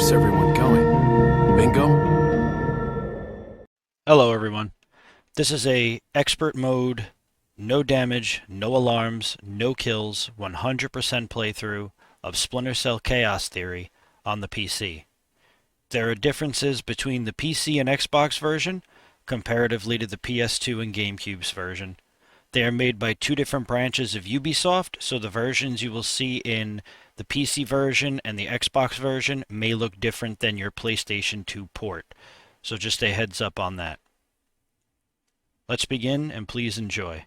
Where's everyone going? Bingo? Hello everyone. This is a expert mode, no damage, no alarms, no kills, 100% playthrough of Splinter Cell Chaos Theory on the PC. There are differences between the PC and Xbox version, comparatively to the PS2 and GameCube's version. They are made by two different branches of Ubisoft, so the versions you will see in the PC version and the Xbox version may look different than your PlayStation 2 port. So just a heads up on that. Let's begin, and please enjoy.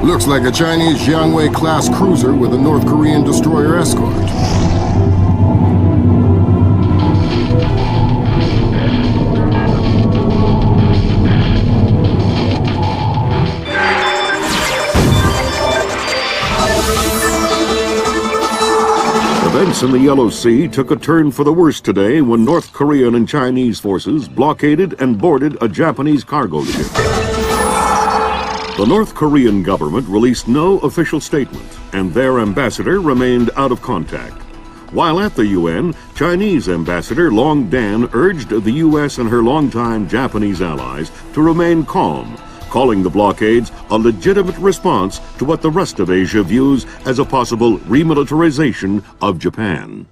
Looks like a Chinese Jiangwei-class cruiser with a North Korean destroyer escort. Events in the Yellow Sea took a turn for the worse today when North Korean and Chinese forces blockaded and boarded a Japanese cargo ship. The North Korean government released no official statement, and their ambassador remained out of contact. While at the UN, Chinese Ambassador Long Dan urged the U.S. and her longtime Japanese allies to remain calm, calling the blockades a legitimate response to what the rest of Asia views as a possible remilitarization of Japan.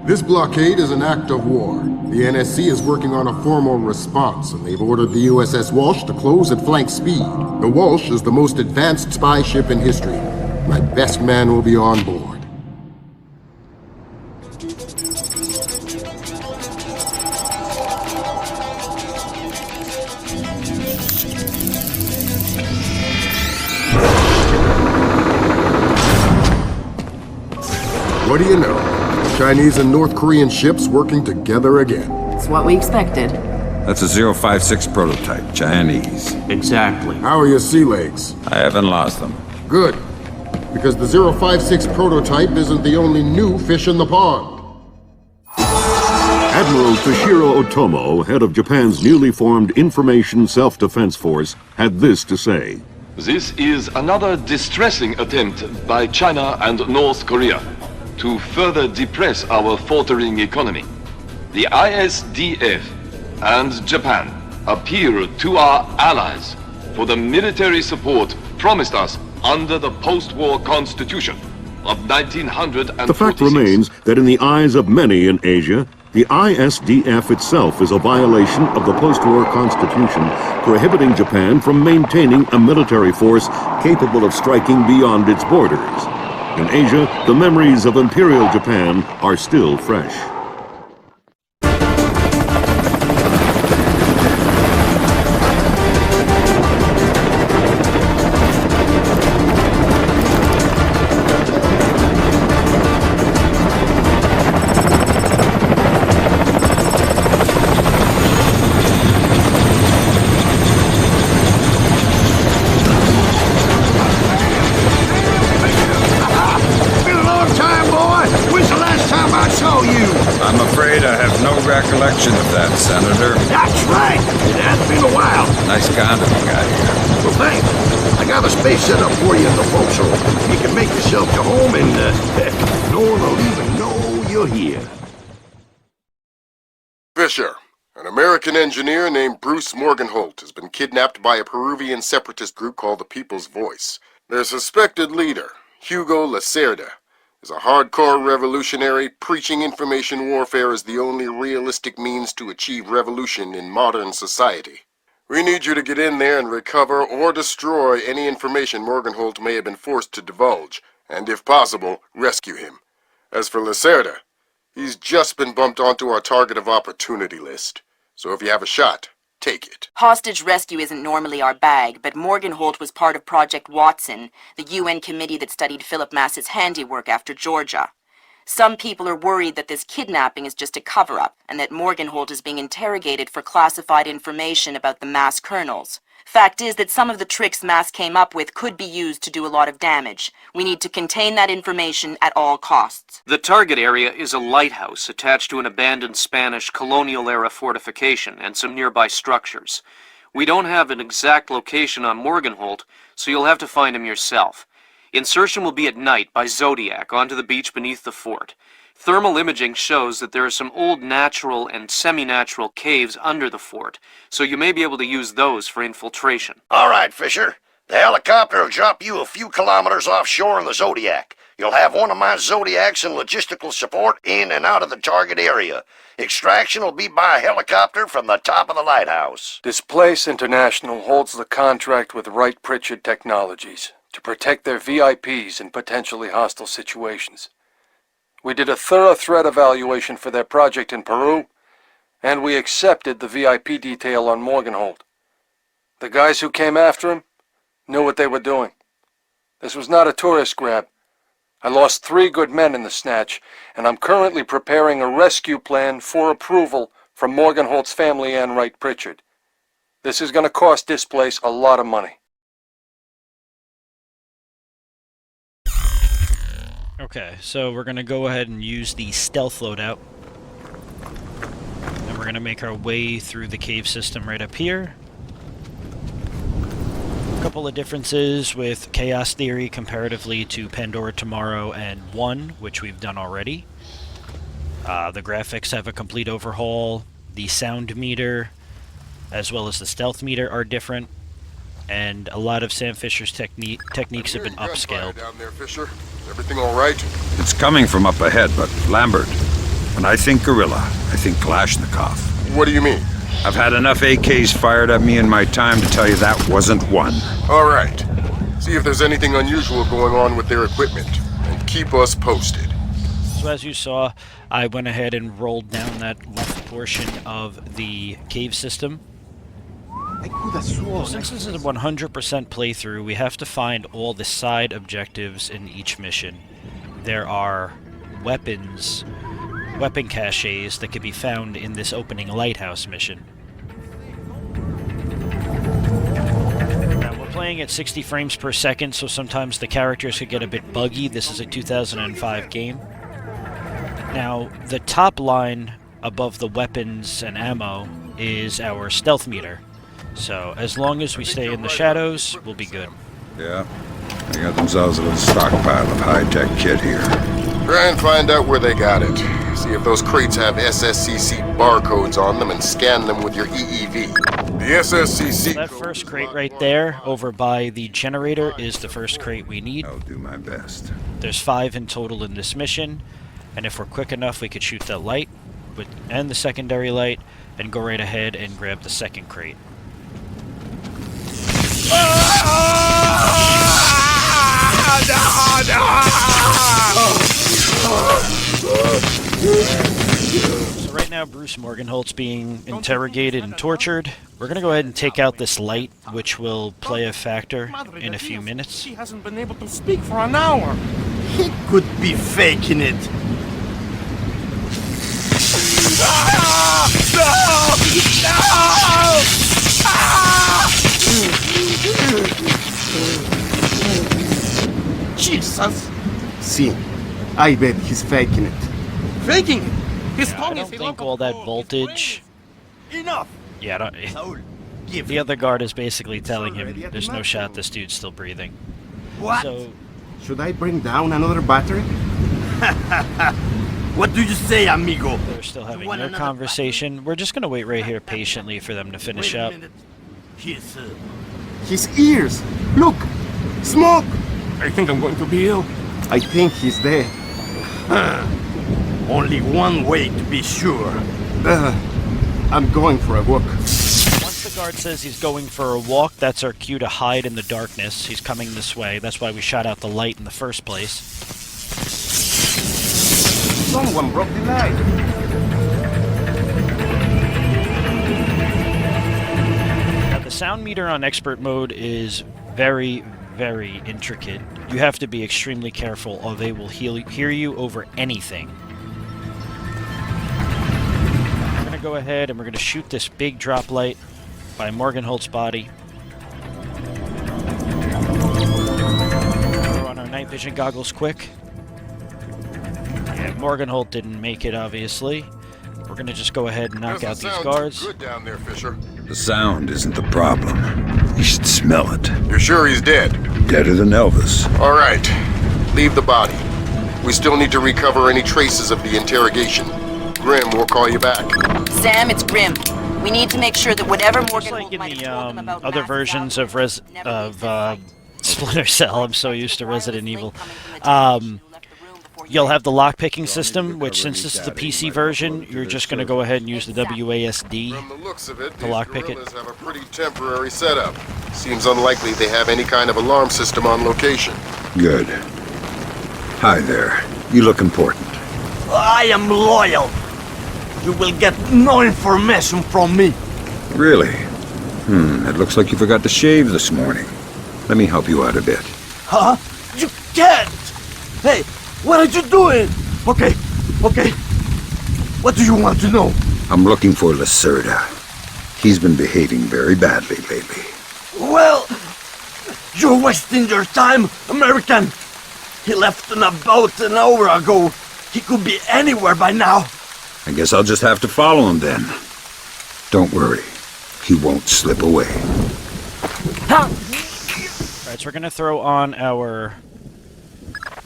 This blockade is an act of war. The NSC is working on a formal response, and they've ordered the USS Walsh to close at flank speed. The Walsh is the most advanced spy ship in history. My best man will be on board. What do you know? Chinese and North Korean ships working together again. It's what we expected. That's a 056 prototype, Chinese. Exactly. How are your sea legs? I haven't lost them. Good. Because the 056 prototype isn't the only new fish in the pond. Admiral Toshiro Otomo, head of Japan's newly formed Information Self-Defense Force, had this to say. This is another distressing attempt by China and North Korea to further depress our faltering economy. The ISDF and Japan appeal to our allies for the military support promised us under the post-war constitution of 1946. The fact remains that in the eyes of many in Asia, the ISDF itself is a violation of the post-war constitution, prohibiting Japan from maintaining a military force capable of striking beyond its borders. In Asia, the memories of Imperial Japan are still fresh. Recollection of that, Senator. That's right. It has been a while. Nice condom you got here. Well, thanks. I got a space set up for you in the forecastle. You can make yourself to home and no one will even know you're here. Fisher, an American engineer named Bruce Morgenholt, has been kidnapped by a Peruvian separatist group called the People's Voice. Their suspected leader, Hugo Lacerda, is a hardcore revolutionary preaching information warfare as the only realistic means to achieve revolution in modern society. We need you to get in there and recover or destroy any information Morgenholt may have been forced to divulge, and if possible, rescue him. As for Lacerda, He's just been bumped onto our target of opportunity list. So if you have a shot, take it. Hostage rescue isn't normally our bag, but Morgenholt was part of Project Watson, the UN committee that studied Philip Mass's handiwork after Georgia. Some people are worried that this kidnapping is just a cover-up, and that Morgenholt is being interrogated for classified information about the Mass kernels. Fact is that some of the tricks Mass came up with could be used to do a lot of damage. We need to contain that information at all costs. The target area is a lighthouse attached to an abandoned Spanish colonial-era fortification and some nearby structures. We don't have an exact location on Morgenholt, so you'll have to find him yourself. Insertion will be at night by Zodiac onto the beach beneath the fort. Thermal imaging shows that there are some old natural and semi-natural caves under the fort, so you may be able to use those for infiltration. All right, Fisher. The helicopter will drop you a few kilometers offshore in the Zodiac. You'll have one of my Zodiacs and logistical support in and out of the target area. Extraction will be by helicopter from the top of the lighthouse. Displace International holds the contract with Wright Pritchard Technologies to protect their VIPs in potentially hostile situations. We did a thorough threat evaluation for their project in Peru, and we accepted the VIP detail on Morgenholt. The guys who came after him knew what they were doing. This was not a tourist grab. I lost 3 good men in the snatch, and I'm currently preparing a rescue plan for approval from Morgenholt's family and Wright Pritchard. This is going to cost Displace a lot of money. Okay, so we're going to go ahead and use the stealth loadout. And we're going to make our way through the cave system right up here. A couple of differences with Chaos Theory comparatively to Pandora Tomorrow and 1, which we've done already. The graphics have a complete overhaul. The sound meter, as well as the stealth meter, are different. And a lot of Samfisher's techniques have been upscaled. Down there, Fisher. Everything all right? It's coming from up ahead, but Lambert, when I think gorilla, I think Kalashnikov. What do you mean? I've had enough AKs fired at me in my time to tell you that wasn't one. All right. See if there's anything unusual going on with their equipment, and keep us posted. So as you saw, I went ahead and rolled down that left portion of the cave system. So since this is a 100% playthrough, we have to find all the side objectives in each mission. There are weapon caches that can be found in this opening Lighthouse mission. Now, we're playing at 60 frames per second, so sometimes the characters could get a bit buggy. This is a 2005 game. Now, the top line above the weapons and ammo is our stealth meter. So, as long as we stay in the shadows, we'll be good. Yeah, they got themselves a little stockpile of high-tech kit here. Try and find out where they got it. See if those crates have SSCC barcodes on them and scan them with your EEV. The SSCC... That first crate right there, over by the generator, is the first crate we need. I'll do my best. There's 5 in total in this mission, and if we're quick enough, we could shoot that light, and the secondary light, and go right ahead and grab the second crate. So right now Bruce Morgenholt's being interrogated and tortured. We're going to go ahead and take out this light, which will play a factor in a few minutes. He hasn't been able to speak for an hour. He could be faking it. Jesus! See, I bet he's faking it. Faking it? His I tongue don't is think all that voltage... Enough! Yeah, the other guard is basically telling him there's no shot this dude's still breathing. What? So, should I bring down another battery? What do you say, amigo? they're still having their conversation. We're just going to wait right here patiently for them to finish up. His ears! Look! Smoke! I think I'm going to be ill. I think he's dead. Only one way to be sure. I'm going for a walk. Once the guard says he's going for a walk, that's our cue to hide in the darkness. He's coming this way. That's why we shot out the light in the first place. Someone broke the light. Now, the sound meter on expert mode is very, very intricate. You have to be extremely careful or they will hear you over anything. We're going to go ahead and we're going to shoot this big drop light by Morgenholt's body. Throw on our night vision goggles quick. Yeah, Morgenholt didn't make it, obviously. We're going to just go ahead and knock out these guards. Good down there, Fisher. The sound isn't the problem. You should smell it. You're sure he's dead? Deader than Elvis. All right. Leave the body. We still need to recover any traces of the interrogation. Grim, we'll call you back. Sam, it's Grim. We need to make sure that whatever Just Morgan like in might have the told them about other Matt's versions outfit, of Splinter Cell, I'm so used to Resident Evil. You'll You'll have the lock-picking system, which since this is the PC version, you're just going to go ahead and use the WASD From the looks of it, to these lockpick it. gorillas have a pretty temporary setup. Seems unlikely they have any kind of alarm system on location. Good. Hi there. You look important. I am loyal. You will get no information from me. Really? It looks like you forgot to shave this morning. Let me help you out a bit. Huh? You can't! Hey, what are you doing? Okay. What do you want to know? I'm looking for Lacerda. He's been behaving very badly lately. Well, you're wasting your time, American. He left on a boat an hour ago. He could be anywhere by now. I guess I'll just have to follow him then. Don't worry. He won't slip away. Alright, so we're going to throw on our...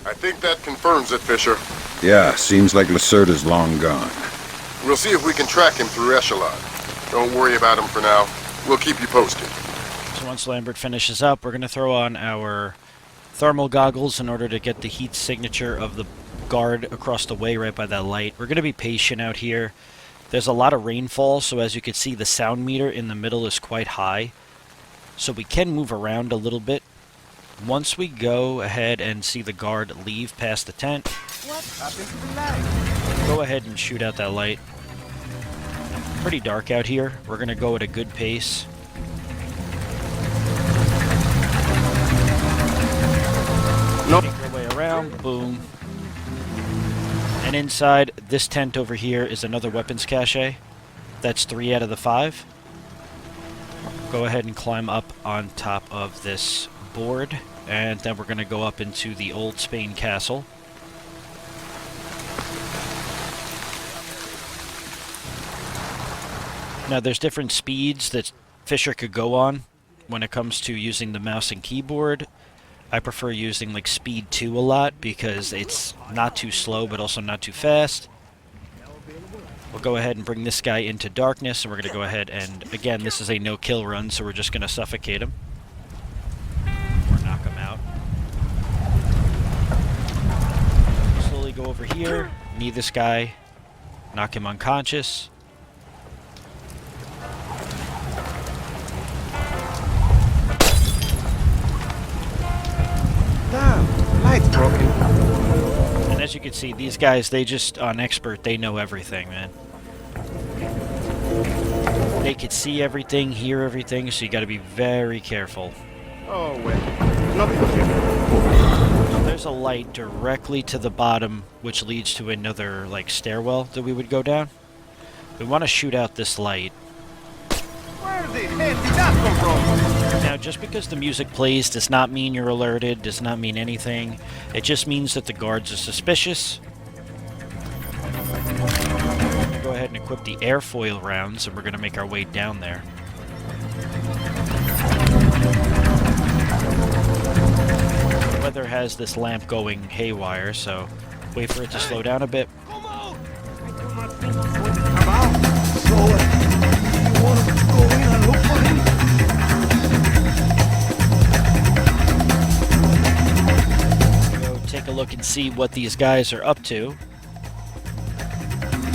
I think that confirms it, Fisher. Yeah, seems like Lacerda's long gone. We'll see if we can track him through Echelon. Don't worry about him for now. We'll keep you posted. So once Lambert finishes up, we're going to throw on our thermal goggles in order to get the heat signature of the guard across the way right by that light. We're going to be patient out here. There's a lot of rainfall, so as you can see, the sound meter in the middle is quite high. So we can move around a little bit. Once we go ahead and see the guard leave past the tent, What happened to the light? go ahead and shoot out that light. Pretty dark out here. We're going to go at a good pace. Nope. Make our way around. Boom. And inside this tent over here is another weapons cache. That's 3 out of the 5. Go ahead and climb up on top of this board, and then we're going to go up into the Old Spain Castle. Now there's different speeds that Fisher could go on when it comes to using the mouse and keyboard. I prefer using like speed 2 a lot because it's not too slow but also not too fast. We'll go ahead and bring this guy into darkness, and we're going to go ahead and, again, this is a no-kill run, so we're just going to suffocate him. Or knock him out. Slowly go over here, knee this guy, knock him unconscious. Damn, light's broken. And as you can see, these guys, they just, on expert, they know everything, man. They could see everything, hear everything, so you gotta be very careful. Oh, well. Nothing here. There's a light directly to the bottom, which leads to another, like, stairwell that we would go down. We want to shoot out this light. Where the hell did that come from? Now, just because the music plays does not mean you're alerted, does not mean anything. It just means that the guards are suspicious. We're going to go ahead and equip the airfoil rounds, and we're going to make our way down there. The weather has this lamp going haywire, so wait for it to slow down a bit. Come on! I do not think he's going to come out. So, you want to go in and look for him? Go take a look and see what these guys are up to.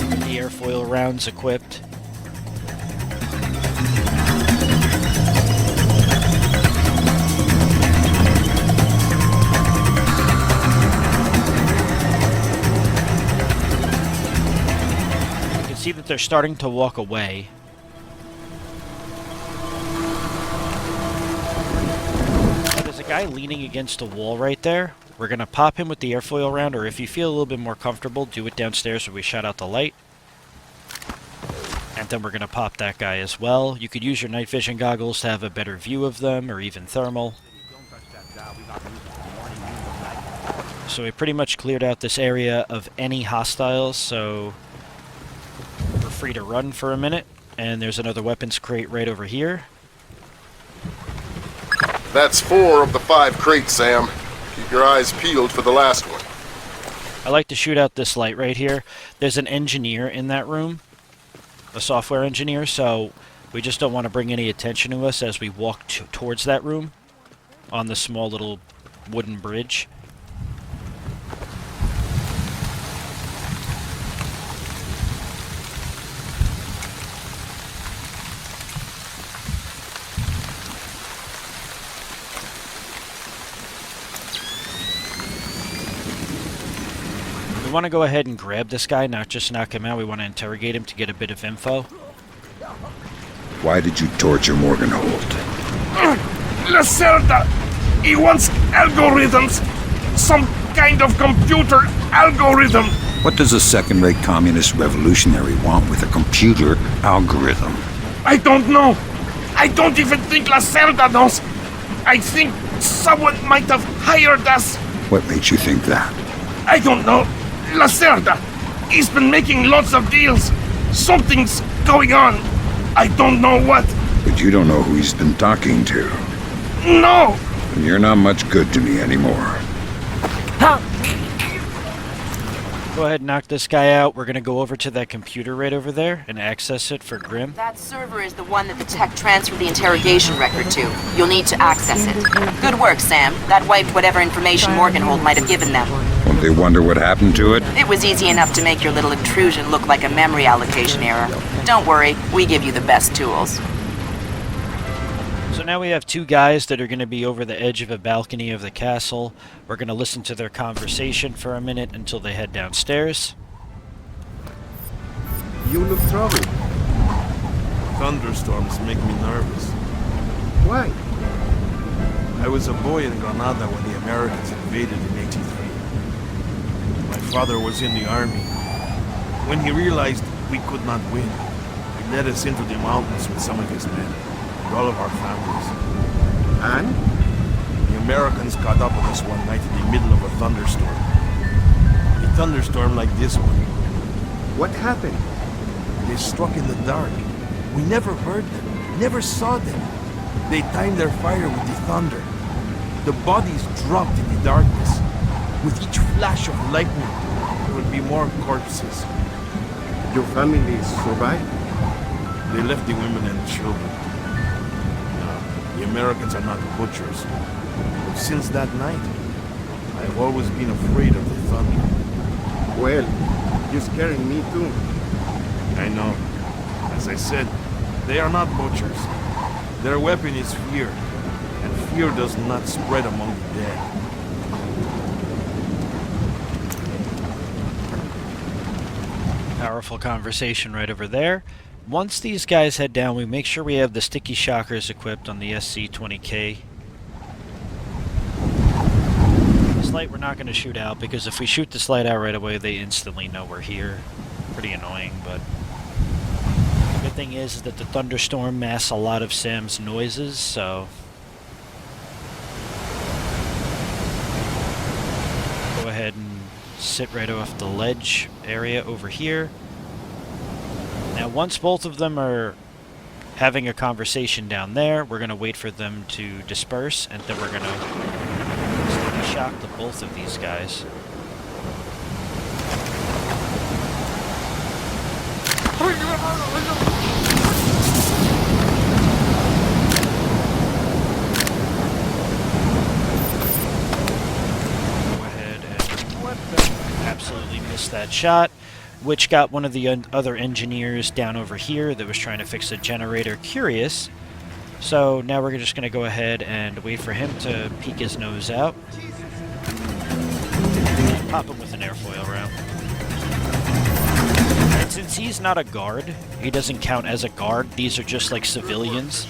The airfoil rounds equipped. see that they're starting to walk away. There's a guy leaning against a wall right there. We're going to pop him with the airfoil round, or if you feel a little bit more comfortable, do it downstairs where we shut out the light. And then we're going to pop that guy as well. You could use your night vision goggles to have a better view of them, or even thermal. So we pretty much cleared out this area of any hostiles, so we're free to run for a minute. And there's another weapons crate right over here. That's 4 of the 5 crates, Sam. Keep your eyes peeled for the last one. I like to shoot out this light right here. There's an engineer in that room, a software engineer, so we just don't want to bring any attention to us as we walk towards that room on the small little wooden bridge. We want to go ahead and grab this guy, not just knock him out. We want to interrogate him to get a bit of info. Why did you torture Morgenhold? Lacerda! He wants algorithms! Some kind of computer algorithm! What does a second-rate communist revolutionary want with a computer algorithm? I don't know! I don't even think Lacerda knows! I think someone might have hired us! What makes you think that? I don't know! Lacerda! He's been making lots of deals! Something's going on! I don't know what! But you don't know who he's been talking to. No! And you're not much good to me anymore. Go ahead and knock this guy out. We're going to go over to that computer right over there and access it for Grim. That server is the one that the tech transferred the interrogation record to. You'll need to access it. Good work, Sam. That wiped whatever information Morgenhold might have given them. Won't they wonder what happened to it? It was easy enough to make your little intrusion look like a memory allocation error. Don't worry, we give you the best tools. So now we have 2 guys that are going to be over the edge of a balcony of the castle. We're going to listen to their conversation for a minute until they head downstairs. You look troubled. Thunderstorms make me nervous. Why? I was a boy in Granada when the Americans invaded in '83. My father was in the army. When he realized we could not win, he led us into the mountains with some of his men. All of our families. And? The Americans caught up with us one night in the middle of a thunderstorm. A thunderstorm like this one. What happened? They struck in the dark. We never heard them, never saw them. They timed their fire with the thunder. The bodies dropped in the darkness. With each flash of lightning, there would be more corpses. Your family survived? They left the women and children. The Americans are not butchers. But since that night, I've always been afraid of the thunder. Well, you're scaring me too. I know. As I said, they are not butchers. Their weapon is fear, and fear does not spread among the dead. Powerful conversation right over there. Once these guys head down, we make sure we have the sticky shockers equipped on the SC-20K. This light we're not going to shoot out, because if we shoot this light out right away, they instantly know we're here. Pretty annoying, but the good thing is that the thunderstorm masks a lot of Sam's noises, so go ahead and sit right off the ledge area over here. Now, once both of them are having a conversation down there, we're going to wait for them to disperse, and then we're going to shock the both of these guys. Go ahead and absolutely miss that shot. Which got one of the other engineers down over here that was trying to fix a generator curious. So now we're just going to go ahead and wait for him to peek his nose out. Pop him with an airfoil round. And since he he's not a guard. He doesn't count as a guard. These are just like civilians.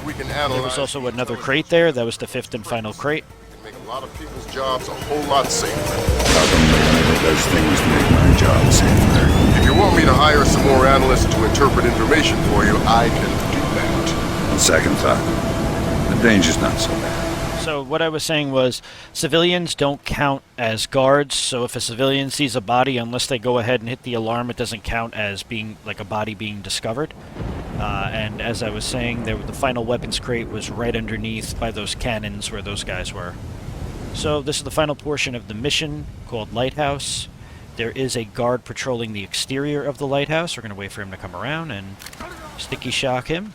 We can There analyze. was also another crate there. That was the 5th and final crate. Can make a lot of people's jobs a whole lot safer. How come nobody does things to make my job safer? If you want me to hire some more analysts to interpret information for you, I can do that. On second thought, the danger's not so bad. So what I was saying was civilians don't count as guards. So if a civilian sees a body, unless they go ahead and hit the alarm, it doesn't count as being like a body being discovered. And as I was saying, the final weapons crate was right underneath by those cannons where those guys were. So this is the final portion of the mission called Lighthouse. There is a guard patrolling the exterior of the lighthouse. We're going to wait for him to come around and sticky shock him.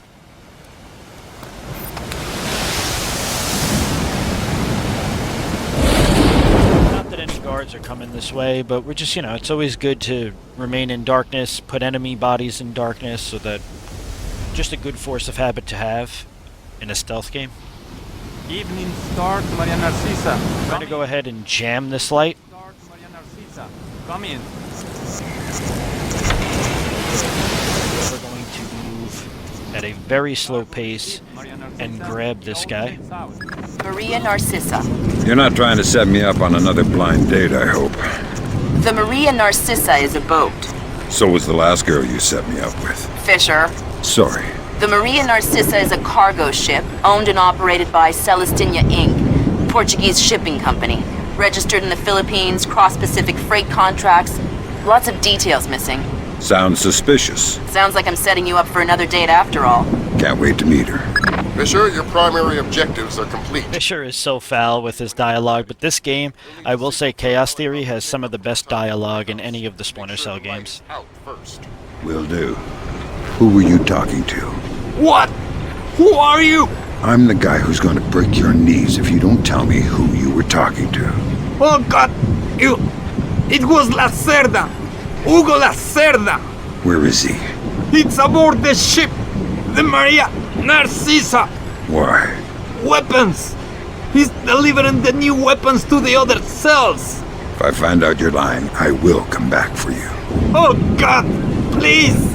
Not that any guards are coming this way, but we're just, it's always good to remain in darkness, put enemy bodies in darkness, so that just a good force of habit to have in a stealth game. Evening Star, Maria Narcisa. I'm going to go ahead and jam this light. Maria Narcisa. Come in. We're going to move at a very slow pace and grab this guy. Maria Narcissa. You're not trying to set me up on another blind date, I hope. The Maria Narcissa is a boat. So was the last girl you set me up with. Fisher. Sorry. The Maria Narcissa is a cargo ship owned and operated by Celestina Inc., Portuguese shipping company. Registered in the Philippines, cross-Pacific freight contracts. Lots of details missing. Sounds suspicious. Sounds like I'm setting you up for another date after all. Can't wait to meet her. Fisher, your primary objectives are complete. Fisher is so foul with his dialogue, but this game, I will say Chaos Theory has some of the best dialogue in any of the Splinter Cell games. Out first. Will do. Who were you talking to? What? Who are you? I'm the guy who's going to break your knees if you don't tell me who you were talking to. Oh God! It was Lacerda! Hugo Lacerda! Where is he? It's aboard the ship! The Maria Narcissa! Why? Weapons! He's delivering the new weapons to the other cells! If I find out you're lying, I will come back for you. Oh God! Please!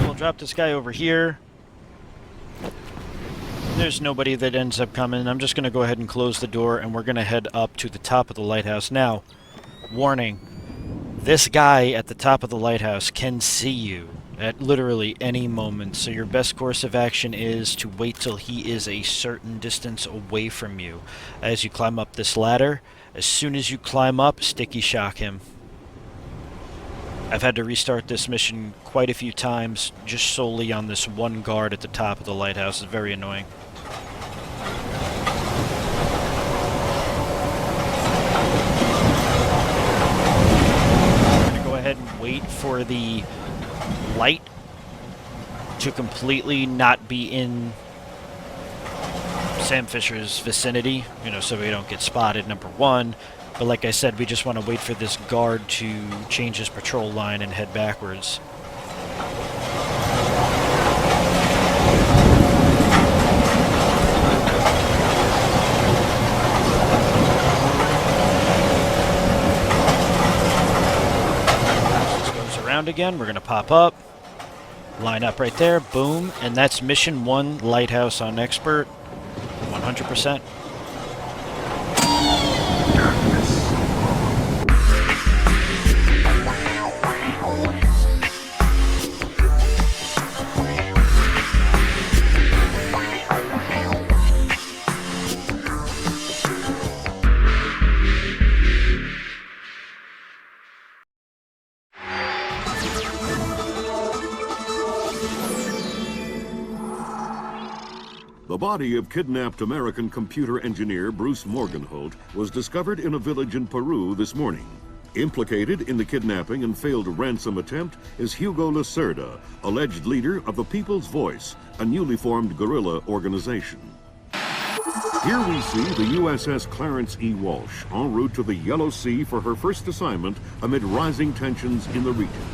We'll drop this guy over here. There's nobody that ends up coming. I'm just going to go ahead and close the door, and we're going to head up to the top of the lighthouse. Now, warning. This guy at the top of the lighthouse can see you at literally any moment, so your best course of action is to wait till he is a certain distance away from you. As you climb up this ladder, as soon as you climb up, sticky shock him. I've had to restart this mission quite a few times just solely on this one guard at the top of the lighthouse. It's very annoying. I'm going to go ahead and wait for the light to completely not be in Sam Fisher's vicinity, so we don't get spotted, number one. But like I said, we just want to wait for this guard to change his patrol line and head backwards. This goes around again. We're going to pop up. Line up right there. Boom. And that's Mission 1, Lighthouse on Expert. 100%. The body of kidnapped American computer engineer Bruce Morgenholt was discovered in a village in Peru this morning. Implicated in the kidnapping and failed ransom attempt is Hugo Lacerda, alleged leader of the People's Voice, a newly formed guerrilla organization. Here we see the USS Clarence E. Walsh en route to the Yellow Sea for her first assignment amid rising tensions in the region.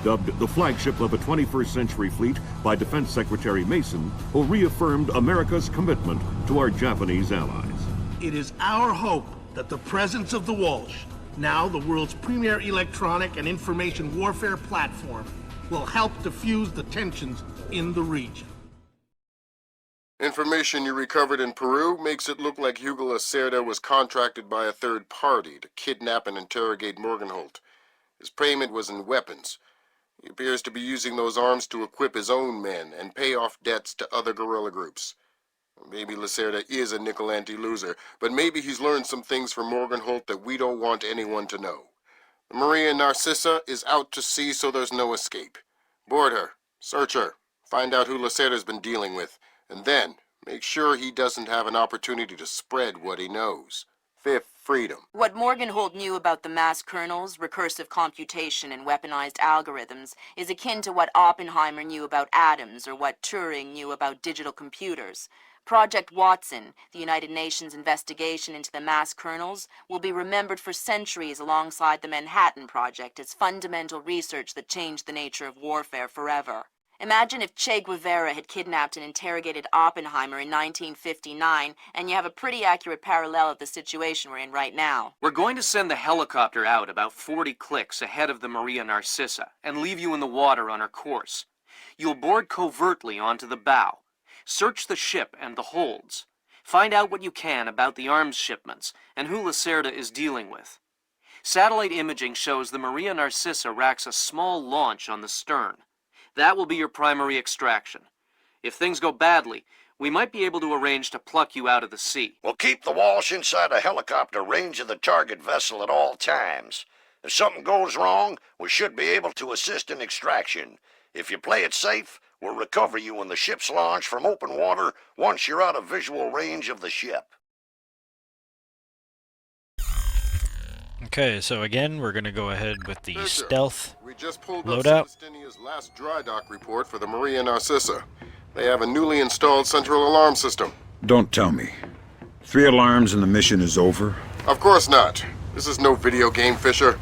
Dubbed the flagship of a 21st century fleet by Defense Secretary Mason, who reaffirmed America's commitment to our Japanese allies. It is our hope that the presence of the Walsh now the world's premier electronic and information warfare platform, will help diffuse the tensions in the region. Information you recovered in Peru makes it look like Hugo Lacerda was contracted by a third party to kidnap and interrogate Morgenholt. His payment was in weapons. He appears to be using those arms to equip his own men and pay off debts to other guerrilla groups. Maybe Lacerda is a nickel-ante loser, but maybe he's learned some things from Morgenholt that we don't want anyone to know. The Maria Narcissa is out to sea, so there's no escape. Board her, search her, find out who Lacerda's been dealing with, and then make sure he doesn't have an opportunity to spread what he knows. Fifth freedom. What Morgenholt knew about the mass kernels, recursive computation, and weaponized algorithms is akin to what Oppenheimer knew about atoms or what Turing knew about digital computers. Project Watson, the United Nations investigation into the mass kernels, will be remembered for centuries alongside the Manhattan Project as fundamental research that changed the nature of warfare forever. Imagine if Che Guevara had kidnapped and interrogated Oppenheimer in 1959, and you have a pretty accurate parallel of the situation we're in right now. We're going to send the helicopter out about 40 clicks ahead of the Maria Narcissa and leave you in the water on her course. You'll board covertly onto the bow. Search the ship and the holds. Find out what you can about the arms shipments and who Lacerda is dealing with. Satellite imaging shows the Maria Narcissa racks a small launch on the stern. That will be your primary extraction. If things go badly, we might be able to arrange to pluck you out of the sea. We'll keep the Walsh inside a helicopter range of the target vessel at all times. If something goes wrong, we should be able to assist in extraction. If you play it safe, we'll recover you when the ship's launched from open water once you're out of visual range of the ship. Okay, so again, we're going to go ahead with the stealth We just pulled loadout. up Celestinia's last dry dock report for the Maria Narcissa. They have a newly installed central alarm system. Don't tell me. 3 alarms and the mission is over? Of course not. This is no video game, Fisher.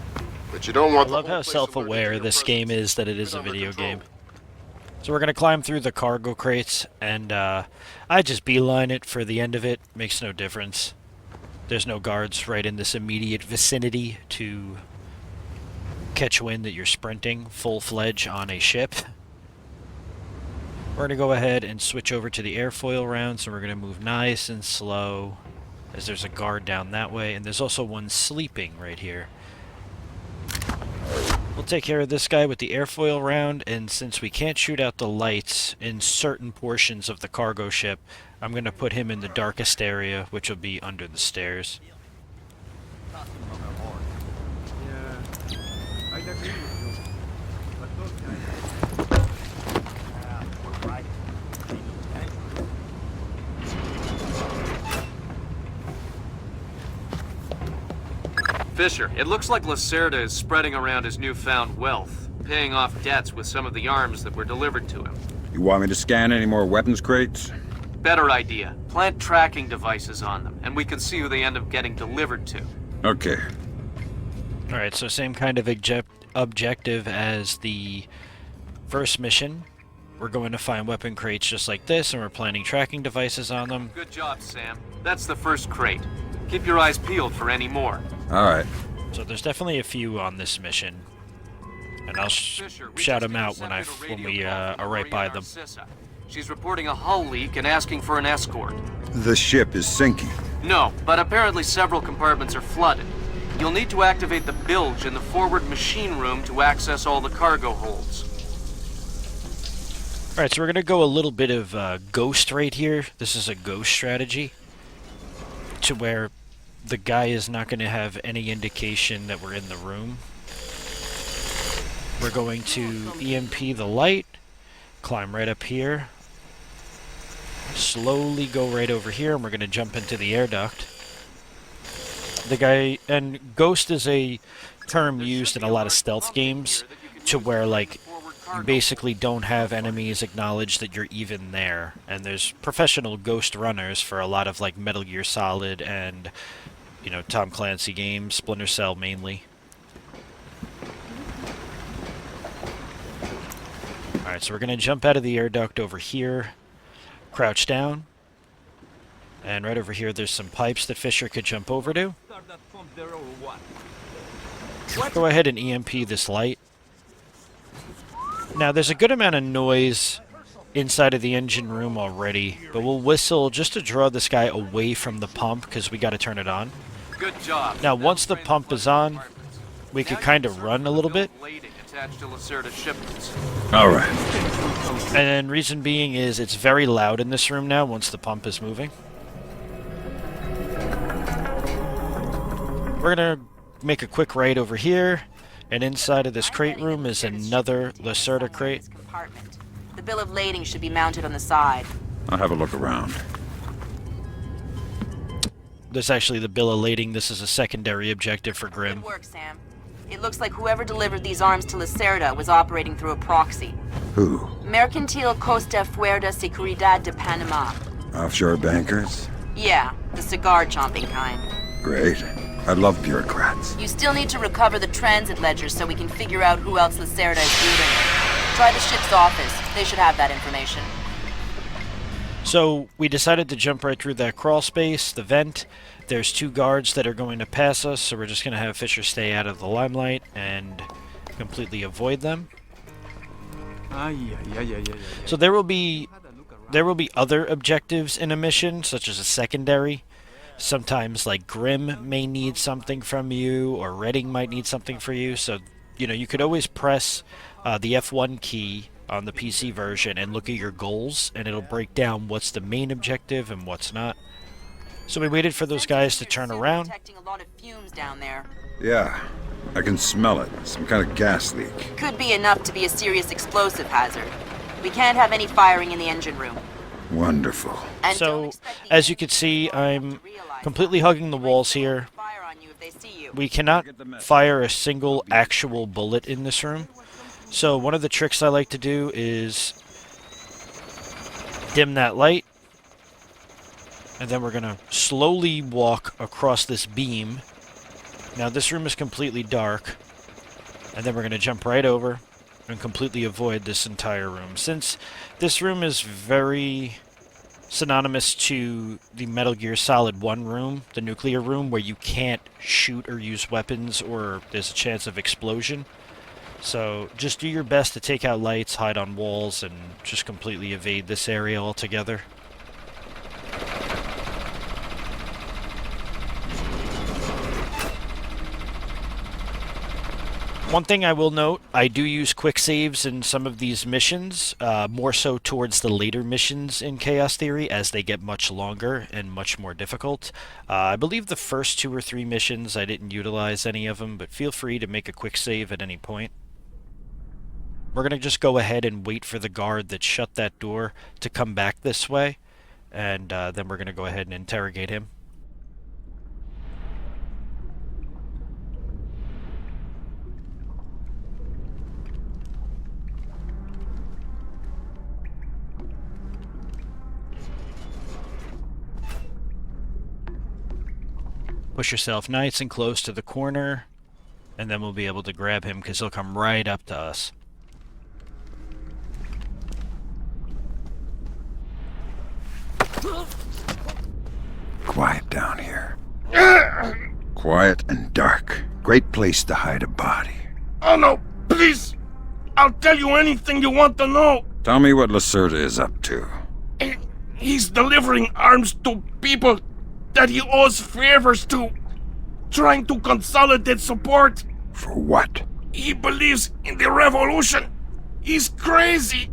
But you don't want I love how self-aware this game is that it is a video game. So we're going to climb through the cargo crates, and I just beeline it for the end of it. Makes no difference. There's no guards right in this immediate vicinity to catch wind that you're sprinting full-fledged on a ship. We're going to go ahead and switch over to the airfoil round, so we're going to move nice and slow, as there's a guard down that way, and there's also one sleeping right here. We'll take care of this guy with the airfoil round, and since we can't shoot out the lights in certain portions of the cargo ship, I'm going to put him in the darkest area, which will be under the stairs. Fisher, it looks like Lacerda is spreading around his newfound wealth, paying off debts with some of the arms that were delivered to him. You want me to scan any more weapons crates? Better idea. Plant tracking devices on them, and we can see who they end up getting delivered to. Okay. Alright, so same kind of objective as the first mission. We're going to find weapon crates just like this, and we're planting tracking devices on them. Good job, Sam. That's the first crate. Keep your eyes peeled for any more. Alright. So there's definitely a few on this mission, and I'll shout them out when we are right by them. She's reporting a hull leak and asking for an escort. The ship is sinking. No, but apparently several compartments are flooded. You'll need to activate the bilge in the forward machine room to access all the cargo holds. Alright, so we're going to go a little bit of ghost right here. This is a ghost strategy, to where the guy is not going to have any indication that we're in the room. We're going to EMP the light, climb right up here, slowly go right over here, and we're going to jump into the air duct. The guy, and ghost is a term used in a lot of stealth games, to where, like, you basically don't have enemies acknowledge that you're even there. And there's professional ghost runners for a lot of, like, Metal Gear Solid and, you know, Tom Clancy games, Splinter Cell mainly. Alright, so we're going to jump out of the air duct over here, crouch down, and right over here there's some pipes that Fisher could jump over to. go ahead and EMP this light. Now, there's a good amount of noise inside of the engine room already, but we'll whistle just to draw this guy away from the pump because we got to turn it on. Good job. Now, once the pump is on, we could kind of run a little bit. Attached to Lacerda shipments. All right. And reason being is it's very loud in this room now once the pump is moving. We're going to make a quick right over here, and inside of this crate room is another Lacerda crate. The bill of lading should be mounted on the side. I'll have a look around. There's actually the bill of lading. This is a secondary objective for Grim. Good work, Sam. It looks like whoever delivered these arms to Lacerda was operating through a proxy. Who? Mercantil Costa Fuerza Seguridad de Panama. Offshore bankers? Yeah, the cigar-chomping kind. Great. I love bureaucrats. You still need to recover the transit ledger so we can figure out who else Lacerda is dealing. Try the ship's office. They should have that information. So, we decided to jump right through that crawl space, the vent. There's 2 guards that are going to pass us, so we're just going to have Fisher stay out of the limelight and completely avoid them. So there will be other objectives in a mission, such as a secondary. Sometimes, like, Grim may need something from you, or Redding might need something for you, so, you know, you could always press the F1 key on the PC version and look at your goals, and it'll break down what's the main objective and what's not. So we waited for those guys to turn around. Detecting a lot of fumes down there. Yeah, I can smell it. Some kind of gas leak. Could be enough to be a serious explosive hazard. We can't have any firing in the engine room. Wonderful. And so, as you can see, I'm completely hugging the walls here. We cannot fire a single actual bullet in this room. So one of the tricks I like to do is dim that light. And then we're going to slowly walk across this beam. Now this room is completely dark. And then we're going to jump right over and completely avoid this entire room. Since this room is very synonymous to the Metal Gear Solid 1 room, the nuclear room, where you can't shoot or use weapons or there's a chance of explosion. So just do your best to take out lights, hide on walls, and just completely evade this area altogether. One thing I will note, I do use quick saves in some of these missions, more so towards the later missions in Chaos Theory as they get much longer and much more difficult. I believe the first 2 or 3 missions I didn't utilize any of them, but feel free to make a quick save at any point. We're going to just go ahead and wait for the guard that shut that door to come back this way, and then we're going to go ahead and interrogate him. Push yourself nice and close to the corner, and then we'll be able to grab him because he'll come right up to us. Quiet down here. Quiet and dark. Great place to hide a body. Oh no, please! I'll tell you anything you want to know. Tell me what Lacerda is up to. He's delivering arms to people that he owes favors to. Trying to consolidate support. For what? He believes in the revolution. He's crazy.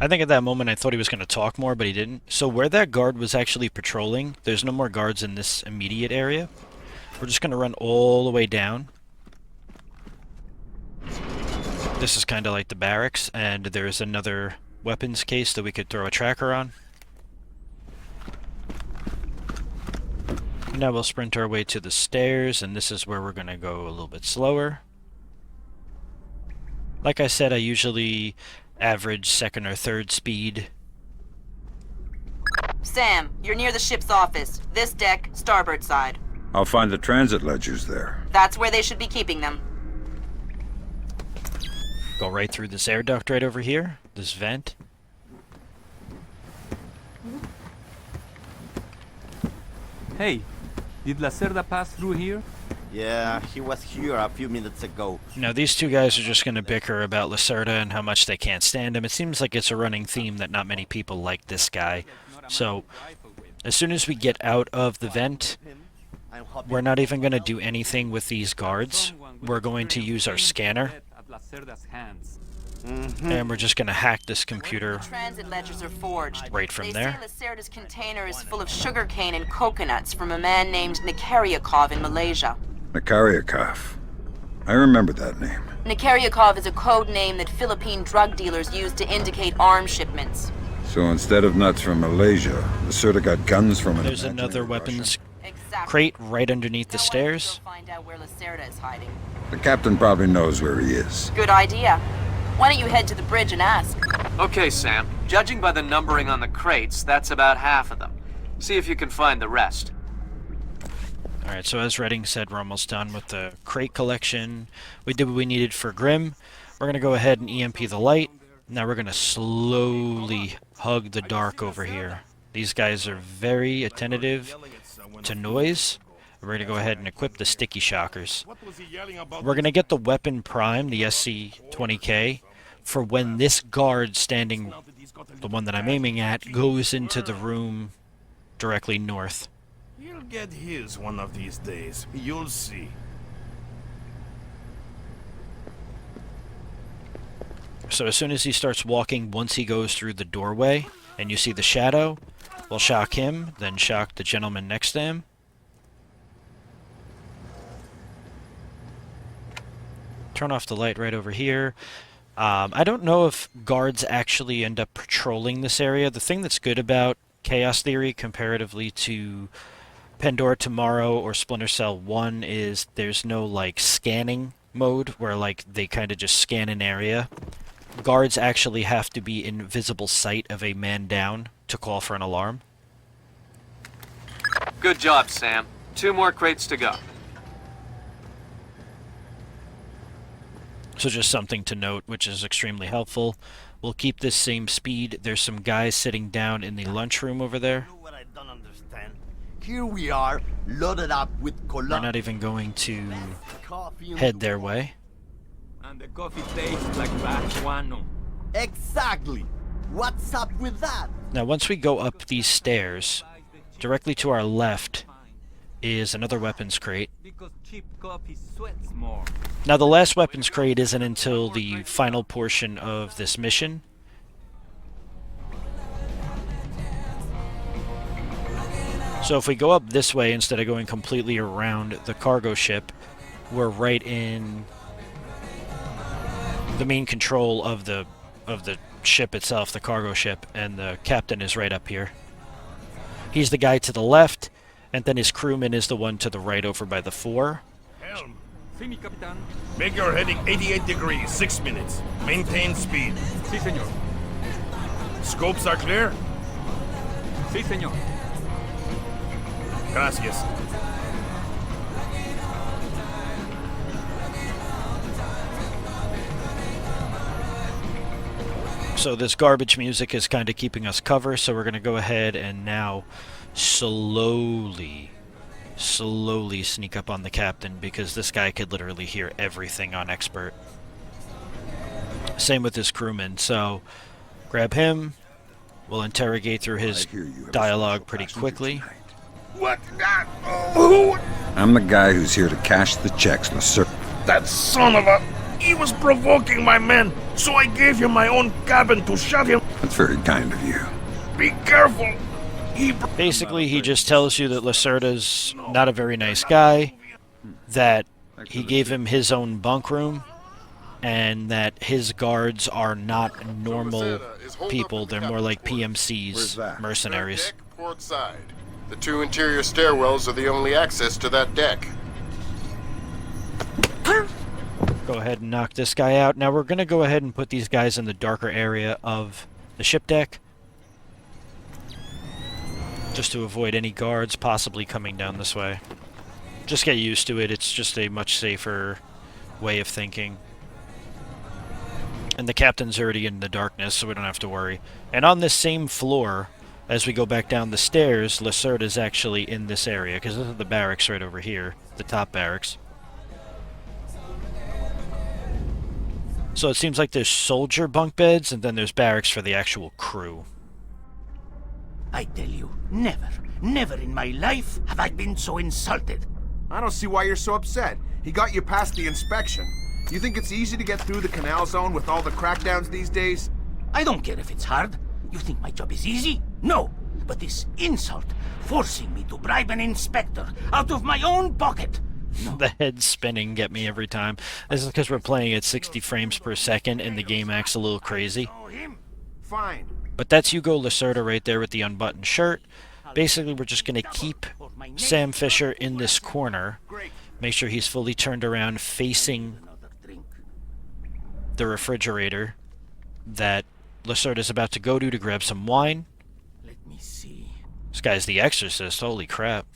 I think at that moment I thought he was going to talk more, but he didn't. So where that guard was actually patrolling, there's no more guards in this immediate area. We're just going to run all the way down. This is kind of like the barracks, and there's another weapons case that we could throw a tracker on. Now we'll sprint our way to the stairs, and this is where we're going to go a little bit slower. Like I said, I usually average 2nd or 3rd speed. Sam, you're near the ship's office. This deck, starboard side. I'll find the transit ledgers there. That's where they should be keeping them. Go right through this air duct right over here, this vent. Hey, Did Lacerda pass through here? Yeah, he was here a few minutes ago. Now, these two guys are just going to bicker about Lacerda and how much they can't stand him. It seems like it's a running theme that not many people like this guy. So, as soon as we get out of the vent, we're not even going to do anything with these guards. We're going to use our scanner. And we're just going to hack this computer Transit ledgers are forged. right from there. They say Lacerda's container is full of sugarcane and coconuts from a man named Nikaryakov in Malaysia. Nikaryakov. I remember that name. Nikaryakov is a code name that Philippine drug dealers use to indicate arms shipments. So instead of nuts from Malaysia, Lacerda got guns from an There's another weapons crate right underneath the stairs. Find out where Lacerda is hiding. The captain probably knows where he is. Good idea. Why don't you head to the bridge and ask? Okay, Sam. Judging by the numbering on the crates, that's about half of them. See if you can find the rest. Alright, so as Redding said, we're almost done with the crate collection. We did what we needed for Grim. We're going to go ahead and EMP the light. Now we're going to slowly hug the dark over here. These guys are very attentive to noise. We're going to go ahead and equip the sticky shockers. We're going to get the weapon prime, the SC-20K, for when this guard standing, the one that I'm aiming at, goes into the room directly north. He'll get his one of these days. You'll see. So as soon as he starts walking, once he goes through the doorway, and you see the shadow, we'll shock him, then shock the gentleman next to him. Turn off the light right over here. I don't know if guards actually end up patrolling this area. The thing that's good about Chaos Theory comparatively to Pandora Tomorrow or Splinter Cell 1 is there's no like scanning mode where like they kind of just scan an area. Guards actually have to be in visible sight of a man down to call for an alarm. Good job, Sam. 2 more crates to go. So just something to note, which is extremely helpful. We'll keep this same speed. There's some guys sitting down in the lunchroom over there. What I don't understand. Here we are, loaded up with We're not even going to head their way. And the coffee tastes like marijuana. Exactly. What's up with that? Now, once we go up these stairs, directly to our left is another weapons crate. Because cheap coffee sweats more. Now, the last weapons crate isn't until the final portion of this mission. So if we go up this way instead of going completely around the cargo ship, we're right in the main control of the ship itself, the cargo ship, and the captain is right up here. He's the guy to the left, and then his crewman is the one to the right over by the 4. Helm. Sí, mi capitán. Make your heading 88 degrees, 6 minutes. Maintain speed. Sí, señor. Scopes are clear? Sí, señor. Gracias. So this garbage music is kind of keeping us cover, so we're going to go ahead and now slowly sneak up on the captain, because this guy could literally hear everything on expert. Same with his crewman, so grab him. We'll interrogate through his dialogue pretty quickly. What? Who? I'm the guy who's here to cash the checks, Lacerda. That son of a... He was provoking my men, so I gave him my own cabin to shut him. That's very kind of you. Be careful. Basically, he just tells you that Lacerda's not a very nice guy, that he gave him his own bunk room, and that his guards are not normal people. They're more like PMCs, mercenaries. Deck, port side. The 2 interior stairwells are the only access to that deck. Go ahead and knock this guy out. Now we're going to go ahead and put these guys in the darker area of the ship deck, just to avoid any guards possibly coming down this way. Just get used to it. It's just a much safer way of thinking. And the captain's already in the darkness, so we don't have to worry. And on this same floor, as we go back down the stairs, Lacerda's actually in this area, because this is the barracks right over here, the top barracks. So it seems like there's soldier bunk beds, and then there's barracks for the actual crew. I tell you, never in my life have I been so insulted. I don't see why you're so upset. He got you past the inspection. You think it's easy to get through the canal zone with all the crackdowns these days? I don't care if it's hard. You think my job is easy? No. But this insult, forcing me to bribe an inspector out of my own pocket. No. The head spinning get me every time. This is because we're playing at 60 frames per second and the game acts a little crazy. Fine. But that's Hugo Lacerda right there with the unbuttoned shirt. Basically, we're just going to keep Sam Fisher in this corner. Make sure he's fully turned around facing the refrigerator that Lacerda's about to go to grab some wine. Let me see. This guy's the exorcist, holy crap.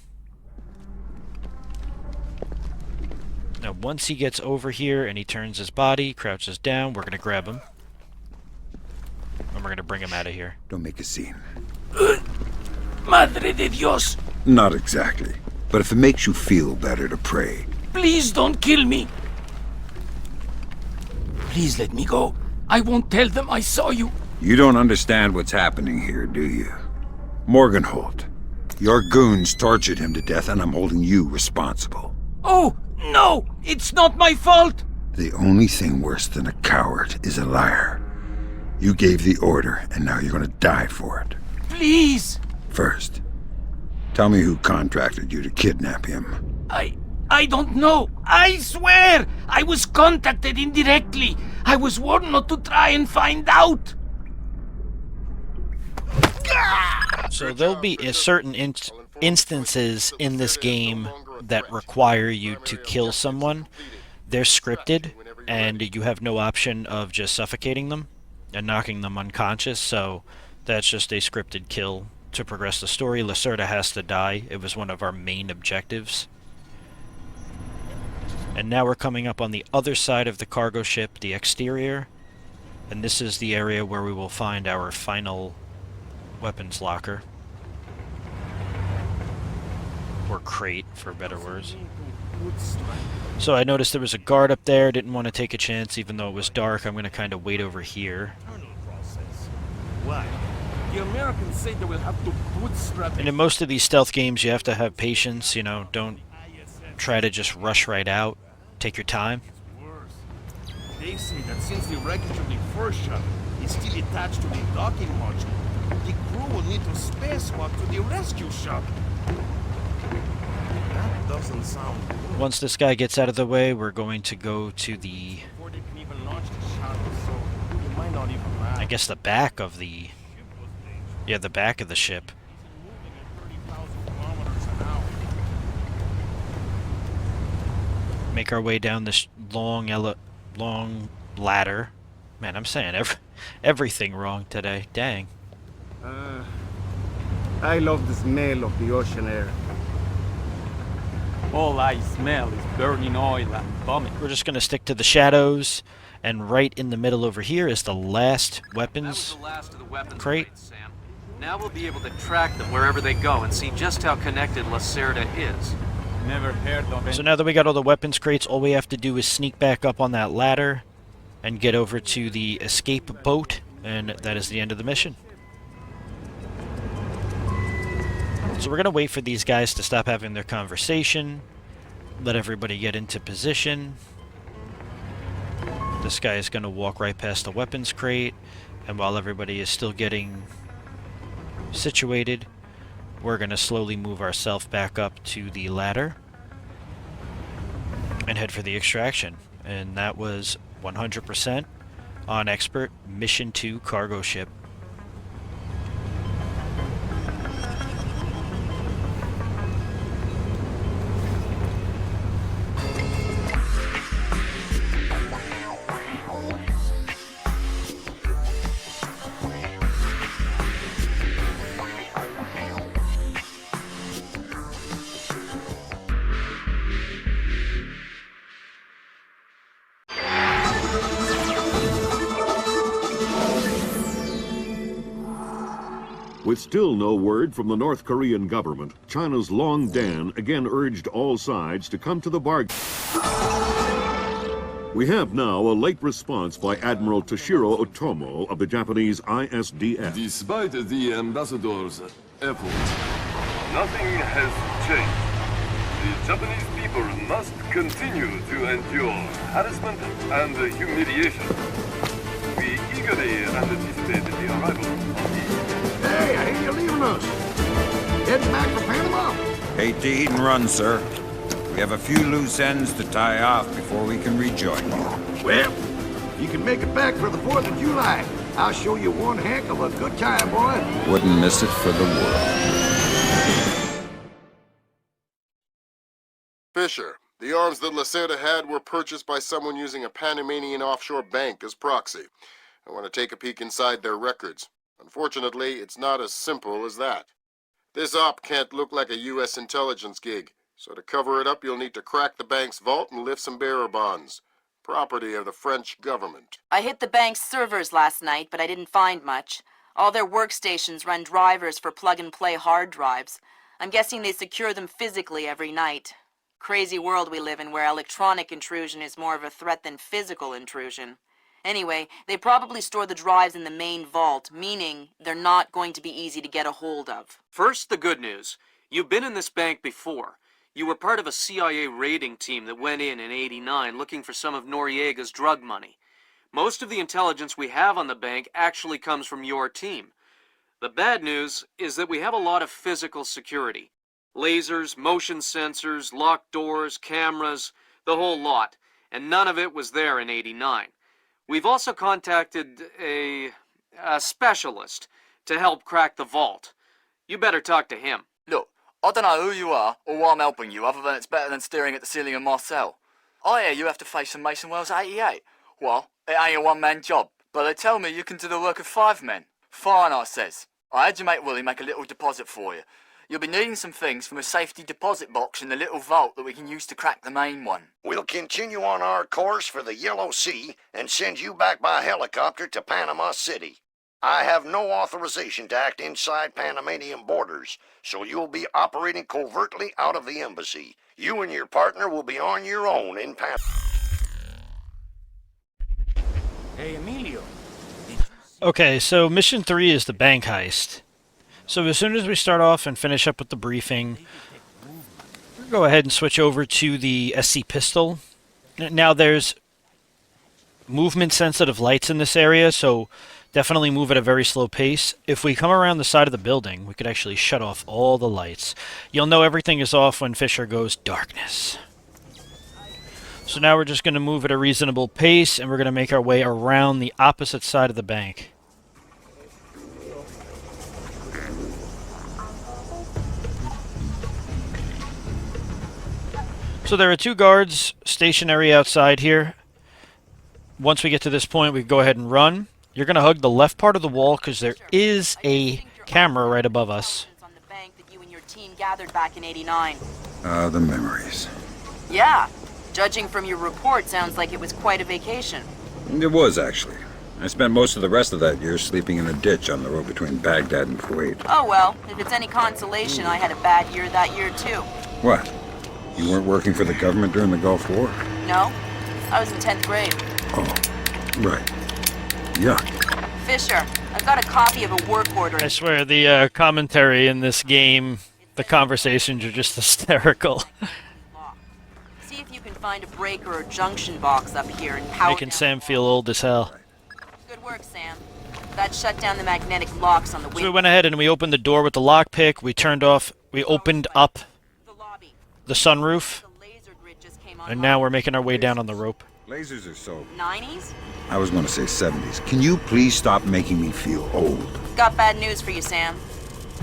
Now once he gets over here and he turns his body, crouches down, we're going to grab him. And we're going to bring him out of here. Don't make a scene. Madre de Dios! Not exactly. But if it makes you feel better to pray. Please don't kill me! Please let me go. I won't tell them I saw you. You don't understand what's happening here, do you? Morgenholt. Your goons tortured him to death, and I'm holding you responsible. Oh, no! It's not my fault! The only thing worse than a coward is a liar. You gave the order, and now you're gonna die for it. Please! First, tell me who contracted you to kidnap him. I don't know. I swear! I was contacted indirectly. I was warned not to try and find out. So there'll be certain instances in this game that require you to kill someone. They're scripted, and you have no option of just suffocating them and knocking them unconscious, so that's just a scripted kill to progress the story. Lacerda has to die. It was one of our main objectives. And now we're coming up on the other side of the cargo ship, the exterior, and this is the area where we will find our final weapons locker. Or crate, for better words. So I noticed there was a guard up there, didn't want to take a chance even though it was dark. I'm going to kind of wait over here. Why? The Americans say they will have to bootstrap. And in most of these stealth games you have to have patience, you know, don't try to just rush right out. Take your time. They say that since the wreckage of the first ship is still attached to the docking module, the crew will need to spacewalk to the rescue ship. That doesn't sound good. Once this guy gets out of the way, we're going to go to the... Before they can even launch the shuttle, so it might not even matter. I guess the back of the... Yeah, the back of the ship. Make our way down this long ladder. Man, I'm saying everything wrong today. Dang. I love the smell of the ocean air. All I smell is burning oil and vomit. We're just going to stick to the shadows, and right in the middle over here is the last weapons crate. Sam. Now we'll be able to track them wherever they go and see just how connected Lacerda is. Never heard of it. So now that we got all the weapons crates, all we have to do is sneak back up on that ladder and get over to the escape boat, and that is the end of the mission. So we're going to wait for these guys to stop having their conversation, let everybody get into position. This guy is going to walk right past the weapons crate, and while everybody is still getting situated, we're going to slowly move ourselves back up to the ladder and head for the extraction. And that was 100% on Expert Mission 2 cargo ship. With still no word from the North Korean government, China's Long Dan again urged all sides to come to the bargain. We have now a late response by Admiral Toshiro Otomo of the Japanese ISDF. Despite the ambassador's efforts, nothing has changed. The Japanese people must continue to endure harassment and humiliation. We eagerly anticipate the arrival of the... Hey, I hear you're leaving us. Heading back for Panama? Hate to eat and run, sir. We have a few loose ends to tie off before we can rejoin you. Well, you can make it back for the 4th of July. I'll show you one heck of a good time, boy. Wouldn't miss it for the world. Fisher, the arms that Lacerda had were purchased by someone using a Panamanian offshore bank as proxy. I want to take a peek inside their records. Unfortunately, it's not as simple as that. This op can't look like a U.S. intelligence gig. So to cover it up, you'll need to crack the bank's vault and lift some bearer bonds. Property of the French government. I hit the bank's servers last night, but I didn't find much. All their workstations run drivers for plug-and-play hard drives. I'm guessing they secure them physically every night. Crazy world we live in where electronic intrusion is more of a threat than physical intrusion. Anyway, they probably store the drives in the main vault, meaning they're not going to be easy to get a hold of. First, the good news. You've been in this bank before. You were part of a CIA raiding team that went in '89 looking for some of Noriega's drug money. Most of the intelligence we have on the bank actually comes from your team. The bad news is that we have a lot of physical security. Lasers, motion sensors, locked doors, cameras, the whole lot. And none of it was there in '89. We've also contacted a specialist to help crack the vault. You better talk to him. Look, I don't know who you are or why I'm helping you, other than it's better than staring at the ceiling of my cell. I hear you have to face some Mason Wells 88. Well, it ain't a one-man job, but they tell me you can do the work of 5 men. Fine, I says. I had your mate Willie make a little deposit for you. You'll be needing some things from a safety deposit box in the little vault that we can use to crack the main one. We'll continue on our course for the Yellow Sea and send you back by helicopter to Panama City. I have no authorization to act inside Panamanian borders, so you'll be operating covertly out of the embassy. You and your partner will be on your own in Panama. Hey, Emilio. Okay, so mission 3 is the bank heist. So as soon as we start off and finish up with the briefing, we'll go ahead and switch over to the SC pistol. Now there's movement-sensitive lights in this area, so definitely move at a very slow pace. If we come around the side of the building, we could actually shut off all the lights. You'll know everything is off when Fisher goes darkness. So now we're just going to move at a reasonable pace, and we're going to make our way around the opposite side of the bank. So there are 2 guards stationary outside here. Once we get to this point, we can go ahead and run. You're going to hug the left part of the wall because there is a camera right above us. Gathered back in '89. The memories. Yeah. Judging from your report, sounds like it was quite a vacation. It was, actually. I spent most of the rest of that year sleeping in a ditch on the road between Baghdad and Kuwait. Oh well, if it's any consolation, I had a bad year that year too. What? You weren't working for the government during the Gulf War? No. I was in 10th grade. Oh, right. Yuck. Fisher, I've got a copy of a work order. I swear, the commentary in this game, the conversations are just hysterical. See if you can find a breaker or junction box up here and power Making Sam feel old as hell. Good work, Sam. That shut down the magnetic locks on the window. So we went ahead and we opened the door with the lockpick. We turned off, we opened up the sunroof. And now we're making our way down on the rope. Lasers are so... 90s? I was going to say 70s. Can you please stop making me feel old? Got bad news for you, Sam.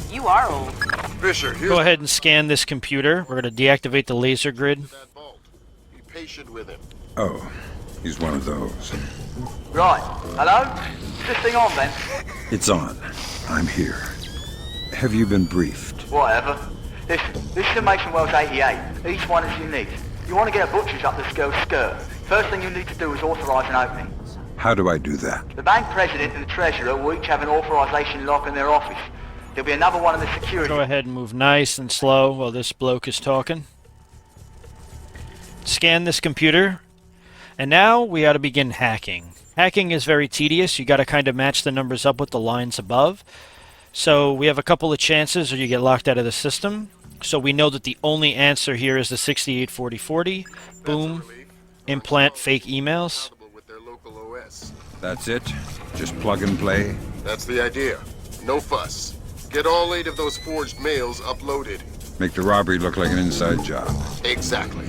You are old. Fisher, go ahead and scan this computer. We're going to deactivate the laser grid. Be patient with him. Oh, he's one of those. Right. Hello? Is this thing on, then? It's on. I'm here. Have you been briefed? Whatever. This is a Mason Wells 88. Each one is unique. You want to get a butcher's up this girl's skirt. First thing you need to do is authorise an opening. How do I do that? The bank president and the treasurer will each have an authorisation lock in their office. There'll be another one in the security. Go ahead and move nice and slow while this bloke is talking. Scan this computer. And now we ought to begin hacking. Hacking is very tedious. You got to kind of match the numbers up with the lines above. So we have a couple of chances or you get locked out of the system. So we know that the only answer here is the 684040. Boom. Implant fake emails. That's it? Just plug and play? That's the idea. No fuss. Get all 8 of those forged mails uploaded. Make the robbery look like an inside job. Exactly.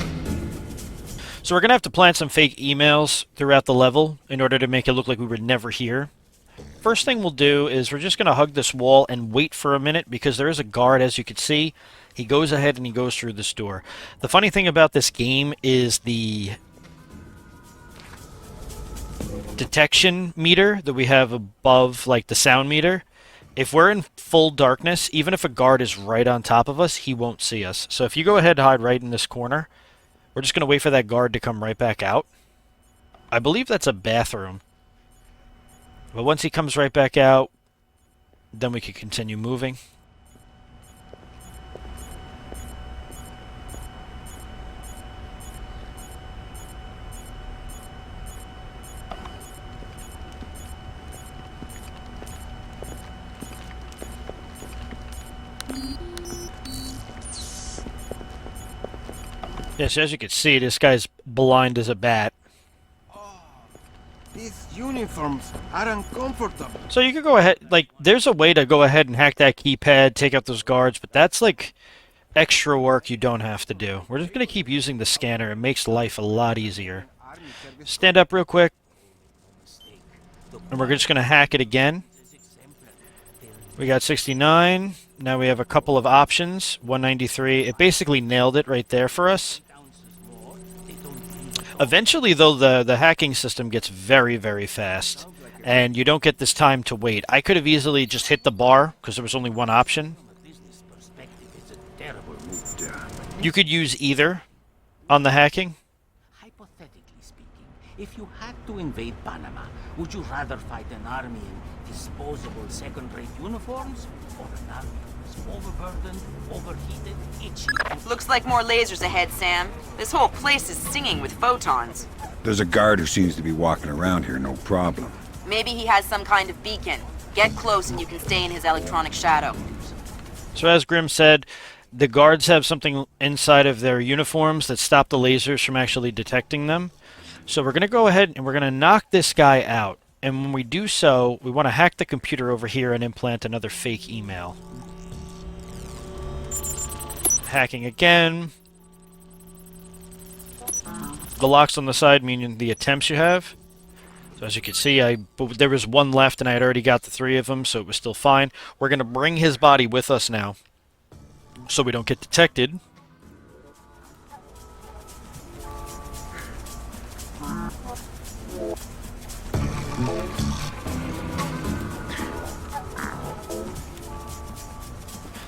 So we're going to have to plant some fake emails throughout the level in order to make it look like we were never here. First thing we'll do is we're just going to hug this wall and wait for a minute because there is a guard, as you can see. He goes ahead and he goes through this door. The funny thing about this game is the detection meter that we have above, like the sound meter. If we're in full darkness, even if a guard is right on top of us, he won't see us. So if you go ahead and hide right in this corner, we're just going to wait for that guard to come right back out. I believe that's a bathroom. But once he comes right back out, then we can continue moving. Yes, as you can see, this guy's blind as a bat. These uniforms are uncomfortable. So you could go ahead, like, there's a way to go ahead and hack that keypad, take out those guards, but that's like extra work you don't have to do. We're just going to keep using the scanner. It makes life a lot easier. Stand up real quick. And we're just going to hack it again. We got 69. Now we have a couple of options. 193. It basically nailed it right there for us. Eventually, though, the hacking system gets very, very fast. And you don't get this time to wait. I could have easily just hit the bar, because there was only one option. You could use either on the hacking. Hypothetically speaking, if you had to invade Panama, would you rather fight an army in disposable second-rate uniforms, or an army that's overburdened, overheated, itchy, and... Looks like more lasers ahead, Sam. This whole place is singing with photons. There's a guard who seems to be walking around here, no problem. Maybe he has some kind of beacon. Get close and you can stay in his electronic shadow. So as Grim said, the guards have something inside of their uniforms that stop the lasers from actually detecting them. So we're going to go ahead and we're going to knock this guy out. And when we do so, we want to hack the computer over here and implant another fake email. Hacking again. The locks on the side meaning the attempts you have. So as you can see, there was one left and I had already got the 3 of them, so it was still fine. We're going to bring his body with us now, so we don't get detected.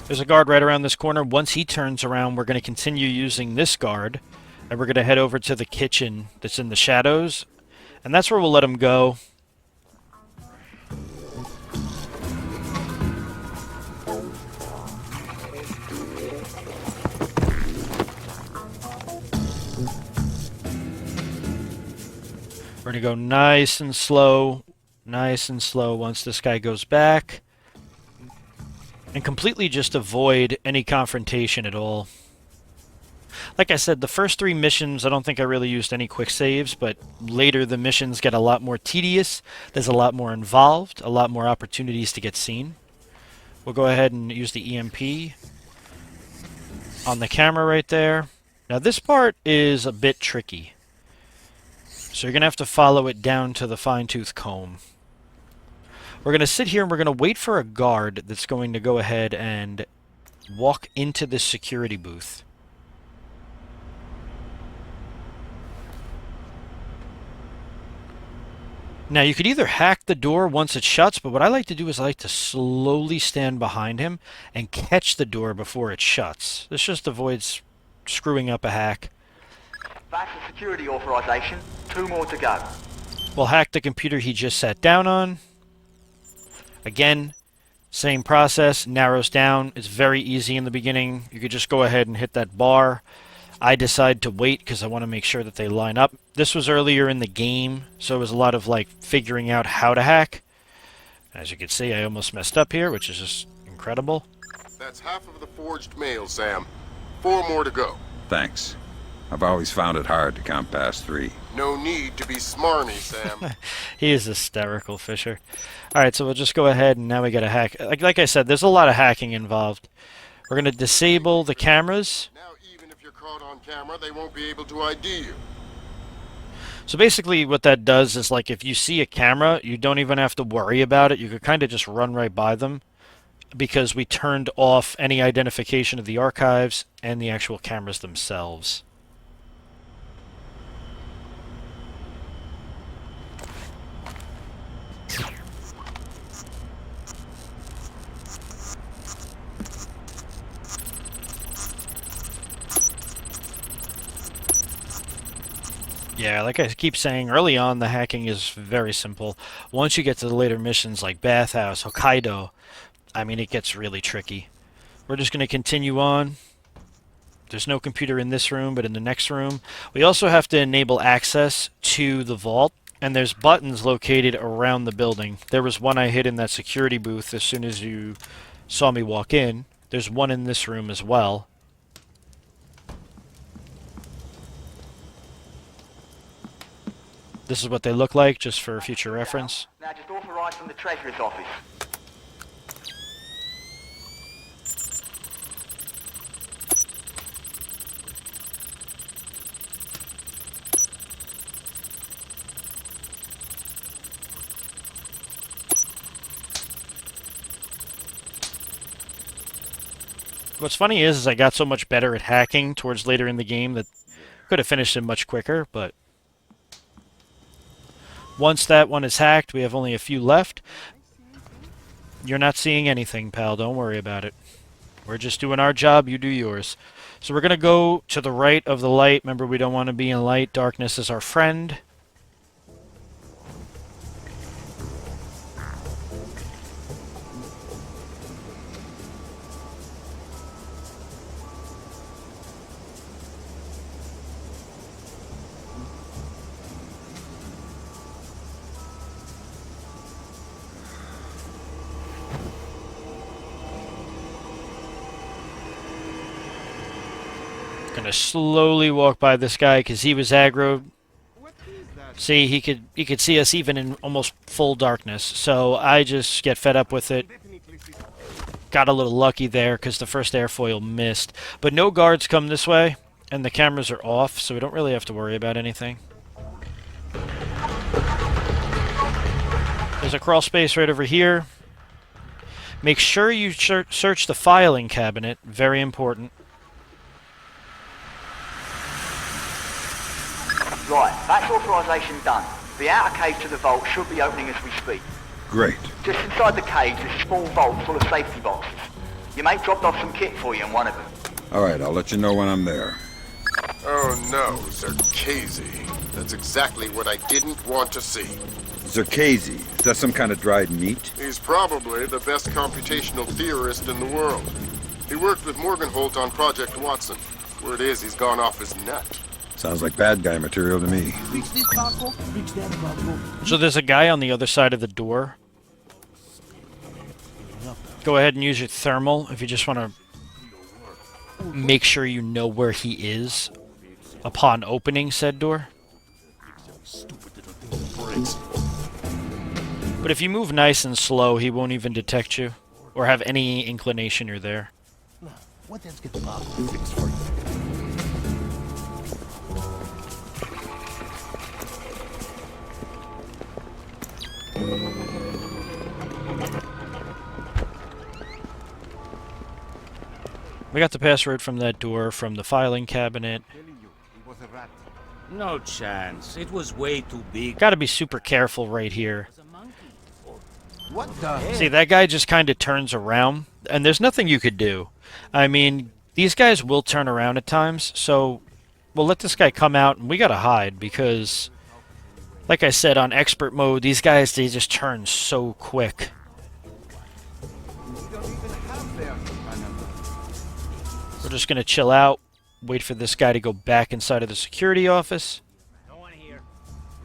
There's a guard right around this corner. Once he turns around, we're going to continue using this guard, and we're going to head over to the kitchen that's in the shadows, and that's where we'll let him go. We're going to go nice and slow once this guy goes back. And completely just avoid any confrontation at all. Like I said, the first 3 missions, I don't think I really used any quick saves, but later the missions get a lot more tedious. There's a lot more involved, a lot more opportunities to get seen. We'll go ahead and use the EMP on the camera right there. Now this part is a bit tricky. So you're going to have to follow it down to the fine-tooth comb. We're going to sit here and we're going to wait for a guard that's going to go ahead and walk into this security booth. Now you could either hack the door once it shuts, but what I like to do is I like to slowly stand behind him and catch the door before it shuts. This just avoids screwing up a hack. That's the security authorization. 2 more to go. We'll hack the computer he just sat down on. Again, Same process, narrows down. It's very easy in the beginning. You could just go ahead and hit that bar. I decide to wait because I want to make sure that they line up. This was earlier in the game, so it was a lot of like figuring out how to hack. As you can see, I almost messed up here, which is just incredible. That's half of the forged mail, Sam. 4 more to go. Thanks. I've always found it hard to count past 3. No need to be smarmy, Sam. He is hysterical, Fisher. Alright, so we'll just go ahead and now we gotta hack. Like I said, there's a lot of hacking involved. We're gonna disable the cameras. Now, even if you're caught on camera, they won't be able to ID you. So basically what that does is, like, if you see a camera, you don't even have to worry about it. You could kind of just run right by them because we turned off any identification of the archives and the actual cameras themselves. Yeah, like I keep saying, early on the hacking is very simple. Once you get to the later missions like Bathhouse, Hokkaido, I mean, it gets really tricky. We're just going to continue on. There's no computer in this room, but in the next room. We also have to enable access to the vault, and there's buttons located around the building. There was one I hit in that security booth as soon as you saw me walk in. There's one in this room as well. This is what they look like, just for future reference. Now just authorised from the Treasurer's office. What's funny is I got so much better at hacking towards later in the game that I could have finished it much quicker, but once that one is hacked, we have only a few left. You're not seeing anything, pal. Don't worry about it. We're just doing our job. You do yours. So we're going to go to the right of the light. Remember, we don't want to be in light. Darkness is our friend. Gonna slowly walk by this guy because he was aggroed. See, he could see us even in almost full darkness. So I just get fed up with it. Got a little lucky there because the first airfoil missed. But no guards come this way, and the cameras are off, so we don't really have to worry about anything. There's a crawl space right over here. Make sure you search the filing cabinet. Very important. Right, that's authorisation done. The outer cage to the vault should be opening as we speak. Great. Just inside the cage is a small vault full of safety boxes. Your mate dropped off some kit for you in one of them. Alright, I'll let you know when I'm there. Oh no, Zerkazy. That's exactly what I didn't want to see. Zerkazy, is that some kind of dried meat? He's probably the best computational theorist in the world. He worked with Morgenholt on Project Watson. Word is he's gone off his nut. Sounds like bad guy material to me. So there's a guy on the other side of the door. Go ahead and use your thermal if you just want to make sure you know where he is upon opening said door. But if you move nice and slow, he won't even detect you or have any inclination you're there. What else get the box fixed for you? We got the password from that door from the filing cabinet. No chance. It was way too big. Gotta be super careful right here. What the? See, that guy just kind of turns around, and there's nothing you could do. I mean, these guys will turn around at times, so we'll let this guy come out, and we gotta hide, because, like I said, on expert mode, these guys, they just turn so quick. We're just going to chill out, wait for this guy to go back inside of the security office. No one here.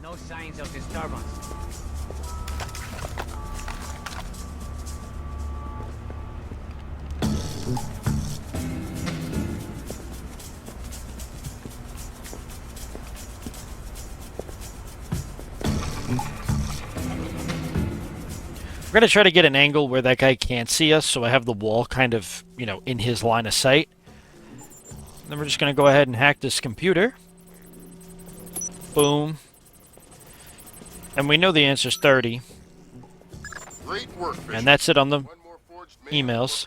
No signs of disturbance. We're going to try to get an angle where that guy can't see us, so I have the wall kind of, you know, in his line of sight. Then we're just going to go ahead and hack this computer. Boom. And we know the answer's 30. Great work, Fisher. And that's it on the emails.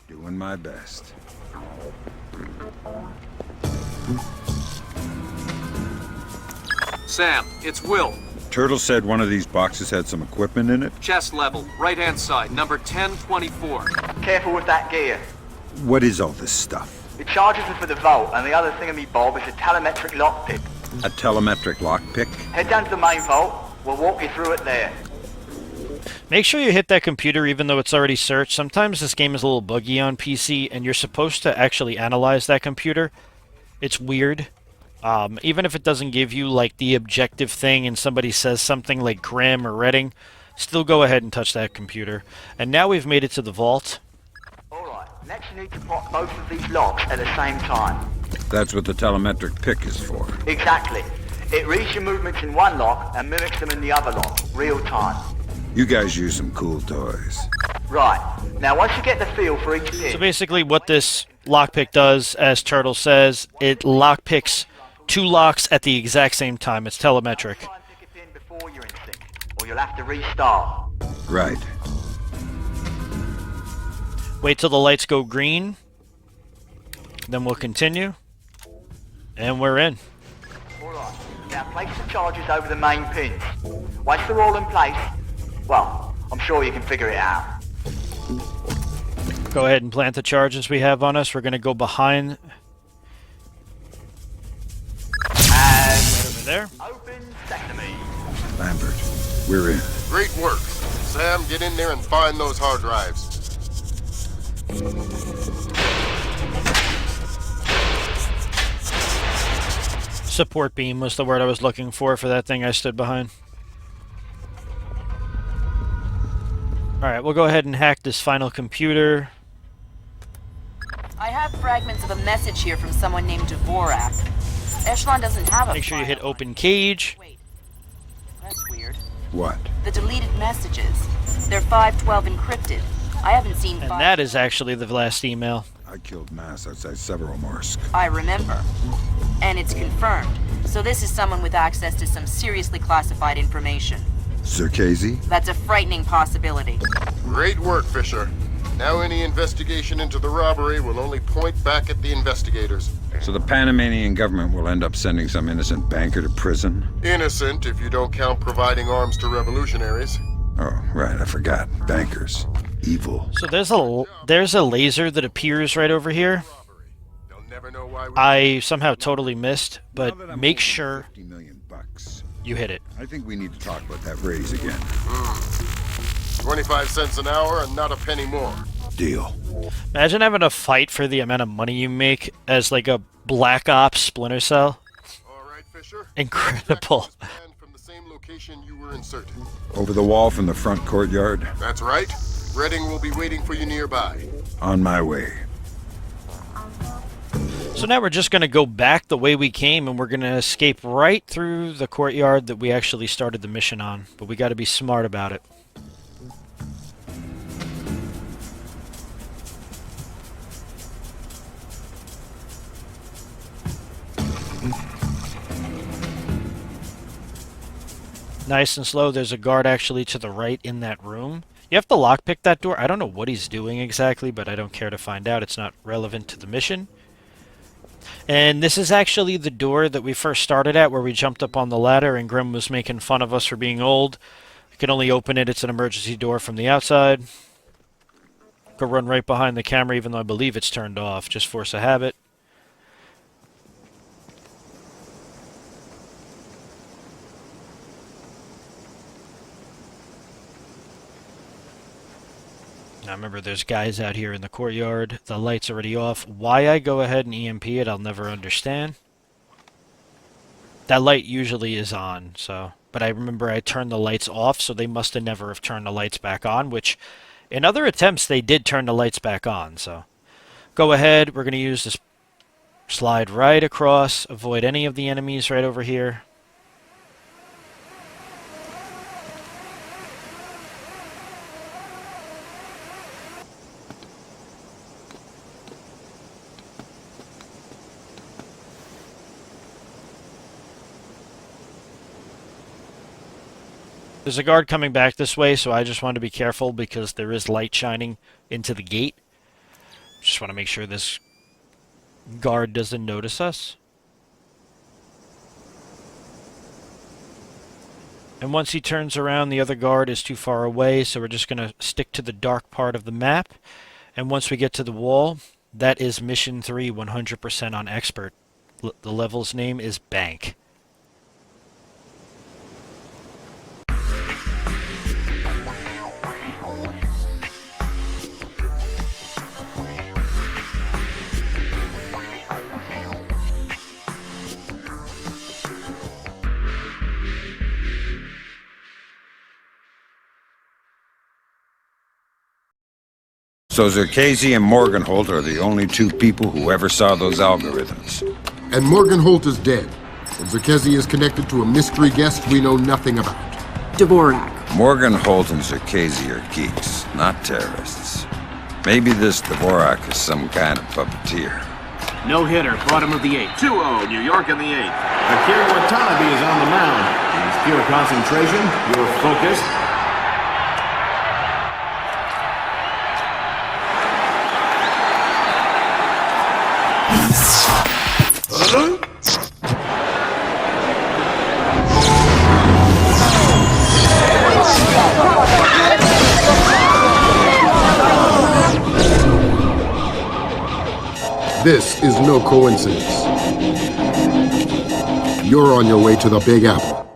Doing my best. Sam, it's Will. Turtle said one of these boxes had some equipment in it. Chest level, right-hand side, number 1024. Careful with that gear. What is all this stuff? It charges are for the vault, and the other thingamy-bob is a telemetric lockpick. A telemetric lockpick? Head down to the main vault. We'll walk you through it there. Make sure you hit that computer even though it's already searched. Sometimes this game is a little buggy on PC, and you're supposed to actually analyze that computer. It's weird. Even if it doesn't give you, like, the objective thing and somebody says something like Grimm or Redding, still go ahead and touch that computer. And now we've made it to the vault. Alright, next you need to pop both of these locks at the same time. That's what the telemetric pick is for. Exactly. It reads your movements in one lock and mimics them in the other lock, real time. You guys use some cool toys. Right. Now once you get the feel for each pin... So basically what this lockpick does, as Turtle says, it lockpicks 2 locks at the exact same time. It's telemetric. Try and pick a pin before you're in sync, or you'll have to restart. Right. Wait till the lights go green. Then we'll continue. And we're in. Alright. Now place the charges over the main pins. Once they're all in place, well, I'm sure you can figure it out. Go ahead and plant the charges we have on us. We're going to go behind... And over there. Open sesame. Lambert, we're in. Great work. Sam, get in there and find those hard drives. Support beam was the word I was looking for that thing I stood behind. Alright, we'll go ahead and hack this final computer. I have fragments of a message here from someone named Dvorak. Echelon doesn't have a Make sure you file hit open cage. Wait. That's weird. What? The deleted messages. They're 512 encrypted. I haven't seen And that is actually the last email. I killed Mass outside Severomorsk. I remember. And it's confirmed. So this is someone with access to some seriously classified information. Zerkazy? That's a frightening possibility. Great work, Fisher. Now any investigation into the robbery will only point back at the investigators. So the Panamanian government will end up sending some innocent banker to prison? Innocent, if you don't count providing arms to revolutionaries. Oh, right, I forgot. Bankers. Evil. So there's a laser that appears right over here. I somehow totally missed, but make sure $50 million. you hit it. I think we need to talk about that raise again. 25 cents an hour and not a penny more. Deal. Imagine having to fight for the amount of money you make as like a Black Ops Splinter Cell. All right, Fisher. Incredible. From the same location you were inserted. Over the wall from the front courtyard? That's right. Redding will be waiting for you nearby. On my way. So now we're just going to go back the way we came, and we're going to escape right through the courtyard that we actually started the mission on. But we got to be smart about it. Nice and slow. There's a guard actually to the right in that room. You have to lockpick that door. I don't know what he's doing exactly, but I don't care to find out. It's not relevant to the mission. And this is actually the door that we first started at, where we jumped up on the ladder and Grimm was making fun of us for being old. You can only open it. It's an emergency door from the outside. Go run right behind the camera, even though I believe it's turned off. Just force a habit. Now remember, there's guys out here in the courtyard. The light's already off. Why I go ahead and EMP it, I'll never understand. That light usually is on, so... But I remember I turned the lights off, so they must have never have turned the lights back on, which in other attempts they did turn the lights back on, so... Go ahead, we're going to use this slide right across, avoid any of the enemies right over here. There's a guard coming back this way, so I just want to be careful because there is light shining into the gate. Just want to make sure this guard doesn't notice us. And once he turns around, the other guard is too far away, so we're just going to stick to the dark part of the map. And once we get to the wall, that is Mission 3, 100% on Expert. The level's name is Bank. So Zerkesi and Morgenholt are the only two people who ever saw those algorithms. And Morgenholt is dead. And Zerkesi is connected to a mystery guest we know nothing about. Dvorak. Morgenholt and Zerkesi are geeks, not terrorists. Maybe this Dvorak is some kind of puppeteer. No hitter, bottom of the 8th. 2-0, New York in the 8th. Akira Watanabe is on the mound. He's pure concentration, pure focus. This is no coincidence. You're on your way to the Big Apple.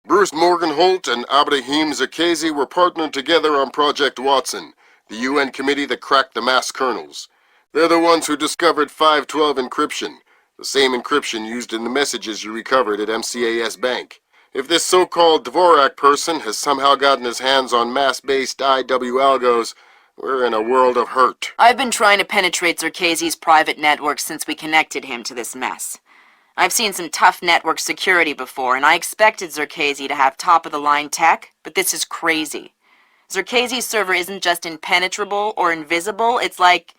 Bruce Morgenholt and Abraham Zerkesi were partnered together on Project Watson, the UN committee that cracked the mass kernels. They're the ones who discovered 512 encryption, the same encryption used in the messages you recovered at MCAS Bank. If this so-called Dvorak person has somehow gotten his hands on mass-based IW algos, we're in a world of hurt. I've been trying to penetrate Zerkesi's private network since we connected him to this mess. I've seen some tough network security before, and I expected Zerkesi to have top-of-the-line tech, but this is crazy. Zerkesi's server isn't just impenetrable or invisible, it's like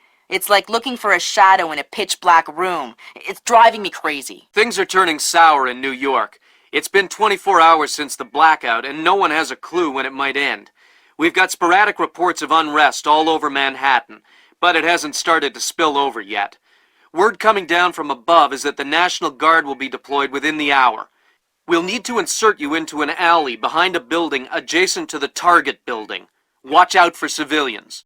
looking for a shadow in a pitch-black room. It's driving me crazy. Things are turning sour in New York. It's been 24 hours since the blackout, and no one has a clue when it might end. We've got sporadic reports of unrest all over Manhattan, but it hasn't started to spill over yet. Word coming down from above is that the National Guard will be deployed within the hour. We'll need to insert you into an alley behind a building adjacent to the target building. Watch out for civilians.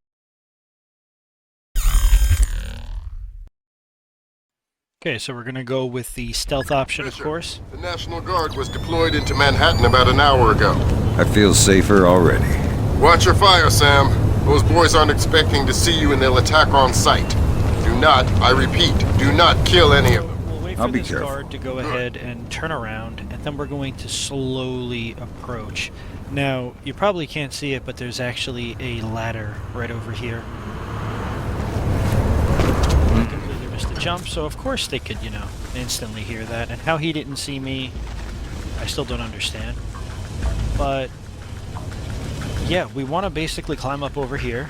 Okay, so we're going to go with the stealth option, of course. The National Guard was deployed into Manhattan about an hour ago. I feel safer already. Watch your fire, Sam. Those boys aren't expecting to see you and they'll attack on sight. Do not, I repeat, do not kill any of them. We'll wait for this guard to go ahead and turn around, and then we're going to slowly approach. Now, you probably can't see it, but there's actually a ladder right over here. I completely missed the jump, so of course they could, instantly hear that. And how he didn't see me, I still don't understand. But yeah, we want to basically climb up over here.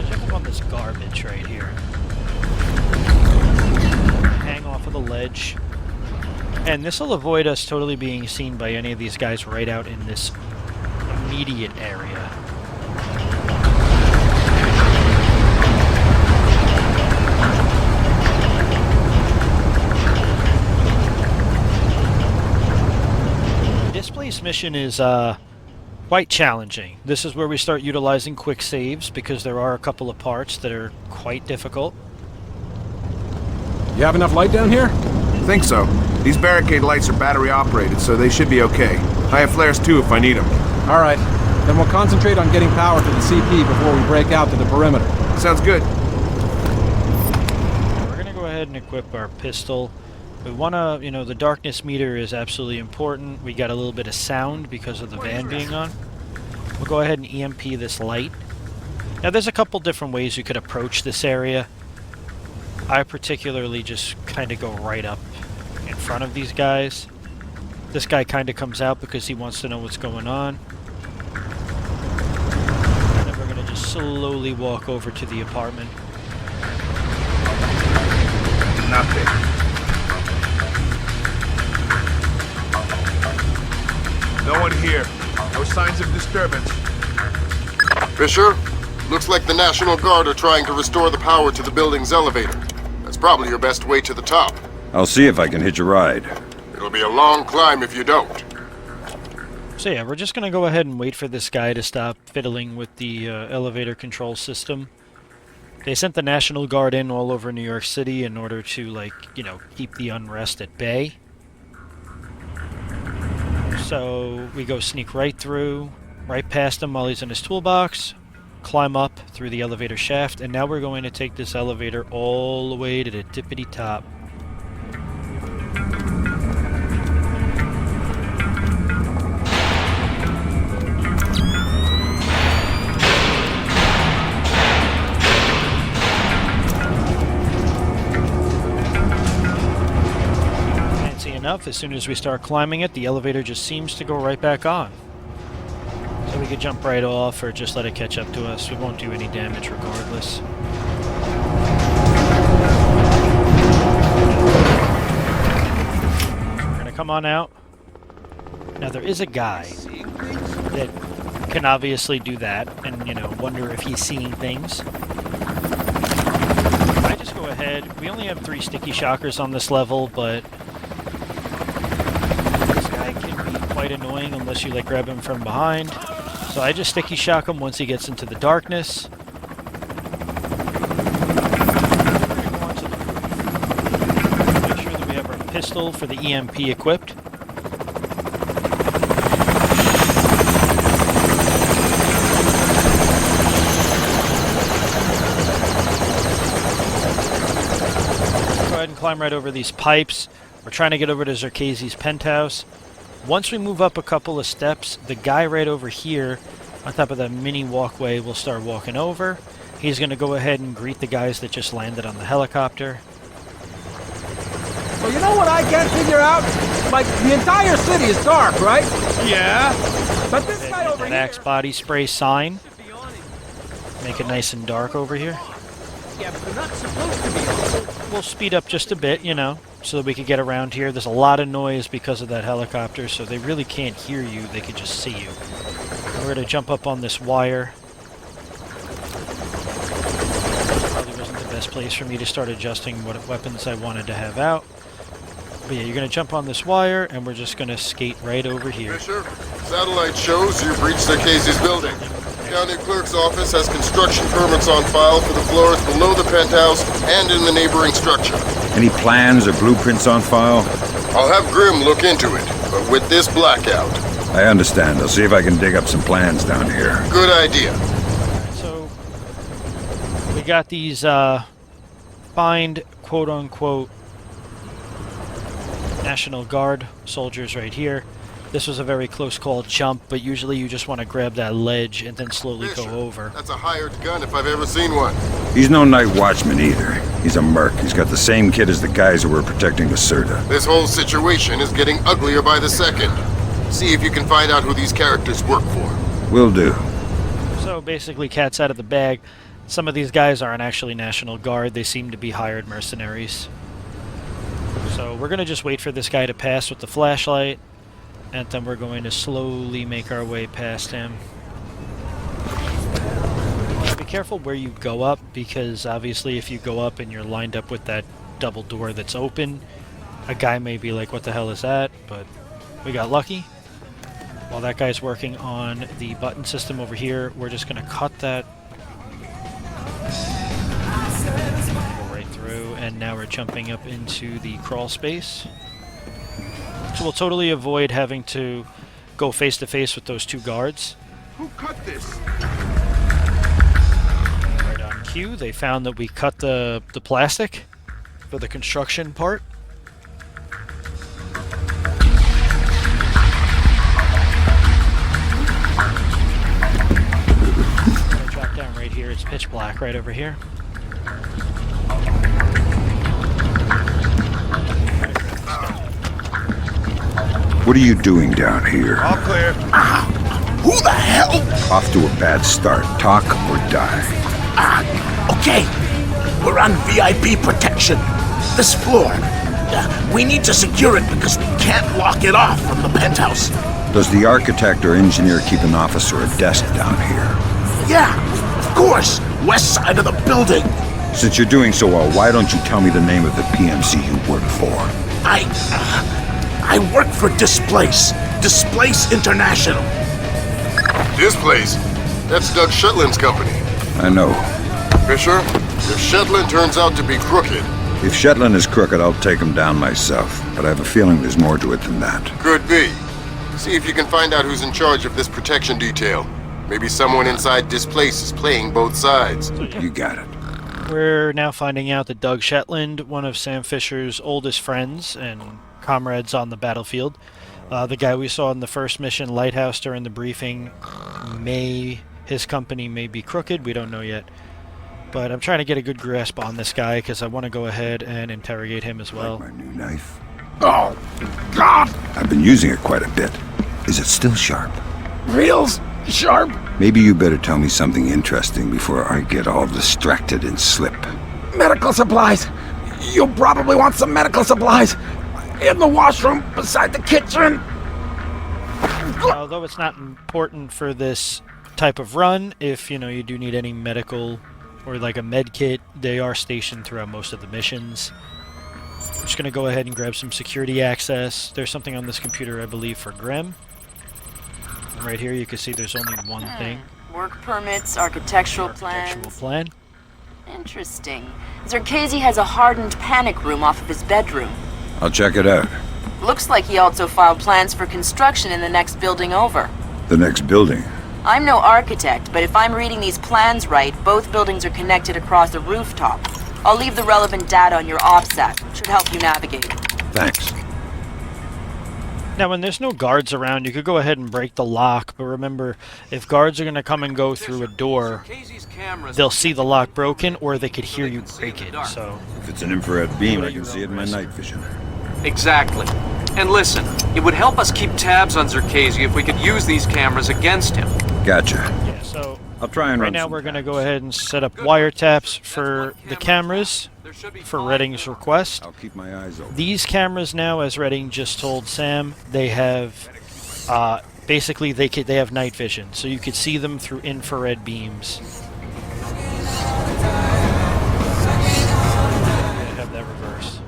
Check up on this garbage right here. Hang off of the ledge. And this will avoid us totally being seen by any of these guys right out in this immediate area. Displace mission is quite challenging. This is where we start utilizing quick saves because there are a couple of parts that are quite difficult. You have enough light down here? Think so. These barricade lights are battery operated, so they should be okay. I have flares too if I need them. All right. Then we'll concentrate on getting power to the CP before we break out to the perimeter. Sounds good. We're gonna go ahead and equip our pistol. We wanna, you know, the darkness meter is absolutely important. We got a little bit of sound because of the van being on. We'll go ahead and EMP this light. Now there's a couple different ways you could approach this area. I particularly just kind of go right up in front of these guys. This guy kind of comes out because he wants to know what's going on. And then we're going to just slowly walk over to the apartment. Nothing. No one here. No signs of disturbance. Fisher, looks like the National Guard are trying to restore the power to the building's elevator. That's probably your best way to the top. I'll see if I can hitch a ride. It'll be a long climb if you don't. So yeah, we're just going to go ahead and wait for this guy to stop fiddling with the elevator control system. They sent the National Guard in all over New York City in order to, like, you know, keep the unrest at bay. So we go sneak right through, right past him while he's in his toolbox, climb up through the elevator shaft, and now we're going to take this elevator all the way to the tippity top. Enough, as soon as we start climbing it, the elevator just seems to go right back on. So we could jump right off or just let it catch up to us. We won't do any damage regardless. We're gonna come on out. Now there is a guy that can obviously do that and, you know, wonder if he's seeing things. I just go ahead. We only have 3 sticky shockers on this level, but quite annoying unless you like grab him from behind. So I just sticky shock him once he gets into the darkness. Make sure that we have our pistol for the EMP equipped. Go ahead and climb right over these pipes. We're trying to get over to Zerkezi's penthouse. Once we move up a couple of steps, the guy right over here on top of that mini walkway will start walking over. He's going to go ahead and greet the guys that just landed on the helicopter. Well, you know what I can't figure out? Like, the entire city is dark, right? Yeah. But this guy over here... Axe body spray sign. Make it nice and dark over here. Yeah, but they're not supposed to be. We'll speed up just a bit, you know, so that we can get around here. There's a lot of noise because of that helicopter, so they really can't hear you. They can just see you. We're going to jump up on this wire. Probably wasn't the best place for me to start adjusting what weapons I wanted to have out. But yeah, you're going to jump on this wire, and we're just going to skate right over here. Fisher, satellite shows you've reached the Casey's building. County Clerk's office has construction permits on file for the floors below the penthouse and in the neighboring structure. Any plans or blueprints on file? I'll have Grim look into it, but with this blackout. I understand. I'll see if I can dig up some plans down here. Good idea. So, we got these, find, quote-unquote, National Guard soldiers right here. This was a very close call jump, but usually you just want to grab that ledge and then slowly Fisher, go over. That's a hired gun if I've ever seen one. He's no night watchman either. He's a merc. He's got the same kit as the guys who were protecting Lacerda. This whole situation is getting uglier by the second. See if you can find out who these characters work for. Will do. So basically, cat's out of the bag. Some of these guys aren't actually National Guard. They seem to be hired mercenaries. So we're going to just wait for this guy to pass with the flashlight. And then we're going to slowly make our way past him. Be careful where you go up, because obviously if you go up and you're lined up with that double door that's open, a guy may be like, what the hell is that? But we got lucky. While that guy's working on the button system over here, we're just going to cut that. Go right through, and now we're jumping up into the crawl space. So we'll totally avoid having to go face to face with those two guards. Who cut this? Right on cue, they found that we cut the plastic for the construction part. Drop down right here. It's pitch black right over here. What are you doing down here? All clear. Who the hell? Off to a bad start. Talk or die. Okay. We're on VIP protection. This floor. We need to secure it because we can't lock it off from the penthouse. Does the architect or engineer keep an office or a desk down here? Yeah, of course. West side of the building. Since you're doing so well, why don't you tell me the name of the PMC you work for? I work for Displace. Displace International. Displace? That's Doug Shetland's company. I know. Fisher, if Shetland turns out to be crooked... If Shetland is crooked, I'll take him down myself. But I have a feeling there's more to it than that. Could be. See if you can find out who's in charge of this protection detail. Maybe someone inside Displace is playing both sides. You got it. We're now finding out that Doug Shetland, one of Sam Fisher's oldest friends and comrades on the battlefield, the guy we saw in the first mission, Lighthouse, during the briefing, his company may be crooked. We don't know yet. But I'm trying to get a good grasp on this guy because I want to go ahead and interrogate him as well. Like my new knife. Oh, God! I've been using it quite a bit. Is it still sharp? Real sharp? Maybe you better tell me something interesting before I get all distracted and slip. Medical supplies. You'll probably want some medical supplies. In the washroom beside the kitchen. Although it's not important for this type of run, if you do need any medical or like a med kit, they are stationed throughout most of the missions. I'm just going to go ahead and grab some security access. There's something on this computer, I believe, for Grim. And right here you can see there's only one thing. Work permits, architectural plans. Plan. Interesting. Zerkezi has a hardened panic room off of his bedroom. I'll check it out. Looks like he also filed plans for construction in the next building over. The next building? I'm no architect, but if I'm reading these plans right, both buildings are connected across the rooftop. I'll leave the relevant data on your OPSAT. Should help you navigate. Thanks. Now, when there's no guards around, you could go ahead and break the lock, but remember, if guards are going to come and go through a door, they'll see the lock broken, or they could hear you break it, so... If it's an infrared beam, I can see it in my night vision. Exactly. And listen, it would help us keep tabs on Zerkezi if we could use these cameras against him. Gotcha. Yeah, so... I'll try and right now we're going to go ahead and set up wiretaps for the cameras for Redding's request. I'll keep my eyes open. These cameras now, as Redding just told Sam, they have basically they have night vision, so you could see them through infrared beams. I have that reversed.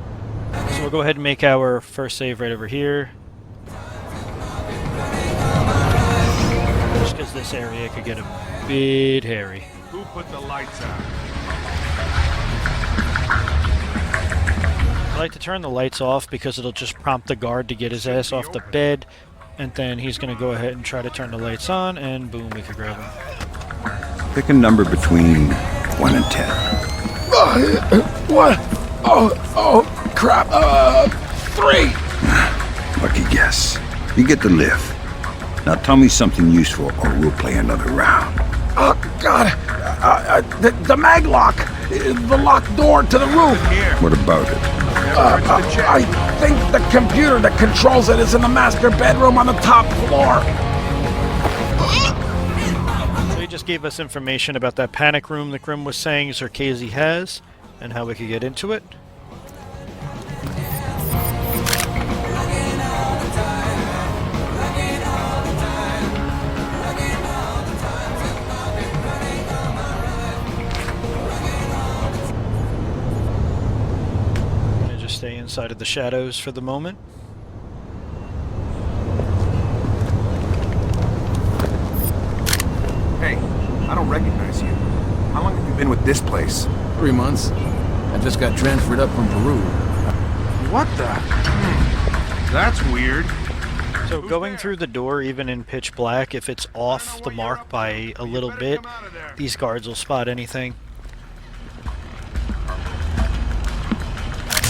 So we'll go ahead and make our first save right over here. Just because this area could get a bit hairy. Who put the lights out? I like to turn the lights off because it'll just prompt the guard to get his ass off the bed, and then he's going to go ahead and try to turn the lights on, and boom, we could grab him. Pick a number between 1 and 10. What? Oh, crap. 3. Lucky guess. You get to live. Now tell me something useful, or we'll play another round. Oh, God. The mag lock. The locked door to the roof. What about it? I think the computer that controls it is in the master bedroom on the top floor. So he just gave us information about that panic room that Grim was saying Zerkezi has, and how we could get into it. Stay inside of the shadows for the moment. Hey, I don't recognize you. How long have you been with Displace? 3 months. I just got transferred up from Peru. What the? That's weird. So going through the door, even in pitch black, if it's off the mark by a little bit, these guards will spot anything.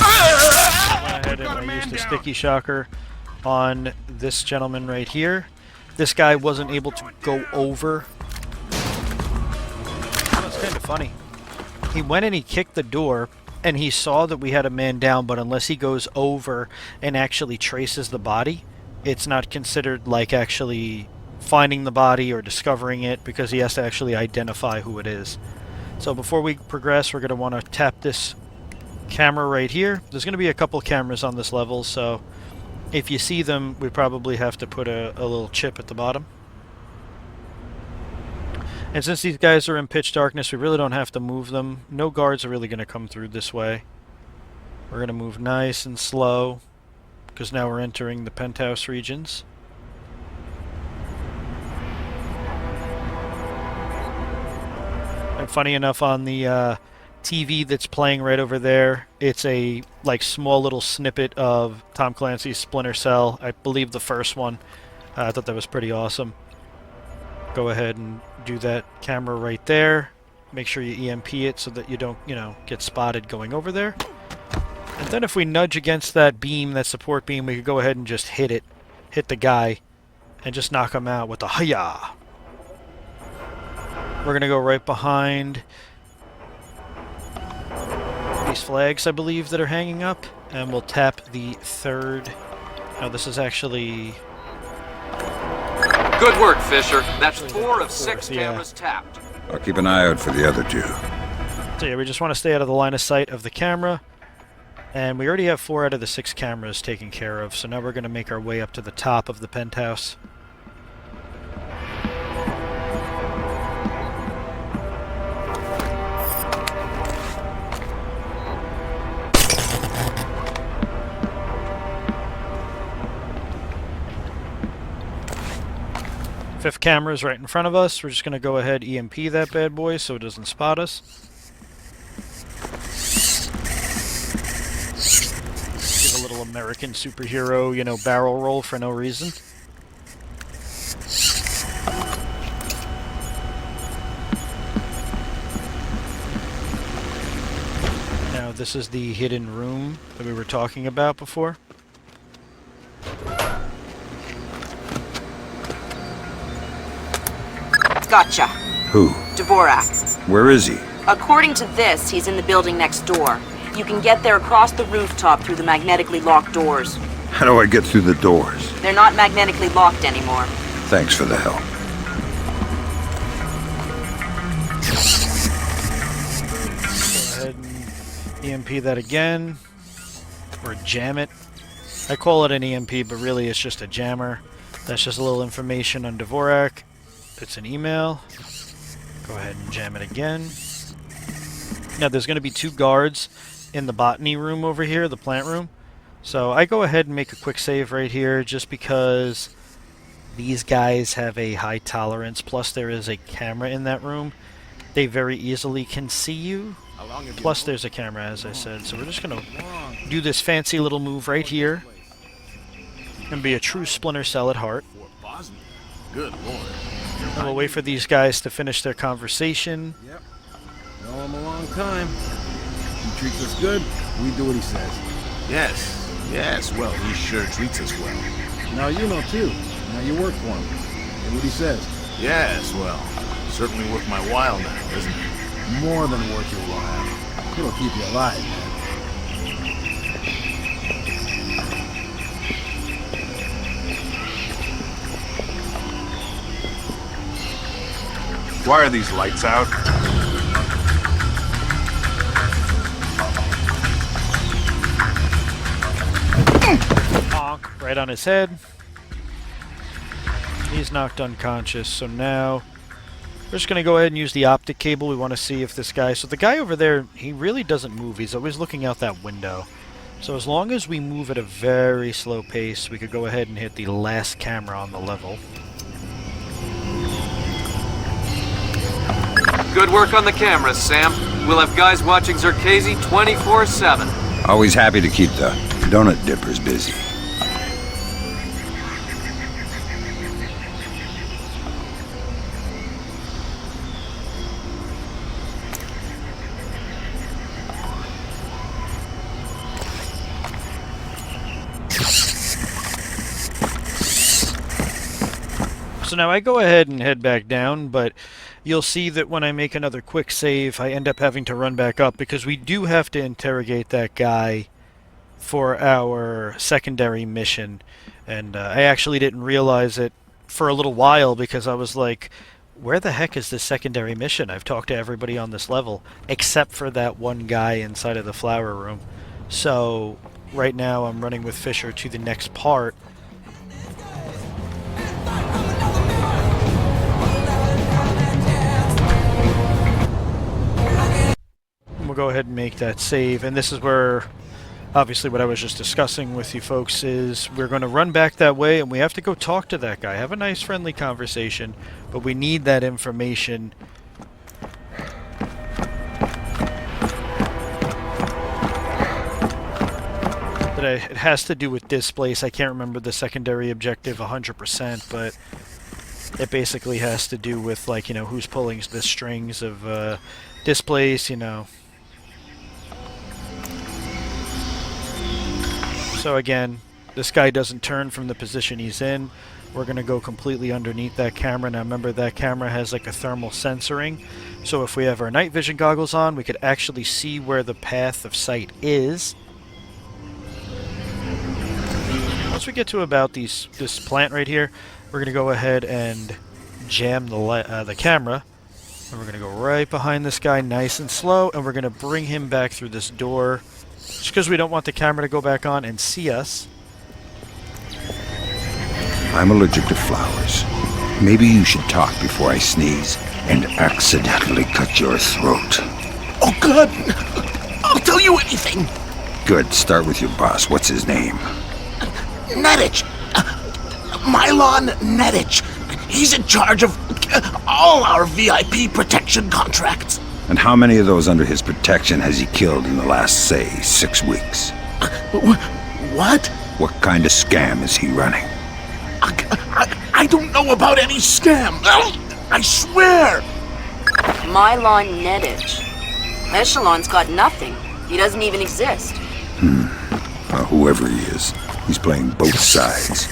I went ahead and I used a sticky shocker on this gentleman right here. This guy wasn't able to go over. That's kind of funny. He went and he kicked the door, and he saw that we had a man down, but unless he goes over and actually traces the body, it's not considered like actually finding the body or discovering it, because he has to actually identify who it is. So before we progress, we're going to want to tap this camera right here. There's going to be a couple cameras on this level, so if you see them, we probably have to put a little chip at the bottom. And since these guys are in pitch darkness, we really don't have to move them. No guards are really going to come through this way. We're going to move nice and slow, because now we're entering the Penthouse regions. And funny enough, on the TV that's playing right over there, it's a like small little snippet of Tom Clancy's Splinter Cell. I believe the first one. I thought that was pretty awesome. Go ahead and do that camera right there. Make sure you EMP it so that you don't, get spotted going over there. And then if we nudge against that beam, that support beam, we could go ahead and just hit it. Hit the guy. And just knock him out with a hiya. We're going to go right behind these flags, I believe, that are hanging up. And we'll tap the third. No, this is actually... Good work, Fisher. That's 4 of 6 cameras tapped. I'll keep an eye out for the other 2. So yeah, we just want to stay out of the line of sight of the camera. And we already have 4 out of the 6 cameras taken care of, so now we're going to make our way up to the top of the penthouse. Fifth camera is right in front of us. We're just going to go ahead EMP that bad boy so it doesn't spot us. Give a little American superhero, barrel roll for no reason. Now this is the hidden room that we were talking about before. Gotcha. Who? Dvorak. Where is he? According to this, he's in the building next door. You can get there across the rooftop through the magnetically locked doors. How do I get through the doors? They're not magnetically locked anymore. Thanks for the help. Go ahead and EMP that again. Or jam it. I call it an EMP, but really it's just a jammer. That's just a little information on Dvorak. It's an email. Go ahead and jam it again. Now there's going to be 2 guards in the botany room over here, the plant room. So I go ahead and make a quick save right here just because these guys have a high tolerance. Plus there is a camera in that room. They very easily can see you. Plus there's a camera, as I said. So we're just going to do this fancy little move right here. And be a true Splinter Cell at heart. Good lord. And we'll wait for these guys to finish their conversation. Yep. Know him a long time. He treats us good, we do what he says. Yes, well, he sure treats us well. Now you know too. Now you work for him. And what he says. Yes, well, certainly worth my while now, isn't it? More than worth your while. It'll keep you alive, man. Why are these lights out? Bonk, right on his head. He's knocked unconscious, so now we're just going to go ahead and use the optic cable. We want to see if this guy... So the guy over there, he really doesn't move. He's always looking out that window. So as long as we move at a very slow pace, we could go ahead and hit the last camera on the level. Good work on the cameras, Sam. We'll have guys watching Zerkezi 24/7. Always happy to keep the donut dippers busy. So now I go ahead and head back down, but you'll see that when I make another quick save, I end up having to run back up because we do have to interrogate that guy for our secondary mission. And I actually didn't realize it for a little while because I was like, where the heck is this secondary mission? I've talked to everybody on this level, except for that one guy inside of the flower room. So right now I'm running with Fisher to the next part. We'll go ahead and make that save, and this is where obviously what I was just discussing with you folks is we're going to run back that way and we have to go talk to that guy, have a nice friendly conversation, but we need that information. But it has to do with Displace. I can't remember the secondary objective 100%, but it basically has to do with, like, you know, who's pulling the strings of Displace, you know. So again, this guy doesn't turn from the position he's in. We're going to go completely underneath that camera. Now remember, that camera has like a thermal sensoring. So if we have our night vision goggles on, we could actually see where the path of sight is. Once we get to about this plant right here, we're going to go ahead and jam the camera. And we're going to go right behind this guy nice and slow, and we're going to bring him back through this door. Just because we don't want the camera to go back on and see us. I'm allergic to flowers. Maybe you should talk before I sneeze and accidentally cut your throat. Oh, God! I'll tell you anything! Good. Start with your boss. What's his name? Nedich! Mylon Nedich. He's in charge of all our VIP protection contracts. And how many of those under his protection has he killed in the last, say, 6 weeks? What? What kind of scam is he running? I don't know about any scam. I swear. Mylon Nedich. Echelon's got nothing. He doesn't even exist. Well, whoever he is, he's playing both sides.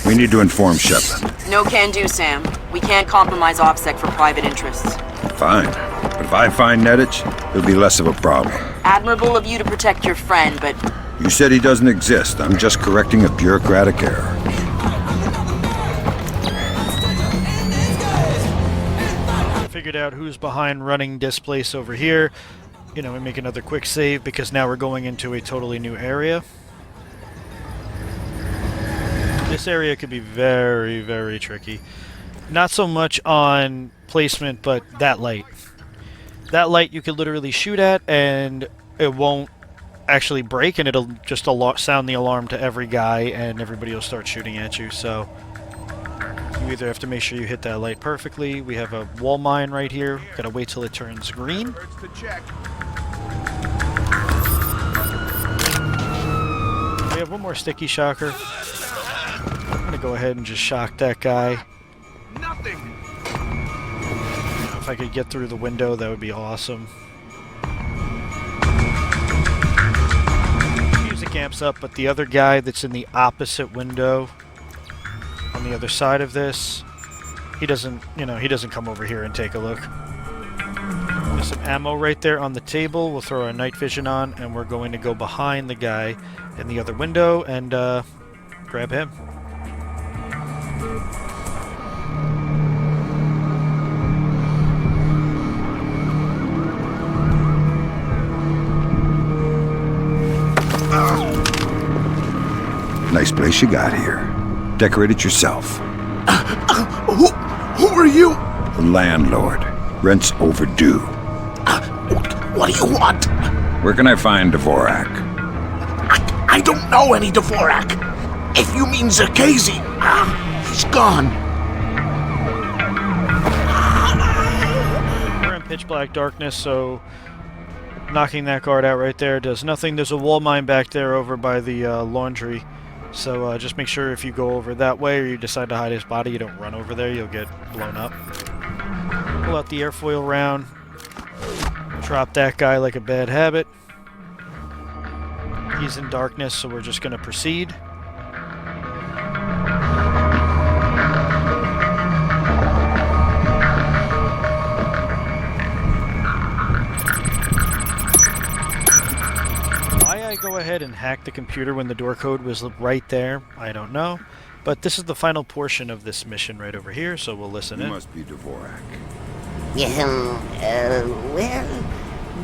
We need to inform Shetland. No can do, Sam. We can't compromise OPSEC for private interests. Fine. But if I find Nedich, it'll be less of a problem. Admirable of you to protect your friend, but... You said he doesn't exist. I'm just correcting a bureaucratic error. Figured out who's behind running Displace over here. You know, we make another quick save because now we're going into a totally new area. This area could be very, very tricky. Not so much on placement, but that light. That light you could literally shoot at and it won't actually break, and it'll just sound the alarm to every guy and everybody will start shooting at you. So you either have to make sure you hit that light perfectly. We have a wall mine right here. Gotta wait till it turns green. We have one more sticky shocker. I'm gonna go ahead and just shock that guy. Nothing. If I could get through the window, that would be awesome. Music amps up, but the other guy that's in the opposite window on the other side of this, he doesn't, you know, he doesn't come over here and take a look. There's some ammo right there on the table. We'll throw our night vision on, and we're going to go behind the guy in the other window and grab him. Nice place you got here. Decorate it yourself. Who are you? The landlord. Rent's overdue. What do you want? Where can I find Dvorak? I don't know any Dvorak. If you mean Zakazi, he's gone. We're in pitch black darkness, so knocking that guard out right there does nothing. There's a wall mine back there over by the laundry. So just make sure if you go over that way or you decide to hide his body, you don't run over there, you'll get blown up. Pull out the airfoil round. Drop that guy like a bad habit. He's in darkness, so we're just going to proceed. go ahead and hack the computer when the door code was right there? I don't know. But this is the final portion of this mission right over here, so we'll listen in. You must be Dvorak. Well,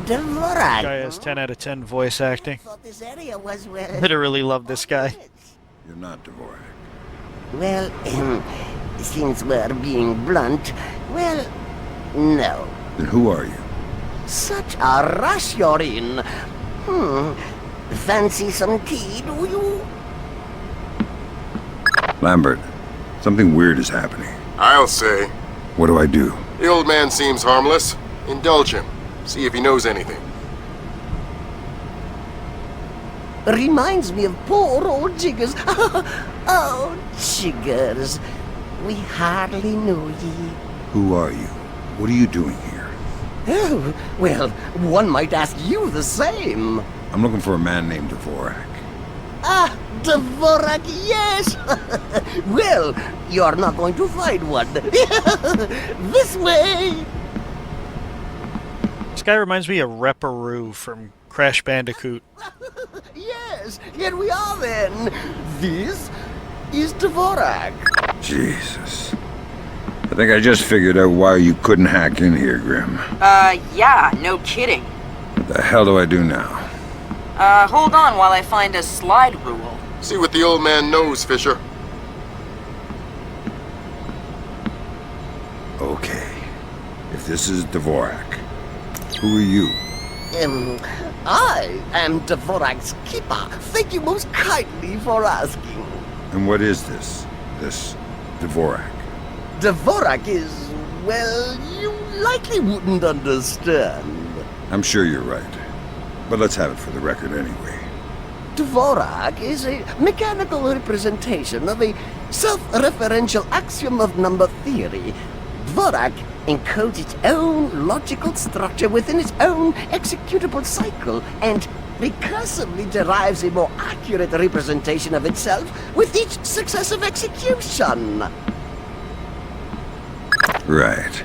Dvorak. This guy has 10 out of 10 voice acting. Thought this area was, well... Literally love this guy. You're not Dvorak. Well, since we're being blunt, well, no. Then who are you? Such a rush you're in. Fancy some tea, do you? Lambert, something weird is happening. I'll say. What do I do? The old man seems harmless. Indulge him. See if he knows anything. Reminds me of poor old Jiggers. Oh, Jiggers. We hardly knew ye. Who are you? What are you doing here? Oh, well, one might ask you the same. I'm looking for a man named Dvorak. Ah, Dvorak, yes! Well, you're not going to find one. This way! This guy reminds me of Reparoo from Crash Bandicoot. Yes, here we are then. This is Dvorak. Jesus. I think I just figured out why you couldn't hack in here, Grim. Yeah, no kidding. What the hell do I do now? Hold on while I find a slide rule. See what the old man knows, Fisher. Okay. If this is Dvorak, who are you? I am Dvorak's keeper. Thank you most kindly for asking. And what is this Dvorak? Dvorak is, well, you likely wouldn't understand. I'm sure you're right. But let's have it for the record anyway. Dvorak is a mechanical representation of a self-referential axiom of number theory. Dvorak encodes its own logical structure within its own executable cycle and recursively derives a more accurate representation of itself with each successive execution. Right.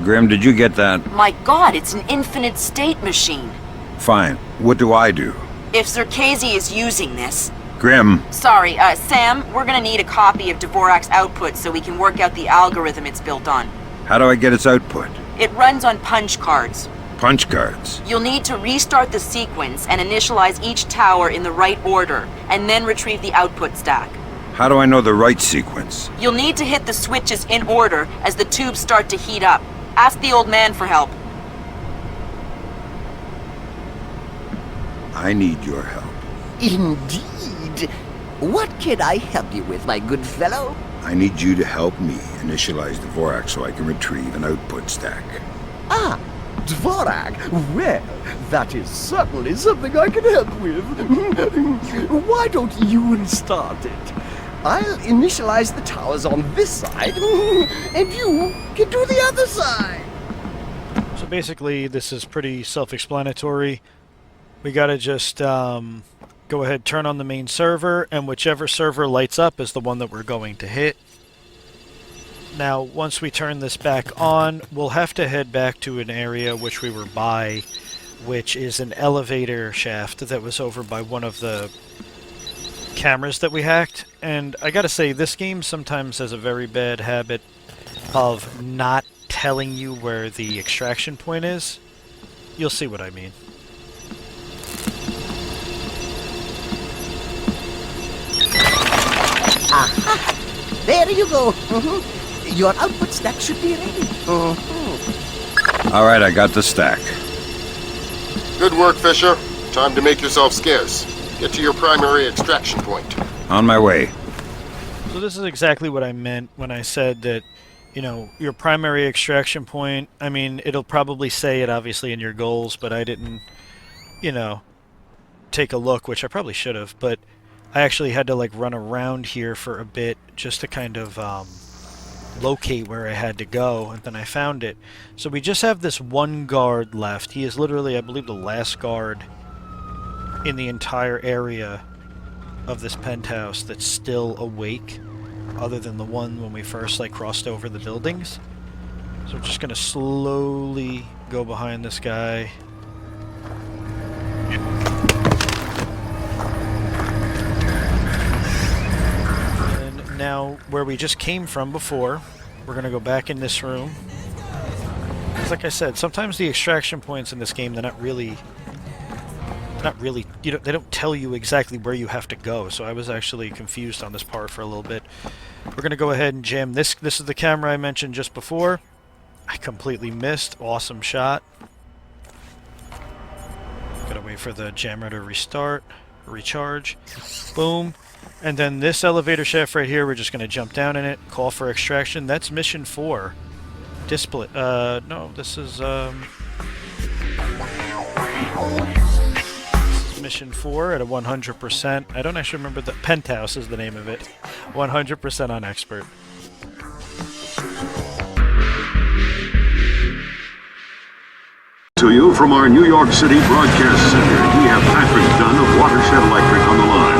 Grim, did you get that? My god, it's an infinite state machine. Fine. What do I do? If Zerkazy is using this... Grim. Sorry, Sam, we're gonna need a copy of Dvorak's output so we can work out the algorithm it's built on. How do I get its output? It runs on punch cards. Punch cards? You'll need to restart the sequence and initialize each tower in the right order, and then retrieve the output stack. How do I know the right sequence? You'll need to hit the switches in order as the tubes start to heat up. Ask the old man for help. I need your help. Indeed. What can I help you with, my good fellow? I need you to help me initialize Dvorak so I can retrieve an output stack. Ah, Dvorak. Well, that is certainly something I can help with. Why don't you start it? I'll initialize the towers on this side, and you can do the other side. So basically, this is pretty self-explanatory. We gotta just go ahead, turn on the main server, and whichever server lights up is the one that we're going to hit. Now, once we turn this back on, we'll have to head back to an area which we were by, which is an elevator shaft that was over by one of the cameras that we hacked. And I gotta say, this game sometimes has a very bad habit of not telling you where the extraction point is. You'll see what I mean. Aha! There you go. Your output stack should be ready. Alright, I got the stack. Good work, Fisher. Time to make yourself scarce. Get to your primary extraction point. On my way. So this is exactly what I meant when I said that, you know, your primary extraction point, I mean, it'll probably say it obviously in your goals, but I didn't, you know, take a look, which I probably should have, but I actually had to like run around here for a bit just to kind of locate where I had to go, and then I found it. So we just have this one guard left. He is literally, I believe, the last guard in the entire area of this penthouse that's still awake, other than the one when we first like crossed over the buildings. So I'm just gonna slowly go behind this guy. now where we just came from before. We're going to go back in this room. Because like I said, sometimes the extraction points in this game, they're not really, you know, they don't tell you exactly where you have to go. So I was actually confused on this part for a little bit. We're going to go ahead and jam this. This is the camera I mentioned just before. I completely missed. Awesome shot. Gotta wait for the jammer to restart, recharge. Boom. And then this elevator shaft right here, we're just going to jump down in it, call for extraction. That's mission 4. Displace. No, this is mission 4 at a 100%. I don't actually remember the Penthouse is the name of it. 100% on expert. To you from our New York City broadcast center, we have Patrick Dunn of Watershed Electric on the line.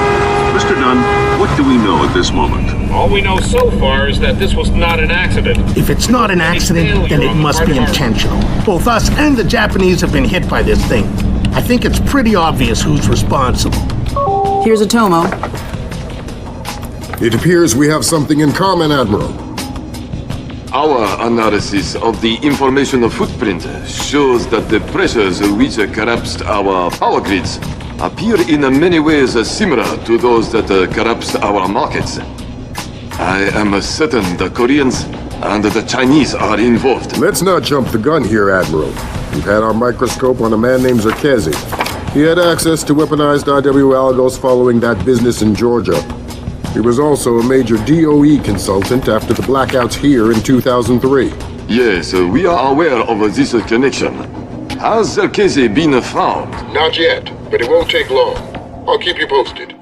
Mr. Dunn, what do we know at this moment? All we know so far is that this was not an accident. If it's not an accident, then it must be intentional. Both us and the Japanese have been hit by this thing. I think it's pretty obvious who's responsible. Here's Otomo. It appears we have something in common, Admiral. Our analysis of the information footprint shows that the pressures which collapsed our power grids appear in many ways similar to those that collapsed our markets. I am certain the Koreans and the Chinese are involved. Let's not jump the gun here, Admiral. We've had our microscope on a man named Zerkezi. He had access to weaponized IW algos following that business in Georgia. He was also a major DOE consultant after the blackouts here in 2003. Yes, we are aware of this connection. Has Zerkezi been found? Not yet, but it won't take long. I'll keep you posted.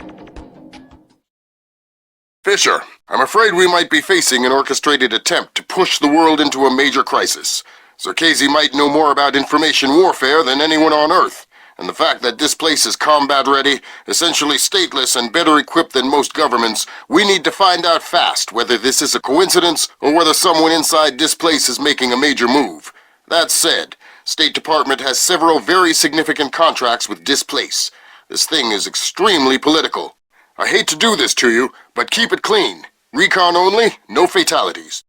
Fisher, I'm afraid we might be facing an orchestrated attempt to push the world into a major crisis. Zerkezi might know more about information warfare than anyone on Earth. And the fact that Displace is combat-ready, essentially stateless and better equipped than most governments, we need to find out fast whether this is a coincidence or whether someone inside Displace is making a major move. That said, State Department has several very significant contracts with Displace. This thing is extremely political. I hate to do this to you, but keep it clean. Recon only, no fatalities.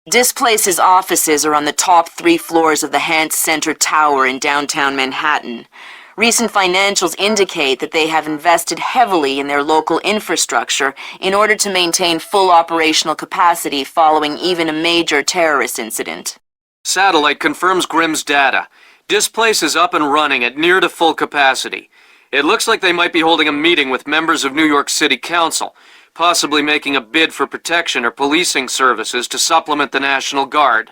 Displace's offices are on the top 3 floors of the Hans Center Tower in downtown Manhattan. Recent financials indicate that they have invested heavily in their local infrastructure in order to maintain full operational capacity following even a major terrorist incident. Satellite confirms Grimm's data. Displace is up and running at near to full capacity. It looks like they might be holding a meeting with members of New York City Council, possibly making a bid for protection or policing services to supplement the National Guard.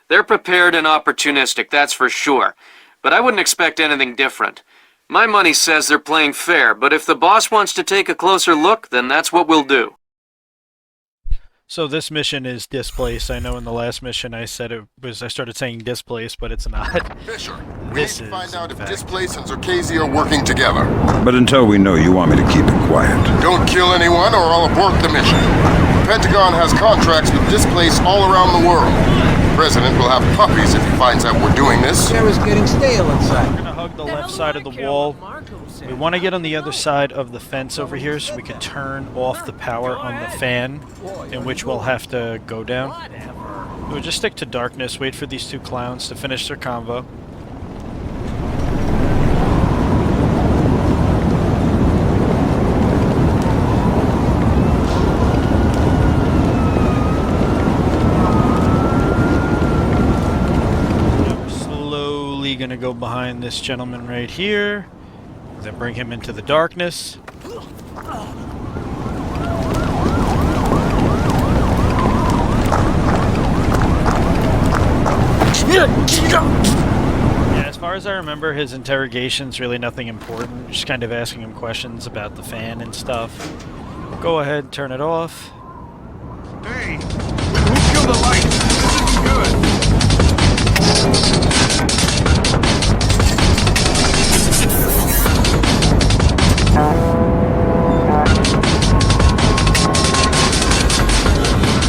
They're prepared and opportunistic, that's for sure, but I wouldn't expect anything different. My money says they're playing fair, but if the boss wants to take a closer look, then that's what we'll do. So this mission is Displace. I know in the last mission I said it was, I started saying Displace, but it's not. Fisher, we need to find out if Displace and Zerkezi are working together. But until we know, you want me to keep it quiet. Don't kill anyone or I'll abort the mission. The Pentagon has contracts with Displace all around the world. The President will have puppies if he finds out we're doing this. Air is getting stale inside. We're gonna hug the left side of the wall. We want to get on the other side of the fence over here so we can turn off the power on the fan, in which we'll have to go down. We'll just stick to darkness, wait for these 2 clowns to finish their convo. I'm slowly gonna go behind this gentleman right here. Then bring him into the darkness. Yeah, as far as I remember, his interrogation's really nothing important. Just kind of asking him questions about the fan and stuff. Go ahead, turn it off. Hey, who killed the lights? This isn't good.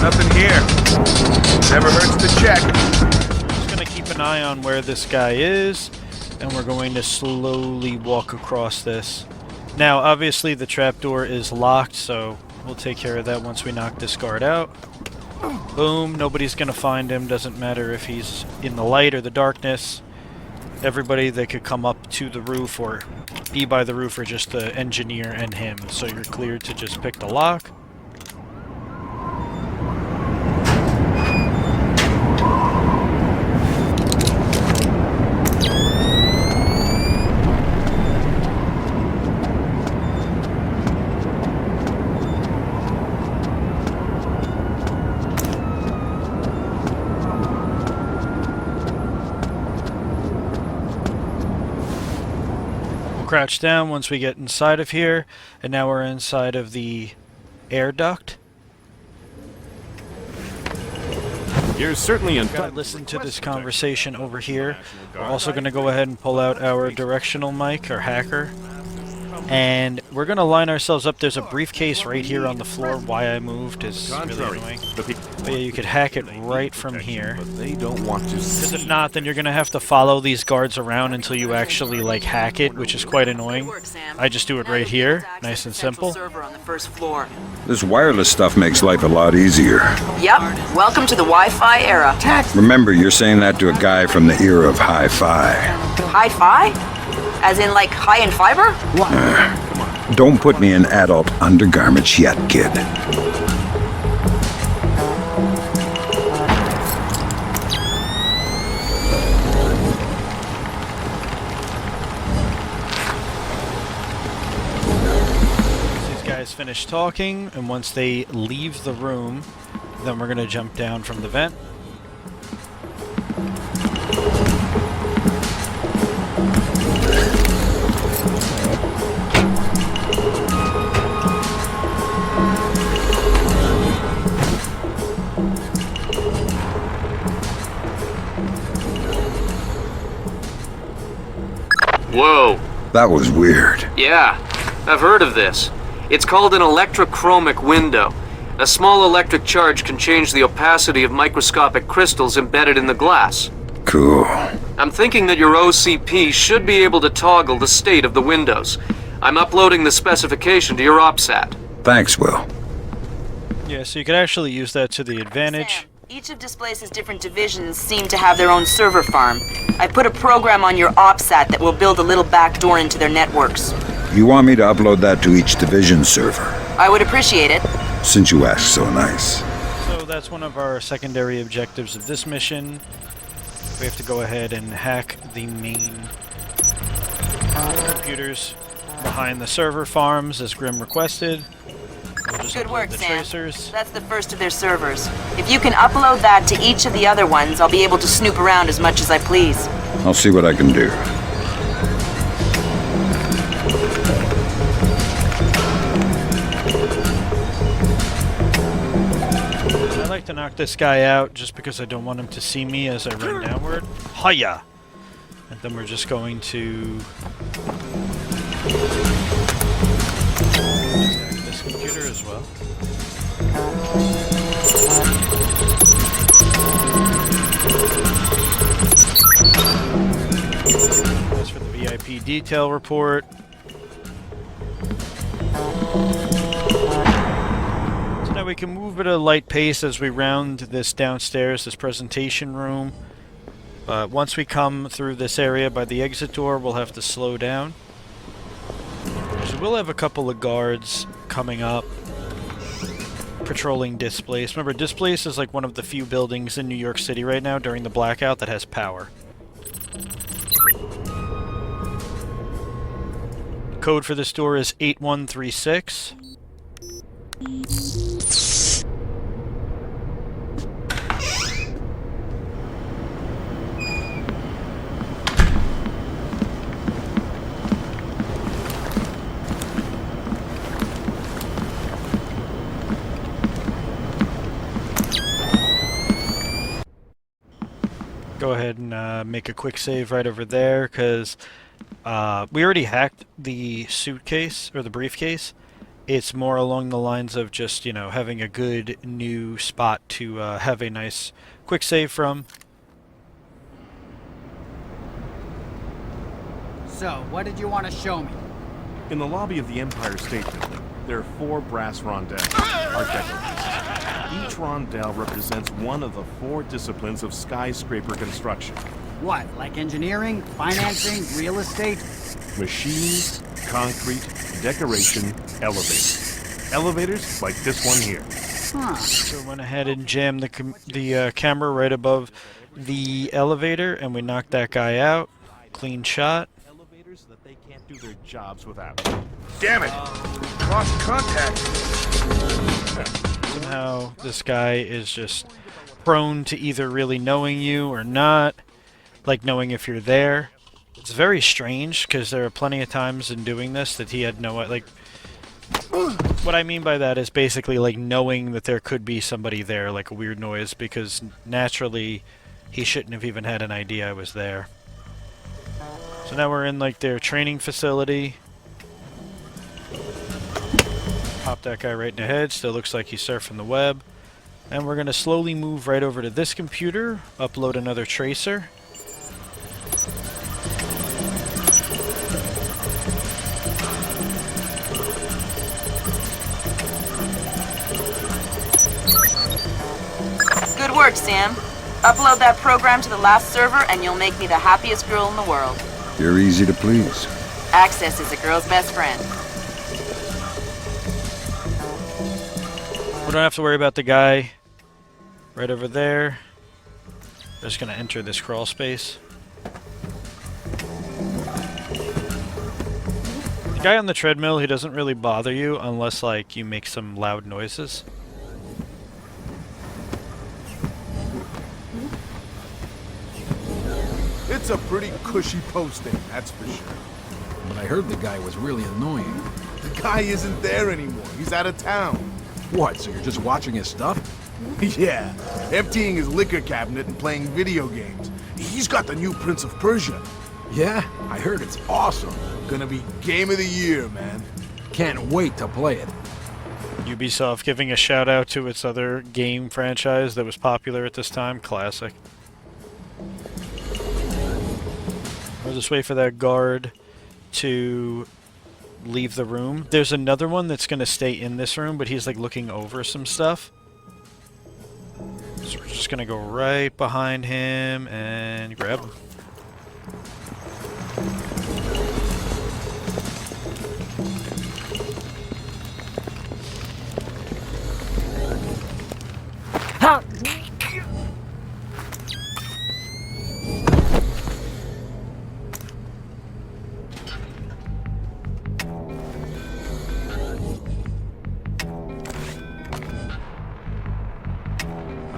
Nothing here. Never hurts to check. I'm just going to keep an eye on where this guy is, and we're going to slowly walk across this. Now, obviously, the trapdoor is locked, so We'll take care of that once we knock this guard out. Boom, nobody's gonna find him. Doesn't matter if he's in the light or the darkness. Everybody that could come up to the roof or be by the roof are just the engineer and him. So you're cleared to just pick the lock. Crouch down once we get inside of here, and now we're inside of the air duct. You're certainly in. Gotta listen to this conversation over here. We're also going to go ahead and pull out our directional mic, or hacker, and we're going to line ourselves up. There's a briefcase right here on the floor. Why I moved is really annoying. But yeah, you could hack it right from here. But they don't want to. Because if not, then you're going to have to follow these guards around until you actually like hack it, which is quite annoying. I just do it right here, nice and simple. This wireless stuff makes life a lot easier. Yep, welcome to the Wi-Fi era. Remember, you're saying that to a guy from the era of hi-fi. Hi-Fi? As in like high in fiber? Don't put me in adult undergarments yet, kid. Finish talking, and once they leave the room, then we're going to jump down from the vent. Whoa. That was weird. Yeah, I've heard of this. It's called an electrochromic window. A small electric charge can change the opacity of microscopic crystals embedded in the glass. Cool. I'm thinking that your OCP should be able to toggle the state of the windows. I'm uploading the specification to your OPSAT. Thanks, Will. Yeah, so you could actually use that to the advantage. Sam, each of Displace's different divisions seem to have their own server farm. I put a program on your OPSAT that will build a little backdoor into their networks. You want me to upload that to each division server? I would appreciate it. Since you asked so nice. So that's one of our secondary objectives of this mission. We have to go ahead and hack the main computers behind the server farms as Grim requested. We'll just Good work, the Sam. tracers. That's the first of their servers. If you can upload that to each of the other ones, I'll be able to snoop around as much as I please. I'll see what I can do. I like to knock this guy out just because I don't want him to see me as I run downward. Hiya! And then we're just going to attack this computer as well. That's for the VIP detail report. So now we can move at a light pace as we round this downstairs, this presentation room. But once we come through this area by the exit door, we'll have to slow down. So we'll have a couple of guards coming up, patrolling Displace. Remember, Displace is like one of the few buildings in New York City right now during the blackout that has power. Code for this door is 8136. Go ahead and make a quick save right over there, because we already hacked the suitcase, or the briefcase. It's more along the lines of just, you know, having a good new spot to have a nice quick save from. So, what did you want to show me? In the lobby of the Empire State Building, there are 4 brass rondelles, Art Deco pieces. Each rondelle represents one of the 4 disciplines of skyscraper construction. What, like engineering, financing, real estate? Machines, concrete, decoration, elevators. Elevators like this one here. Huh. So went ahead and jammed the camera right above the elevator, and we knocked that guy out. Clean shot. Elevators that they can't do their jobs without. Damn it! Lost contact. Somehow this guy is just prone to either really knowing you or not, like knowing if you're there. It's very strange because there are plenty of times in doing this that he had no, like, what I mean by that is basically like knowing that there could be somebody there, like a weird noise, because naturally he shouldn't have even had an idea I was there. So now we're in like their training facility. Pop that guy right in the head, still looks like he's surfing the web. And we're going to slowly move right over to this computer, upload another tracer. Good work, Sam. Upload that program to the last server and you'll make me the happiest girl in the world. You're easy to please. Access is a girl's best friend. We don't have to worry about the guy right over there. We're just going to enter this crawl space. The guy on the treadmill, he doesn't really bother you unless like you make some loud noises. It's a pretty cushy posting, that's for sure. But I heard the guy was really annoying. The guy isn't there anymore. He's out of town. What, so you're just watching his stuff? Yeah, emptying his liquor cabinet and playing video games. He's got the new Prince of Persia. Yeah, I heard it's awesome. Gonna be game of the year, man. Can't wait to play it. Ubisoft giving a shout out to its other game franchise that was popular at this time. Classic. We'll just wait for that guard to leave the room. There's another one that's going to stay in this room, but he's like looking over some stuff. So we're just going to go right behind him and grab him.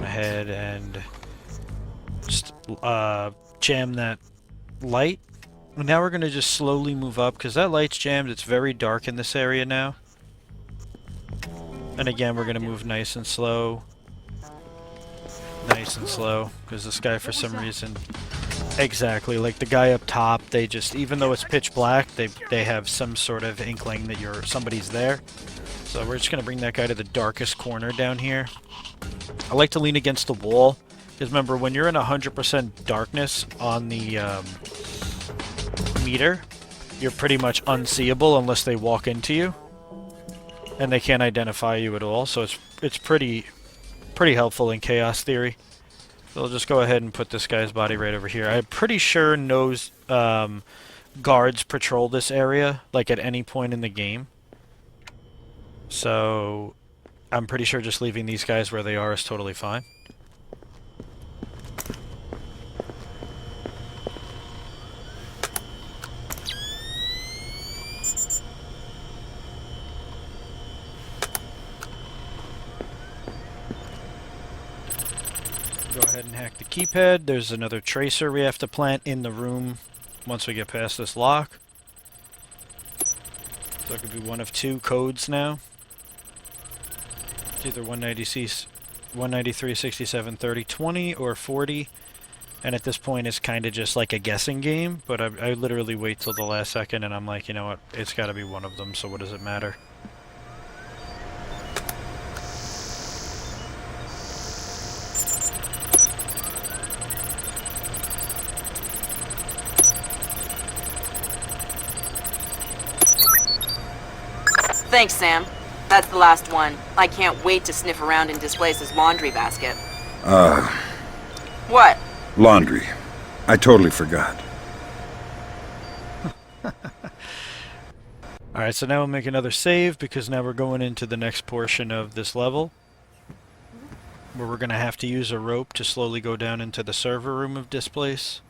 Ahead and just jam that light. And now we're going to just slowly move up because that light's jammed. It's very dark in this area now. And again, we're going to move nice and slow. Nice and slow because this guy, for some reason, exactly like the guy up top, they just, even though it's pitch black, they have some sort of inkling that somebody's there. So we're just going to bring that guy to the darkest corner down here. I like to lean against the wall, because remember, when you're in 100% darkness on the meter, you're pretty much unseeable unless they walk into you, and they can't identify you at all. So it's pretty helpful in chaos theory. So I'll just go ahead and put this guy's body right over here. I'm pretty sure guards patrol this area like at any point in the game. So I'm pretty sure just leaving these guys where they are is totally fine. Go ahead and hack the keypad. There's another tracer we have to plant in the room once we get past this lock. So it could be one of 2 codes now. It's either 193, 67, 30, 20, or 40. And at this point, it's kind of just like a guessing game. But I literally wait till the last second, and I'm like, you know what? It's got to be one of them, so what does it matter? Thanks, Sam. That's the last one. I can't wait to sniff around in Displace's laundry basket. What? Laundry. I totally forgot. Alright, so now we'll make another save because now we're going into the next portion of this level, where we're going to have to use a rope to slowly go down into the server room of Displace.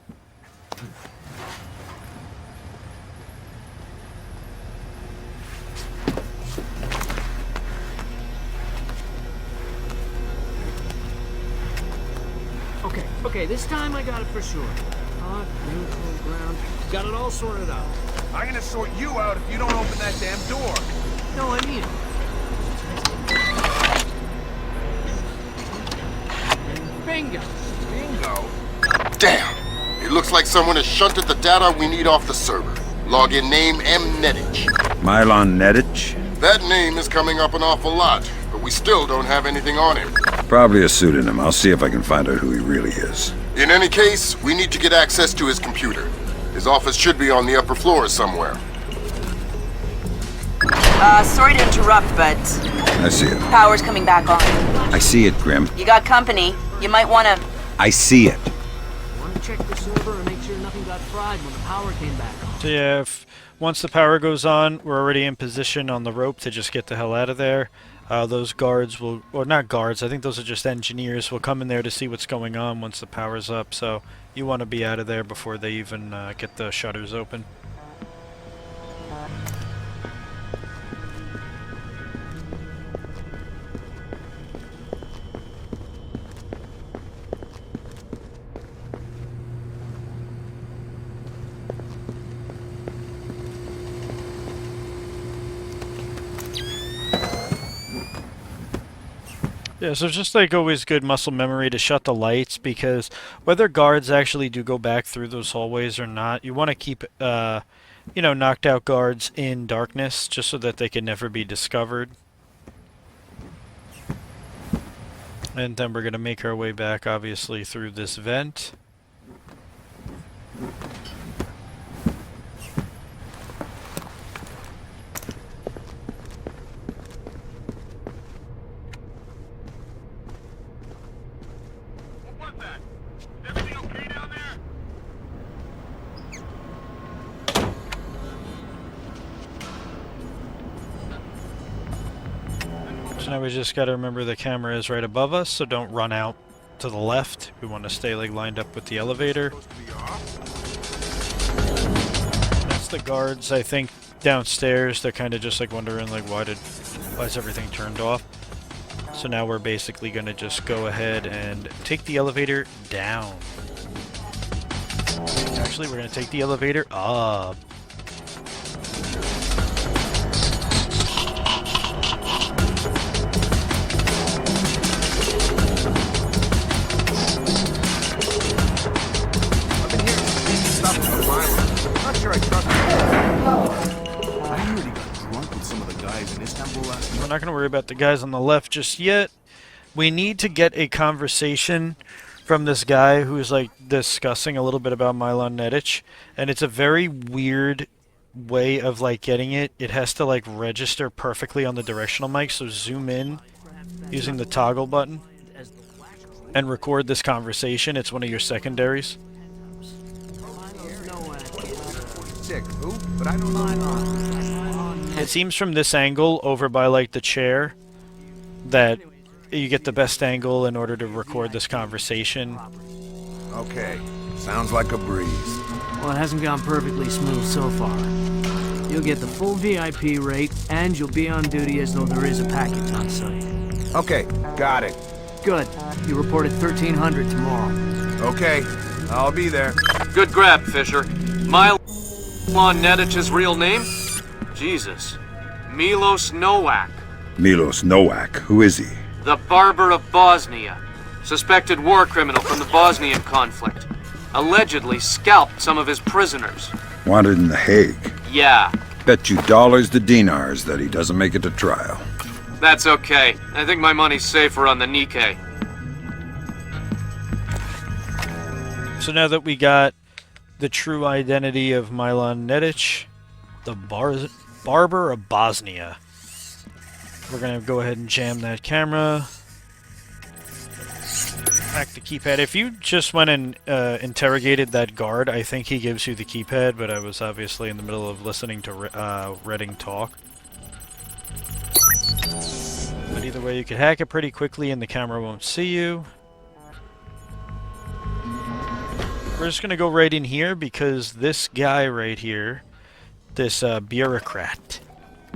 Okay, this time I got it for sure. Hot, neutral, ground. Got it all sorted out. I'm gonna sort you out if you don't open that damn door. No, I mean it. Bingo. Bingo? Damn! It looks like someone has shunted the data we need off the server. Login name M. Nedich. Mylon Nedich? That name is coming up an awful lot, but we still don't have anything on him. Probably a pseudonym. I'll see if I can find out who he really is. In any case, we need to get access to his computer. His office should be on the upper floor somewhere. Sorry to interrupt, but I see it. power's coming back on. I see it, Grim. You got company. You might wanna... I see it. Want to check the server and make sure nothing got fried when the power came back on. So yeah, once the power goes on, we're already in position on the rope to just get the hell out of there. Those guards will, or not guards, I think those are just engineers, will come in there to see what's going on once the power's up, so you want to be out of there before they even get the shutters open. Yeah, so just like always good muscle memory to shut the lights, because whether guards actually do go back through those hallways or not, you want to keep, you know, knocked out guards in darkness just so that they can never be discovered. And then we're going to make our way back, obviously, through this vent. So now we just got to remember the camera is right above us, so don't run out to the left. We want to stay like lined up with the elevator. That's the guards, I think, downstairs. They're kind of just like wondering like why is everything turned off? So now we're basically going to just go ahead and take the elevator down. Actually, we're going to take the elevator up. We're not going to worry about the guys on the left just yet. We need to get a conversation from this guy who's like discussing a little bit about Mylon Nedich, and it's a very weird way of like getting it. It has to like register perfectly on the directional mic, so zoom in using the toggle button and record this conversation. It's one of your secondaries. But I don't know. It seems from this angle over by like the chair that you get the best angle in order to record this conversation. Okay, sounds like a breeze. Well, it hasn't gone perfectly smooth so far. You'll get the full VIP rate, and you'll be on duty as though there is a package on site. Okay, got it. Good. You reported 1300 tomorrow. Okay, I'll be there. Good grab, Fisher. Mylon Nedich's real name? Jesus. Milos Nowak. Milos Nowak? Who is he? The Barber of Bosnia. Suspected war criminal from the Bosnian conflict. Allegedly scalped some of his prisoners. Wanted in The Hague. Yeah. Bet you dollars to dinars that he doesn't make it to trial. That's okay. I think my money's safer on the Nikkei. So now that we got the true identity of Mylon Nedich, the Barber of Bosnia, we're gonna go ahead and jam that camera. Hack the keypad. If you just went and interrogated that guard, I think he gives you the keypad, but I was obviously in the middle of listening to Redding talk. But either way, you could hack it pretty quickly and the camera won't see you. We're just gonna go right in here because this guy right here, this bureaucrat,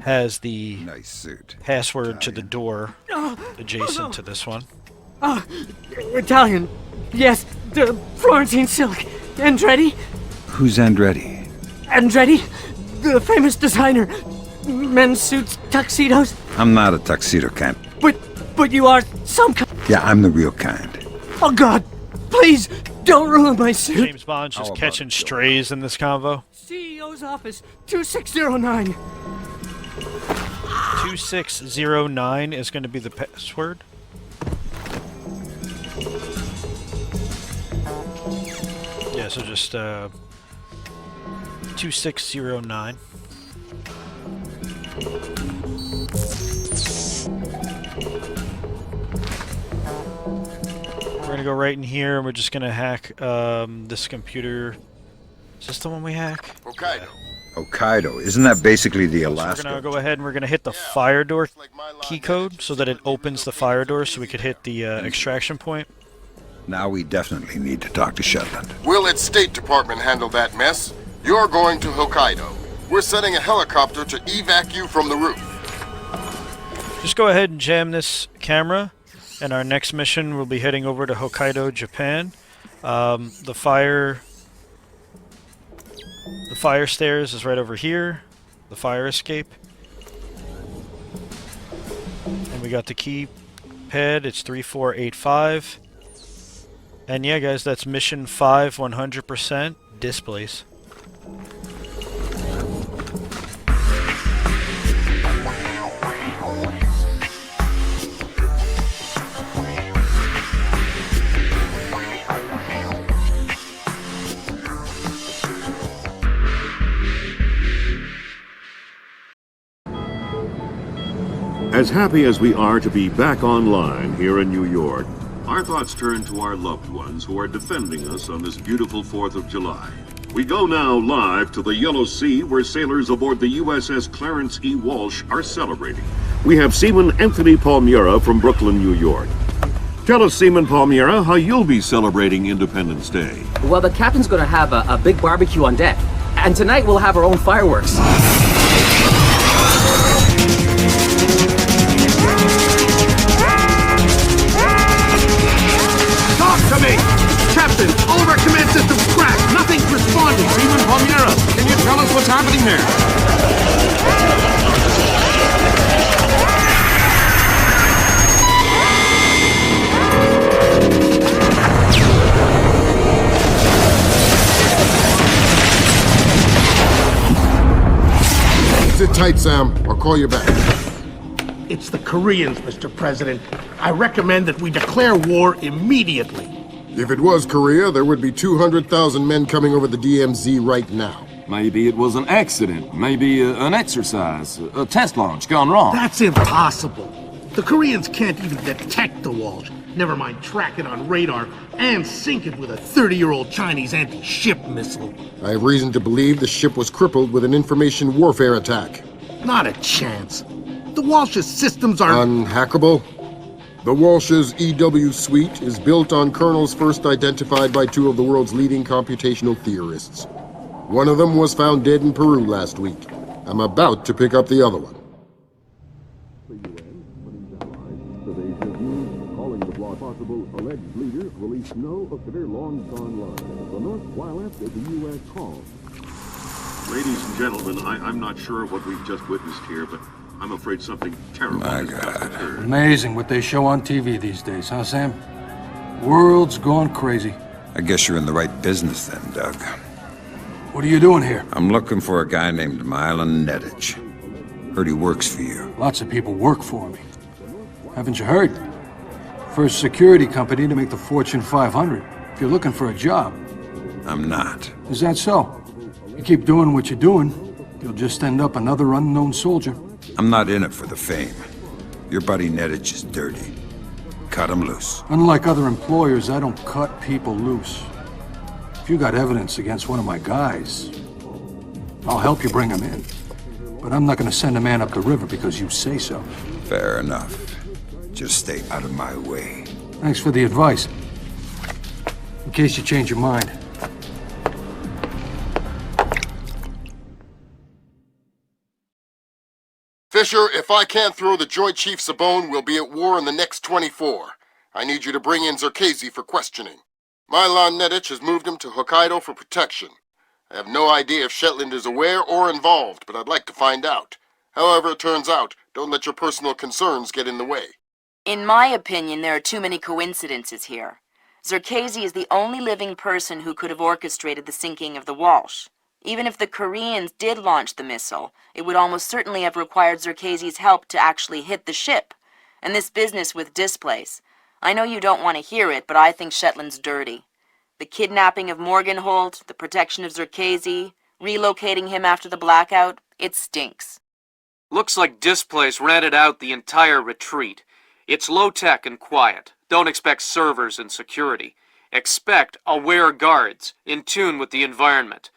has the nice suit. Password to the door adjacent to this one. Italian. Yes, the Florentine silk. Andretti? Who's Andretti? Andretti, the famous designer. Men's suits, tuxedos. I'm not a tuxedo kind. But you are some kind. Yeah, I'm the real kind. Oh God, please don't ruin my suit. James Bond's just catching strays in this convo. CEO's office, 2609. 2609 is going to be the password. Yeah, so just 2609. We're gonna go right in here and we're just gonna hack this computer. Is this the one we hack? Hokkaido. Hokkaido. Isn't that basically the Alaska? So we're gonna go ahead and we're gonna hit the fire door key code so that it opens the fire door so we could hit the extraction point. Now we definitely need to talk to Shetland. We'll let State Department handle that mess. You're going to Hokkaido. We're sending a helicopter to evac you from the roof. Just go ahead and jam this camera, and our next mission will be heading over to Hokkaido, Japan. The fire stairs is right over here. The fire escape. And we got the keypad. It's 3485. And yeah, guys, that's mission 5, 100%. Displace. As happy as we are to be back online here in New York, our thoughts turn to our loved ones who are defending us on this beautiful 4th of July. We go now live to the Yellow Sea, where sailors aboard the USS Clarence E. Walsh are celebrating. We have Seaman Anthony Palmieri from Brooklyn, New York. Tell us, Seaman Palmieri, how you'll be celebrating Independence Day. Well, the captain's gonna have a big barbecue on deck. And tonight we'll have our own fireworks. Talk to me! Captain, all of our command systems crashed. Nothing's responding. Seaman Palmieri, can you tell us what's happening there? Sit tight, Sam. I'll call you back. It's the Koreans, Mr. President. I recommend that we declare war immediately. If it was Korea, there would be 200,000 men coming over the DMZ right now. Maybe it was an accident. Maybe an exercise. A test launch gone wrong. That's impossible. The Koreans can't even detect the Walsh. Never mind track it on radar and sink it with a 30-year-old Chinese anti-ship missile. I have reason to believe the ship was crippled with an information warfare attack. Not a chance. The Walsh's systems are... Unhackable? The Walsh's EW suite is built on kernels first identified by two of the world's leading computational theorists. One of them was found dead in Peru last week. I'm about to pick up the other one. Calling the block possible alleged leader released no of their long-gone line. The North while after the U.S. call. Ladies and gentlemen, I'm not sure what we've just witnessed here, but I'm afraid something terrible has just occurred. Amazing what they show on TV these days, huh, Sam? World's gone crazy. I guess you're in the right business then, Doug. What are you doing here? I'm looking for a guy named Milan Nedich. Heard he works for you. Lots of people work for me. Haven't you heard? First security company to make the Fortune 500. If you're looking for a job. I'm not. Is that so? You keep doing what you're doing, you'll just end up another unknown soldier. I'm not in it for the fame. Your buddy Nedich is dirty. Cut him loose. Unlike other employers, I don't cut people loose. If you got evidence against one of my guys, I'll help you bring him in. But I'm not gonna send a man up the river because you say so. Fair enough. Just stay out of my way. Thanks for the advice. In case you change your mind. Fisher, if I can't throw the Joint Chiefs a bone, we'll be at war in the next 24. I need you to bring in Zerkezi for questioning. Milan Nedich has moved him to Hokkaido for protection. I have no idea if Shetland is aware or involved, but I'd like to find out. However it turns out, don't let your personal concerns get in the way. In my opinion, there are too many coincidences here. Zerkezi is the only living person who could have orchestrated the sinking of the Walsh. Even if the Koreans did launch the missile, it would almost certainly have required Zerkezi's help to actually hit the ship. And this business with Displace, I know you don't want to hear it, but I think Shetland's dirty. The kidnapping of Morgenholt, the protection of Zerkezi, relocating him after the blackout, it stinks. Looks like Displace rented out the entire retreat. It's low-tech and quiet. Don't expect servers and security. Expect aware guards, in tune with the environment.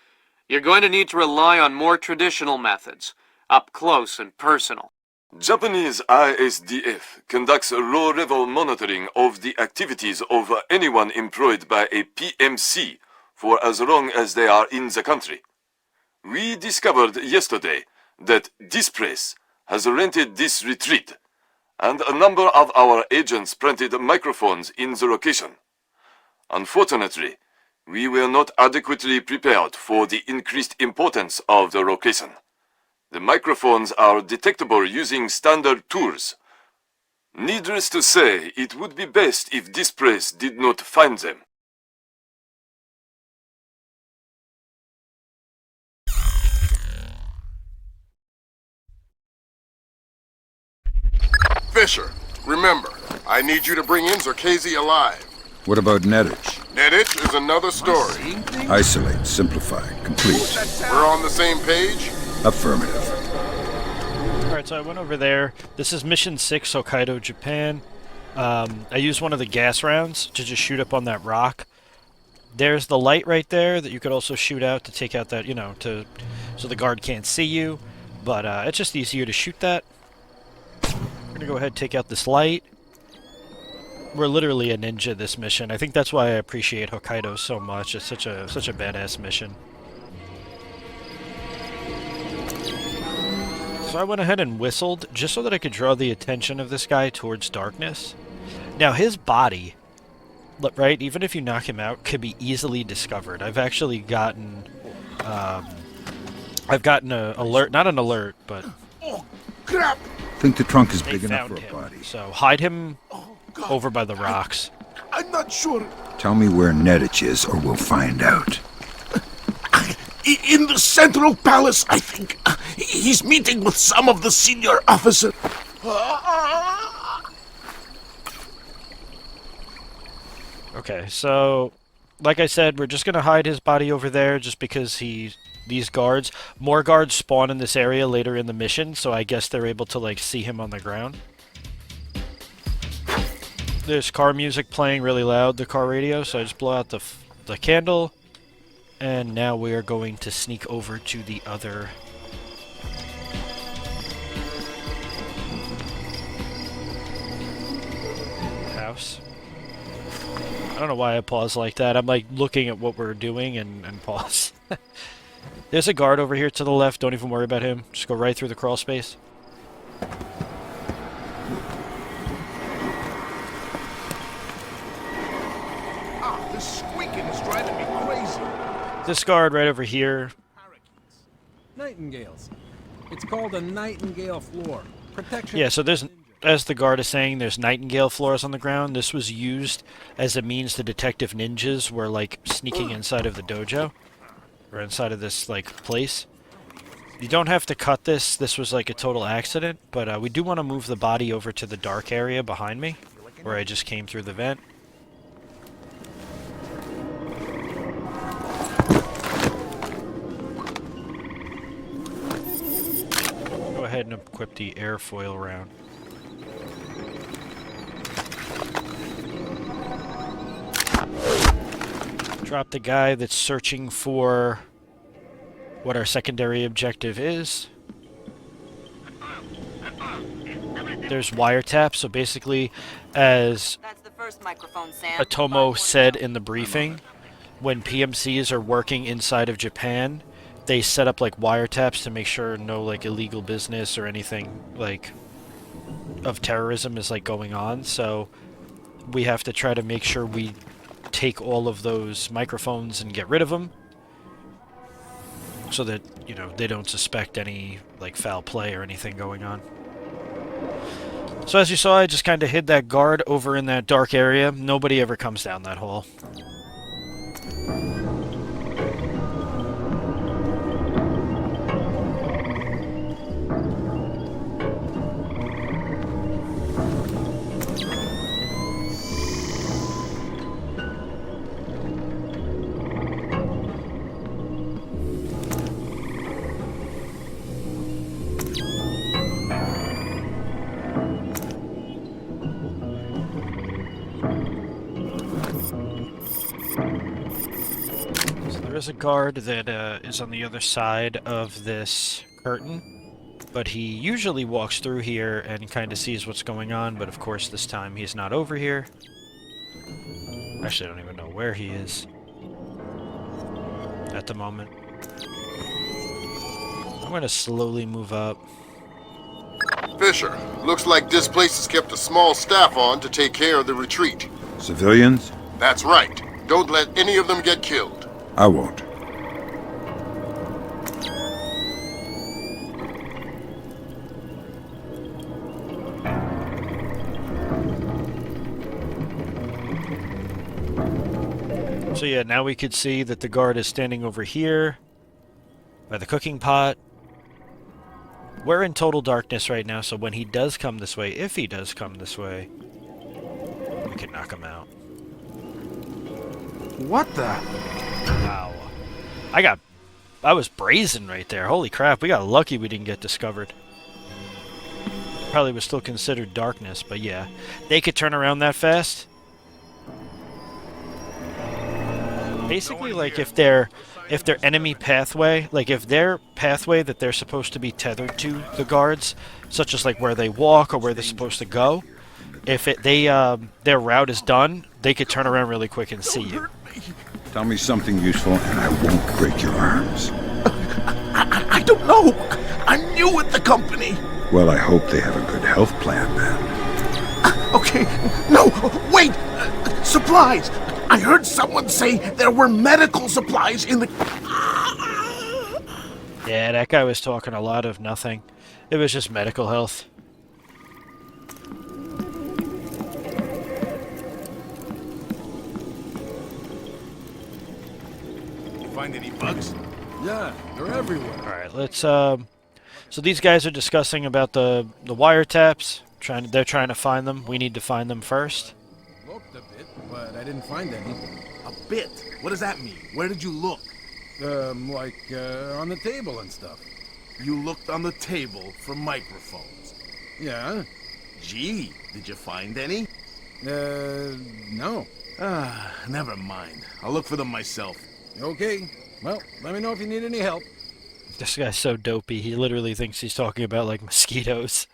You're going to need to rely on more traditional methods, up close and personal. Japanese ISDF conducts low-level monitoring of the activities of anyone employed by a PMC for as long as they are in the country. We discovered yesterday that Displace has rented this retreat, and a number of our agents planted microphones in the location. Unfortunately, we were not adequately prepared for the increased importance of the location. The microphones are detectable using standard tools. Needless to say, it would be best if Displace did not find them. Fisher, remember, I need you to bring in Zerkezi alive. What about Nedich? Nedich is another story. Isolate, simplify, complete. We're on the same page? Affirmative. Alright, so I went over there. This is Mission 6, Hokkaido, Japan. I used one of the gas rounds to just shoot up on that rock. There's the light right there that you could also shoot out to take out that, you know, so the guard can't see you. But it's just easier to shoot that. We're gonna go ahead and take out this light. We're literally a ninja this mission. I think that's why I appreciate Hokkaido so much. It's such a badass mission. So I went ahead and whistled just so that I could draw the attention of this guy towards darkness. Now his body, right, even if you knock him out, could be easily discovered. I've actually gotten a alert, not an alert, but Oh, crap! Think the trunk is they big enough for found a him. body. So hide him over by the rocks. I'm not sure. Tell me where Nedich is, or we'll find out. In the Central Palace, I think. He's meeting with some of the senior officers. Okay, so like I said, we're just gonna hide his body over there just because more guards spawn in this area later in the mission, so I guess they're able to like see him on the ground. There's car music playing really loud, the car radio, so I just blow out the candle, and now we are going to sneak over to the other house. I don't know why I pause like that. I'm like looking at what we're doing and pause. There's a guard over here to the left. Don't even worry about him. Just go right through the crawl space. This squeaking is driving me crazy. This guard right over here. Nightingales. It's called a nightingale floor. Protection. Yeah, so there's, as the guard is saying, there's nightingale floors on the ground. This was used as a means to detect if ninjas were like sneaking inside of the dojo. Or inside of this like place. You don't have to cut this. This was like a total accident. But we do want to move the body over to the dark area behind me. Where I just came through the vent. Go ahead and equip the airfoil round. Drop the guy that's searching for what our secondary objective is. There's wiretap, so basically, as Atomo said in the briefing, when PMCs are working inside of Japan, they set up like wiretaps to make sure no like illegal business or anything like of terrorism is like going on. So we have to try to make sure we take all of those microphones and get rid of them, so that, you know, they don't suspect any like foul play or anything going on. So as you saw, I just kind of hid that guard over in that dark area. Nobody ever comes down that hall. There's a guard that is on the other side of this curtain, but he usually walks through here and kind of sees what's going on, but of course this time he's not over here. Actually, I don't even know where he is at the moment. I'm going to slowly move up. Fisher, looks like Displace has kept a small staff on to take care of the retreat. Civilians? That's right. Don't let any of them get killed. I won't. So yeah, now we could see that the guard is standing over here by the cooking pot. We're in total darkness right now, so when he does come this way, if he does come this way, we can knock him out. What the? Wow. I was brazen right there. Holy crap, we got lucky we didn't get discovered. Probably was still considered darkness, but yeah. They could turn around that fast. Basically, like, if their enemy pathway, like if their pathway that they're supposed to be tethered to the guards, such as like where they walk or where they're supposed to go, if their route is done, they could turn around really quick and see you. Tell me something useful and I won't break your arms. I don't know. I'm new at the company. Well, I hope they have a good health plan then. Okay. No, wait. Supplies. I heard someone say there were medical supplies in the... Yeah, that guy was talking a lot of nothing. It was just medical health. Find any bugs? Yeah, they're everywhere. Alright, let's, so these guys are discussing about the wiretaps. They're trying to find them. We need to find them first. Looked a bit, but I didn't find any. A bit? What does that mean? Where did you look? On the table and stuff. You looked on the table for microphones. Yeah. Gee, did you find any? No. Ah, never mind. I'll look for them myself. Okay. Well, let me know if you need any help. This guy's so dopey, he literally thinks he's talking about, like, mosquitoes.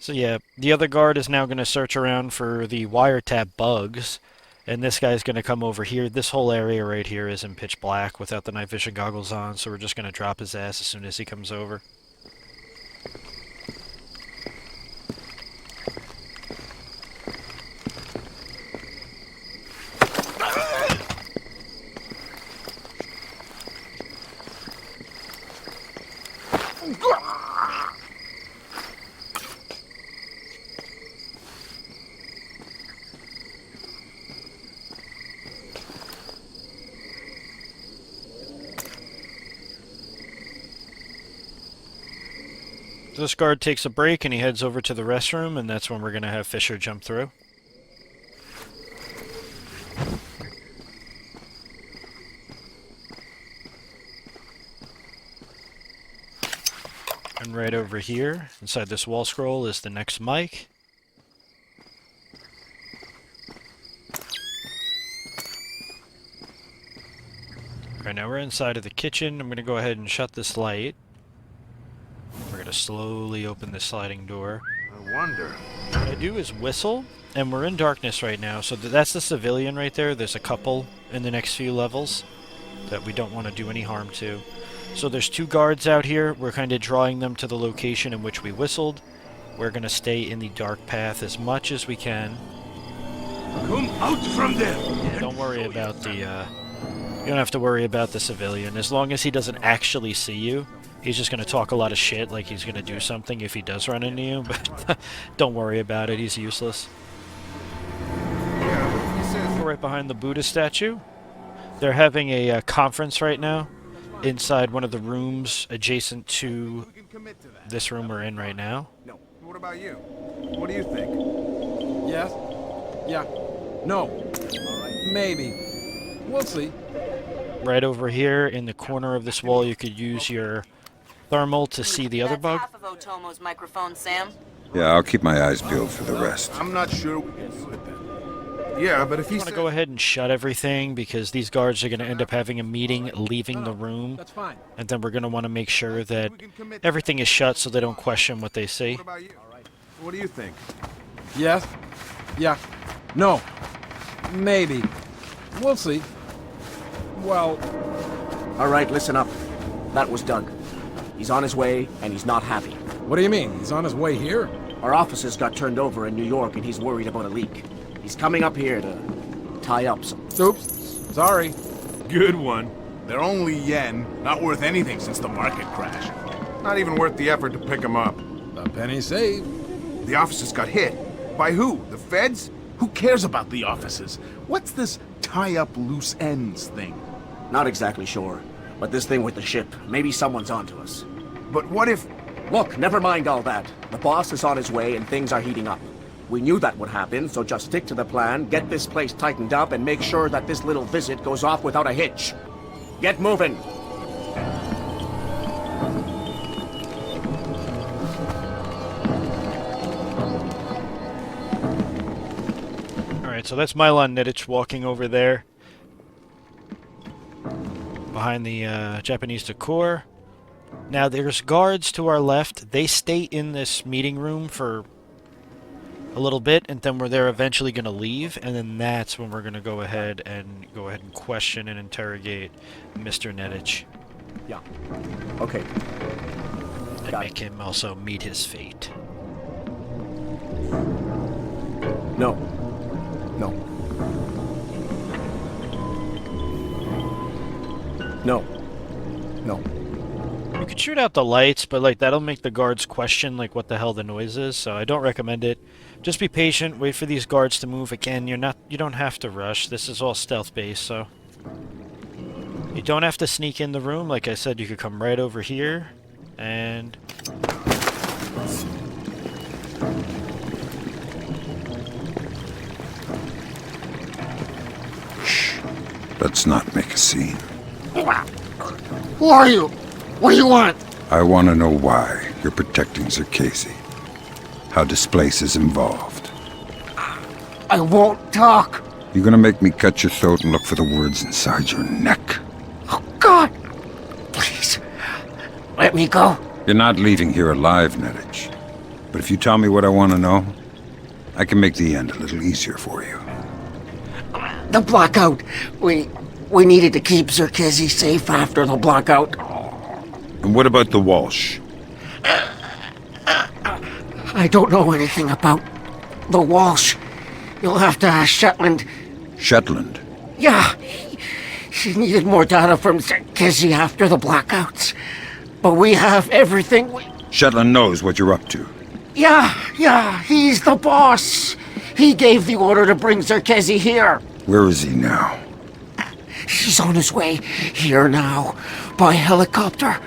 So yeah, the other guard is now going to search around for the wiretap bugs, and this guy's going to come over here. This whole area right here is in pitch black without the night vision goggles on, so we're just going to drop his ass as soon as he comes over. This guard takes a break and he heads over to the restroom, and that's when we're going to have Fisher jump through. And right over here, inside this wall scroll, is the next mic. Alright, now we're inside of the kitchen. I'm going to go ahead and shut this light. We're going to slowly open the sliding door. I wonder. What I do is whistle, and we're in darkness right now, so that's the civilian right there. There's a couple in the next few levels that we don't want to do any harm to. So there's 2 guards out here. We're kind of drawing them to the location in which we whistled. We're going to stay in the dark path as much as we can. Come out from there! Don't worry about the, you don't have to worry about the civilian. As long as he doesn't actually see you, he's just going to talk a lot of shit like he's going to do something if he does run into you, but don't worry about it. He's useless. We're right behind the Buddha statue. They're having a conference right now inside one of the rooms adjacent to this room we're in right now. No. What about you? What do you think? Yes? Yeah. No. Maybe. We'll see. Right over here in the corner of this wall, you could use your thermal to see the other bug. Half of Otomo's microphone, Sam. Yeah, I'll keep my eyes peeled for the rest. I'm not sure we can do it then. Yeah, but if you want to go ahead and shut everything, because these guards are going to end up having a meeting, leaving the room. That's fine. And then we're going to want to make sure that everything is shut so they don't question what they see. What about you? What do you think? Yes? Yeah. No. Maybe. We'll see. Well... All right, listen up. That was Doug. He's on his way, and he's not happy. What do you mean? He's on his way here? Our offices got turned over in New York, and he's worried about a leak. He's coming up here to tie up some... Oops. Sorry. Good one. They're only yen, not worth anything since the market crash. Not even worth the effort to pick them up. A penny saved. The offices got hit. By who? The feds? Who cares about the offices? What's this tie-up loose ends thing? Not exactly sure. But this thing with the ship, maybe someone's onto us. But what if... Look, never mind all that. The boss is on his way and things are heating up. We knew that would happen, so just stick to the plan, get this place tightened up, and make sure that this little visit goes off without a hitch. Get moving! Alright, so that's Milan Nedich walking over there. Behind the Japanese decor. Now there's guards to our left. They stay in this meeting room for a little bit, and then they're eventually going to leave, and then that's when we're going to go ahead and question and interrogate Mr. Nedich. Yeah. Okay. And make him also meet his fate. No. No. No. No. You could shoot out the lights, but like that'll make the guards question like what the hell the noise is, so I don't recommend it. Just be patient, wait for these guards to move. Again, you don't have to rush. This is all stealth based, so you don't have to sneak in the room. Like I said, you could come right over here and Shh. Let's not make a scene. Who are you? What do you want? I want to know why you're protecting Zerkesi. How Displace is involved. I won't talk. You're gonna make me cut your throat and look for the words inside your neck. Oh, God! Please, let me go. You're not leaving here alive, Nedich. But if you tell me what I want to know, I can make the end a little easier for you. The blackout. We needed to keep Zerkesi safe after the blackout. And what about the Walsh? I don't know anything about the Walsh. You'll have to ask Shetland. Shetland? Yeah. She needed more data from Zerkesi after the blackouts. But we have everything Shetland knows what you're up to. Yeah, he's the boss. He gave the order to bring Zerkesi here. Where is he now? He's on his way here now, by helicopter.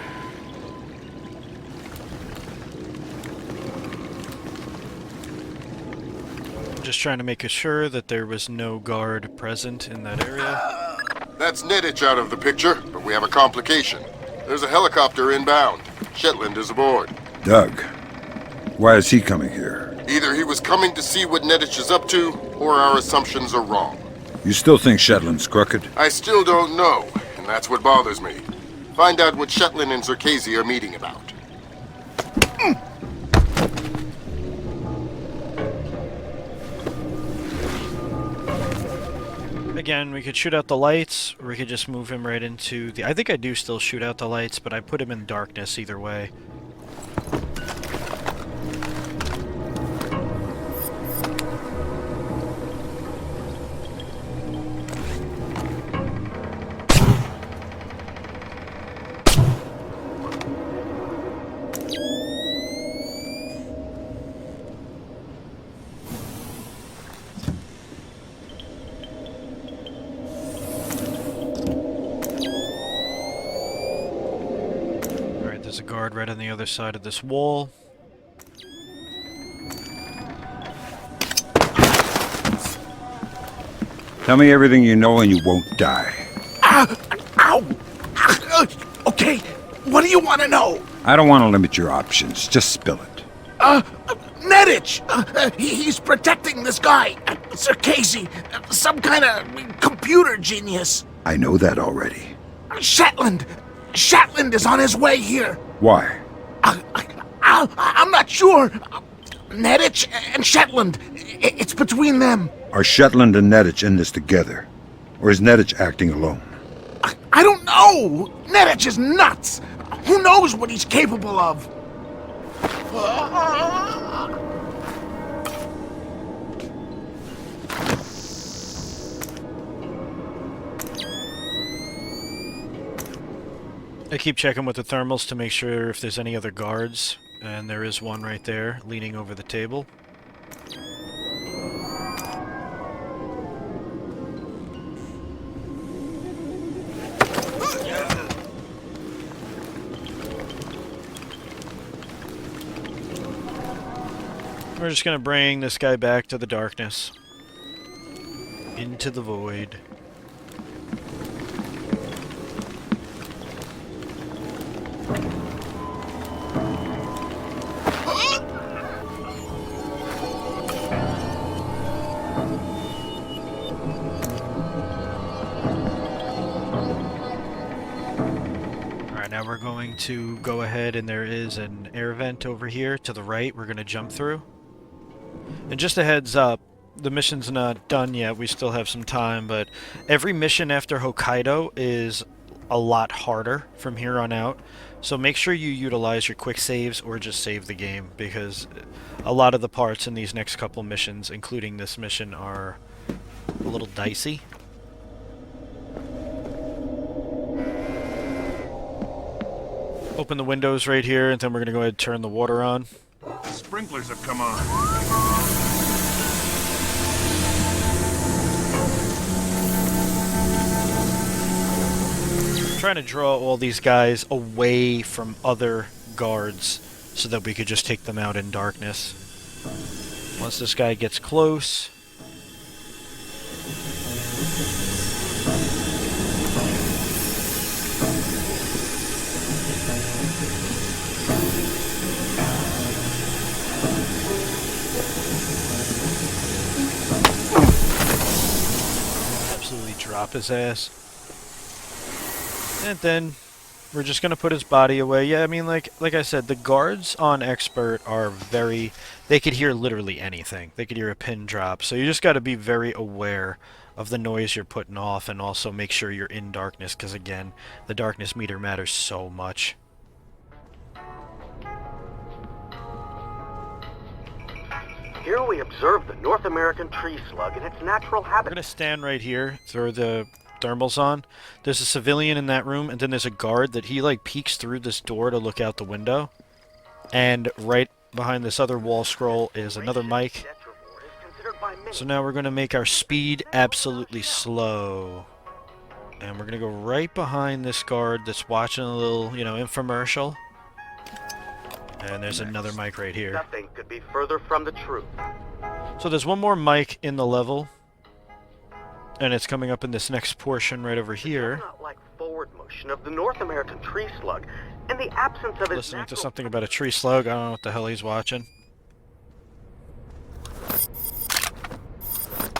just trying to make sure that there was no guard present in that area. That's Nedich out of the picture, but we have a complication. There's a helicopter inbound. Shetland is aboard. Doug, why is he coming here? Either he was coming to see what Nedich is up to, or our assumptions are wrong. You still think Shetland's crooked? I still don't know, and that's what bothers me. Find out what Shetland and Zerkazi are meeting about. Again, we could shoot out the lights, or we could just move him right into the... I think I do still shoot out the lights, but I put him in darkness either way. There's a guard right on the other side of this wall. Tell me everything you know and you won't die. Ow! Okay, what do you want to know? I don't want to limit your options. Just spill it. Nedich! He's protecting this guy, Zerkazi, some kind of computer genius. I know that already. Shetland! Shetland is on his way here. Why? I'm not sure. Nedich and Shetland. It's between them. Are Shetland and Nedich in this together? Or is Nedich acting alone? I don't know. Nedich is nuts. Who knows what he's capable of? I keep checking with the thermals to make sure if there's any other guards, and there is one right there, leaning over the table. We're just gonna bring this guy back to the darkness. Into the void. Now we're going to go ahead, and there is an air vent over here to the right we're going to jump through. And just a heads up, the mission's not done yet, we still have some time, but every mission after Hokkaido is a lot harder from here on out. So make sure you utilize your quick saves or just save the game, because a lot of the parts in these next couple missions, including this mission, are a little dicey. Open the windows right here, and then we're going to go ahead and turn the water on. Sprinklers have come on. I'm trying to draw all these guys away from other guards so that we could just take them out in darkness. Once this guy gets close... drop his ass. And then we're just gonna put his body away. Yeah, I mean, like I said, the guards on Expert are very... They could hear literally anything. They could hear a pin drop. So you just gotta be very aware of the noise you're putting off, and also make sure you're in darkness, because again, the darkness meter matters so much. Here we observe the North American tree slug in its natural We're habitat. gonna stand right here, throw the thermals on. There's a civilian in that room, and then there's a guard that he like peeks through this door to look out the window. And right behind this other wall scroll is another mic. So now we're gonna make our speed absolutely slow. And we're gonna go right behind this guard that's watching a little, you know, infomercial. And there's another mic right here. Nothing could be further from the truth. So there's one more mic in the level, and it's coming up in this next portion right over here. Not like forward motion of the North American tree slug in the absence of its Listening to something about a tree slug. I don't know what the hell he's watching.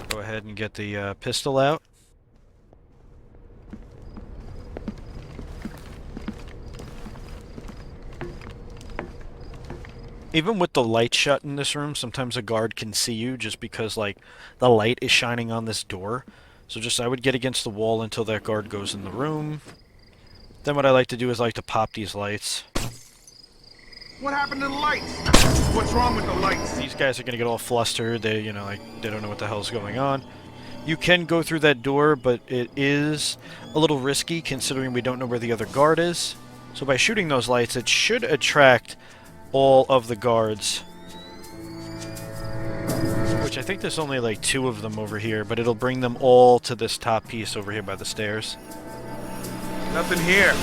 Go ahead and get the pistol out. Even with the light shut in this room, sometimes a guard can see you just because, like, the light is shining on this door. So just, I would get against the wall until that guard goes in the room. Then what I like to do is I like to pop these lights. What happened to the lights? What's wrong with the lights? These guys are gonna get all flustered. They, you know, like, they don't know what the hell's going on. You can go through that door, but it is a little risky considering we don't know where the other guard is. So by shooting those lights, it should attract all of the guards. Which I think there's only like 2 of them over here, but it'll bring them all to this top piece over here by the stairs. Nothing here.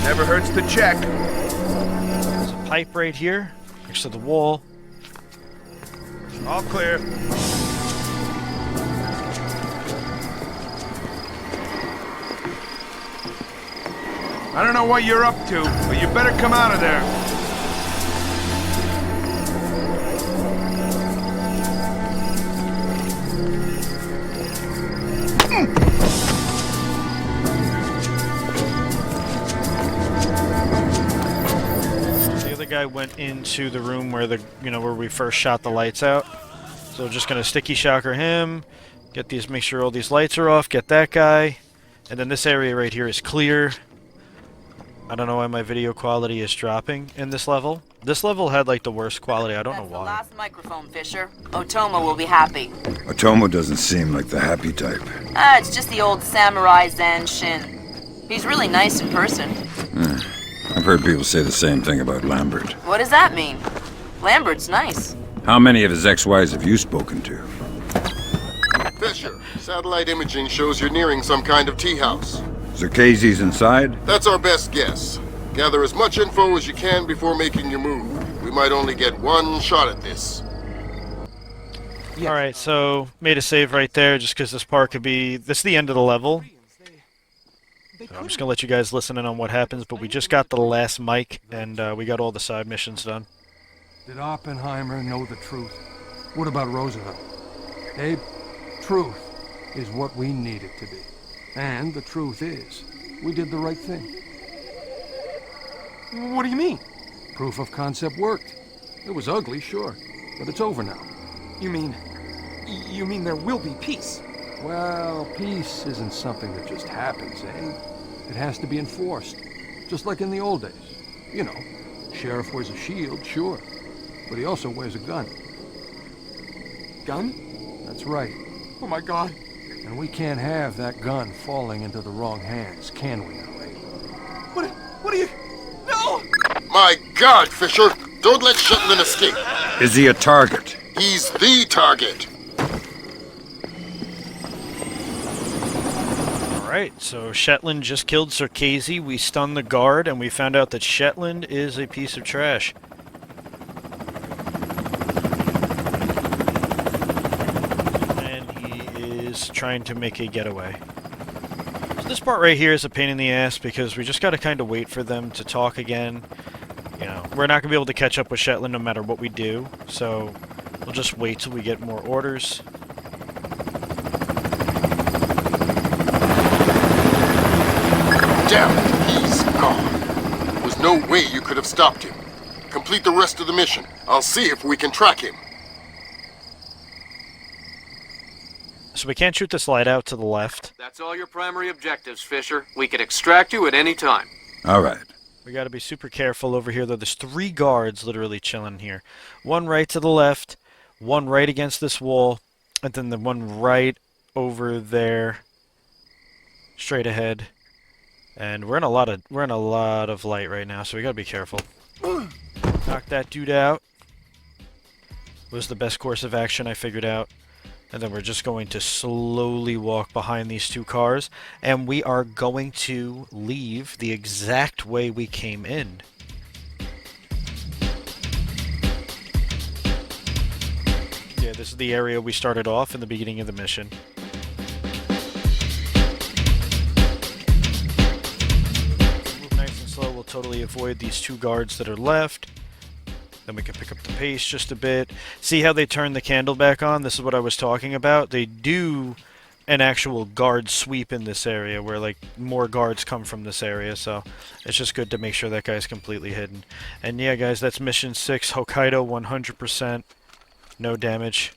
Never hurts to check. There's a pipe right here, next to the wall. All clear. I don't know what you're up to, but you better come out of there. The other guy went into the room where where we first shot the lights out. So just gonna sticky shocker him, get these, make sure all these lights are off, get that guy, and then this area right here is clear. I don't know why my video quality is dropping in this level. This level had like the worst quality. I don't know why. Last microphone, Fisher. Otomo will be happy. Otomo doesn't seem like the happy type. It's just the old samurai Zan Shin. He's really nice in person. I've heard people say the same thing about Lambert. What does that mean? Lambert's nice. How many of his ex-wives have you spoken to? Fisher, satellite imaging shows you're nearing some kind of tea house. Zerkezi's inside? That's our best guess. Gather as much info as you can before making your move. We might only get one shot at this. Alright, so made a save right there just because this part could be... This is the end of the level. So I'm just going to let you guys listen in on what happens, but we just got the last mic and we got all the side missions done. Did Oppenheimer know the truth? What about Roosevelt? Abe, truth is what we need it to be. And the truth is, we did the right thing. What do you mean? Proof of concept worked. It was ugly, sure, but it's over now. You mean there will be peace? Well, peace isn't something that just happens, eh? It has to be enforced, just like in the old days. You know, sheriff wears a shield, sure, but he also wears a gun. Gun? That's right. Oh my God. And we can't have that gun falling into the wrong hands, can we now, eh? What are you... No! My God, Fisher! Don't let Shetland escape! Is he a target? He's the target! Alright, so Shetland just killed Zerkezi, we stunned the guard, and we found out that Shetland is a piece of trash. Trying to make a getaway. So this part right here is a pain in the ass because we just gotta kind of wait for them to talk again. You know, we're not gonna be able to catch up with Shetland no matter what we do, so we'll just wait till we get more orders. Damn it, he's gone. There was no way you could have stopped him. Complete the rest of the mission. I'll see if we can track him. So we can't shoot this light out to the left. That's all your primary objectives, Fisher. We can extract you at any time. All right. We gotta be super careful over here, though. There's 3 guards literally chilling here. One right to the left, one right against this wall, and then the one right over there, straight ahead. And we're in a lot of light right now, so we gotta be careful. Knock that dude out. Was the best course of action I figured out. And then we're just going to slowly walk behind these 2 cars. And we are going to leave the exact way we came in. Yeah, this is the area we started off in the beginning of the mission. Move nice and slow. We'll totally avoid these 2 guards that are left. Then we can pick up the pace just a bit. See how they turn the candle back on? This is what I was talking about. They do an actual guard sweep in this area where like more guards come from this area, so it's just good to make sure that guy's completely hidden. And yeah guys, that's mission 6, Hokkaido, 100%, no damage.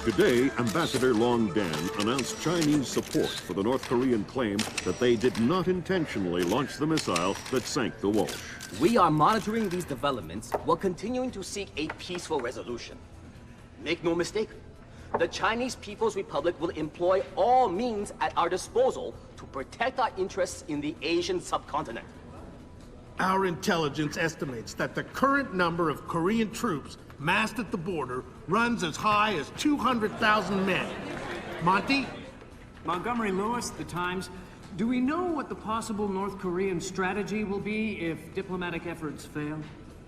Today, Ambassador Long Dan announced Chinese support for the North Korean claim that they did not intentionally launch the missile that sank the Walsh. We are monitoring these developments while continuing to seek a peaceful resolution. Make no mistake, the Chinese People's Republic will employ all means at our disposal to protect our interests in the Asian subcontinent. Our intelligence estimates that the current number of Korean troops massed at the border runs as high as 200,000 men. Monty? Montgomery Lewis, The Times. Do we know what the possible North Korean strategy will be if diplomatic efforts fail?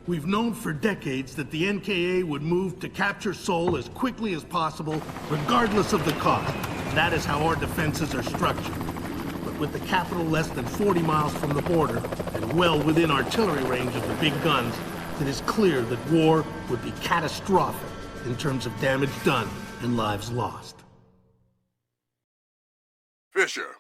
We've known for decades that the NKA would move to capture Seoul as quickly as possible, regardless of the cost. That is how our defenses are structured. But with the capital less than 40 miles from the border, and well within artillery range of the big guns, it is clear that war would be catastrophic in terms of damage done and lives lost. Fisher,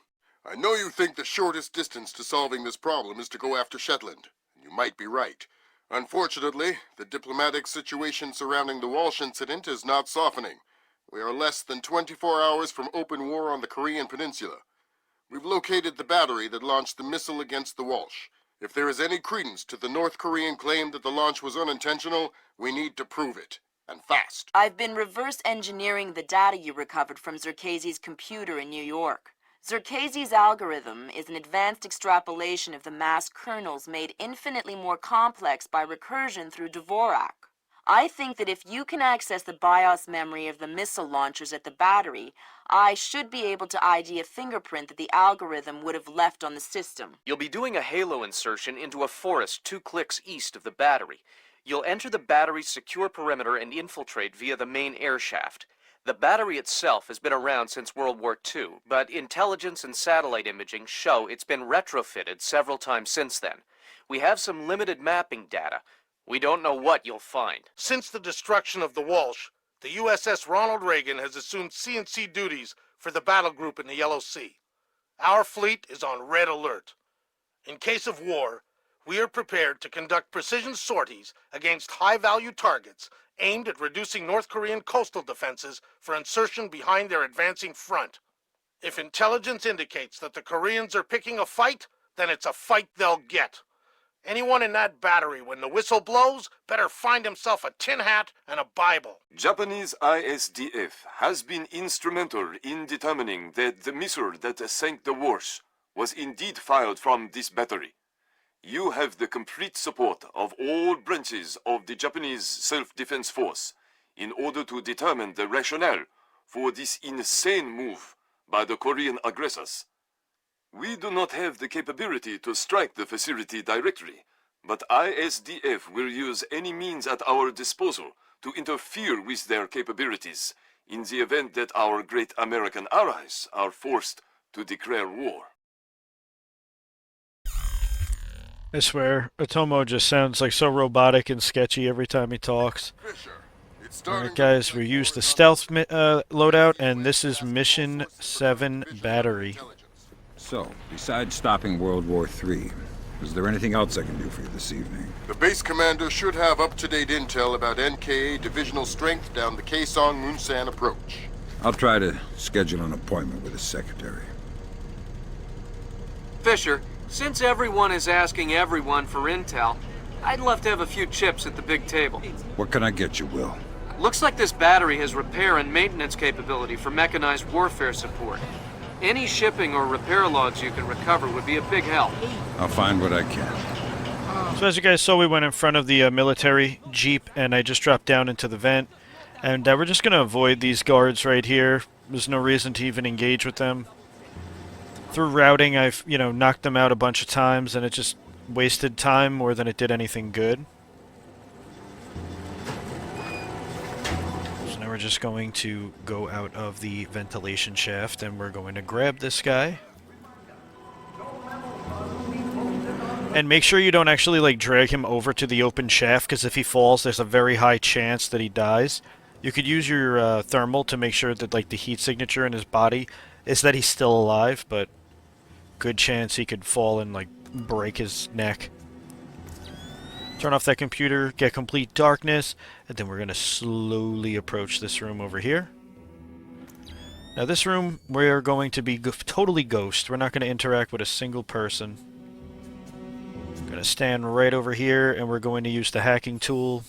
I know you think the shortest distance to solving this problem is to go after Shetland. You might be right. Unfortunately, the diplomatic situation surrounding the Walsh incident is not softening. We are less than 24 hours from open war on the Korean peninsula. We've located the battery that launched the missile against the Walsh. If there is any credence to the North Korean claim that the launch was unintentional, we need to prove it, and fast. I've been reverse engineering the data you recovered from Zerkezi's computer in New York. Zerkezi's algorithm is an advanced extrapolation of the mass kernels made infinitely more complex by recursion through Dvorak. I think that if you can access the BIOS memory of the missile launchers at the battery, I should be able to ID a fingerprint that the algorithm would have left on the system. You'll be doing a halo insertion into a forest 2 clicks east of the battery. You'll enter the battery's secure perimeter and infiltrate via the main air shaft. The battery itself has been around since World War II, but intelligence and satellite imaging show it's been retrofitted several times since then. We have some limited mapping data. We don't know what you'll find. Since the destruction of the Walsh, the USS Ronald Reagan has assumed C&C duties for the battle group in the Yellow Sea. Our fleet is on red alert. In case of war, we are prepared to conduct precision sorties against high-value targets aimed at reducing North Korean coastal defenses for insertion behind their advancing front. If intelligence indicates that the Koreans are picking a fight, then it's a fight they'll get. Anyone in that battery, when the whistle blows, better find himself a tin hat and a Bible. Japanese ISDF has been instrumental in determining that the missile that sank the Walsh was indeed fired from this battery. You have the complete support of all branches of the Japanese self-defense force in order to determine the rationale for this insane move by the Korean aggressors. We do not have the capability to strike the facility directly, but ISDF will use any means at our disposal to interfere with their capabilities in the event that our great American allies are forced to declare war. I swear, Otomo just sounds like so robotic and sketchy every time he talks. Alright guys, we used the stealth loadout, and this is Mission 7 Battery. So, besides stopping World War III, is there anything else I can do for you this evening? The base commander should have up-to-date intel about NKA divisional strength down the Kaesong-Munsan approach. I'll try to schedule an appointment with his secretary. Fisher, since everyone is asking everyone for intel, I'd love to have a few chips at the big table. What can I get you, Will? Looks like this battery has repair and maintenance capability for mechanized warfare support. Any shipping or repair logs you can recover would be a big help. I'll find what I can. So as you guys saw, we went in front of the military jeep, and I just dropped down into the vent. And we're just going to avoid these guards right here. There's no reason to even engage with them. Through routing, I've, knocked them out a bunch of times, and it just wasted time more than it did anything good. So now we're just going to go out of the ventilation shaft and we're going to grab this guy. And make sure you don't actually like drag him over to the open shaft, because if he falls, there's a very high chance that he dies. You could use your thermal to make sure that like the heat signature in his body is that he's still alive, but good chance he could fall and like break his neck. Turn off that computer, get complete darkness, and then we're going to slowly approach this room over here. Now this room, we're going to be totally ghost. We're not going to interact with a single person. Going to stand right over here, and we're going to use the hacking tool.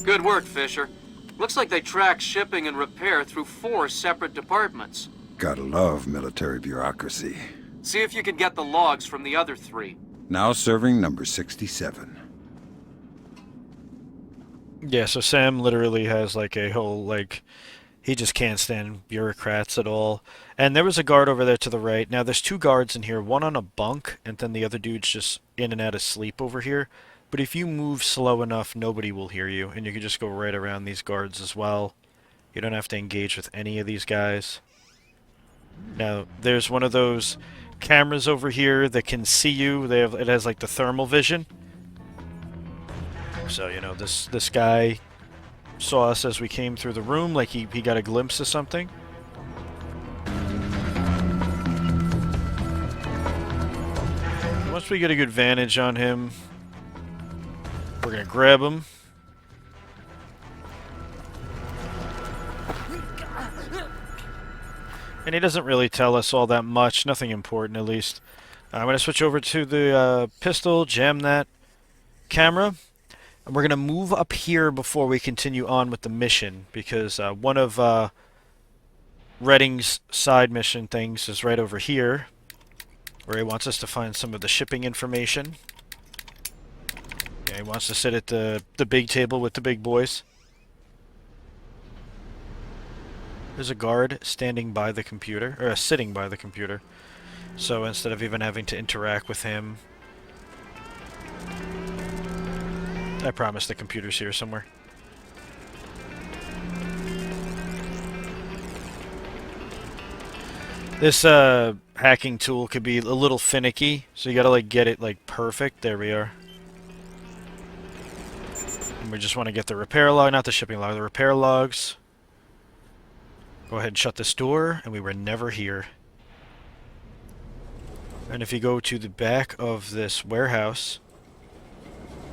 Good work, Fisher. Looks like they tracked shipping and repair through 4 separate departments. Gotta love military bureaucracy. See if you can get the logs from the other 3. Now serving number 67. Yeah, so Sam literally has like a whole, like, he just can't stand bureaucrats at all. And there was a guard over there to the right. Now there's 2 guards in here, one on a bunk, and then the other dude's just in and out of sleep over here. But if you move slow enough, nobody will hear you, and you can just go right around these guards as well. You don't have to engage with any of these guys. Now, there's one of those cameras over here that can see you. It has like the thermal vision. So, you know, this guy saw us as we came through the room, like he got a glimpse of something. Once we get a good vantage on him, we're going to grab him. And he doesn't really tell us all that much, nothing important at least. I'm going to switch over to the pistol, jam that camera. And we're going to move up here before we continue on with the mission, because one of Redding's side mission things is right over here, where he wants us to find some of the shipping information. Yeah, he wants to sit at the big table with the big boys. There's a guard standing by the computer, or sitting by the computer. So instead of even having to interact with him, I promise the computer's here somewhere. This hacking tool could be a little finicky, so you gotta like get it like perfect. There we are. And we just want to get the repair log, not the shipping log, the repair logs. Go ahead and shut this door, and we were never here. And if you go to the back of this warehouse,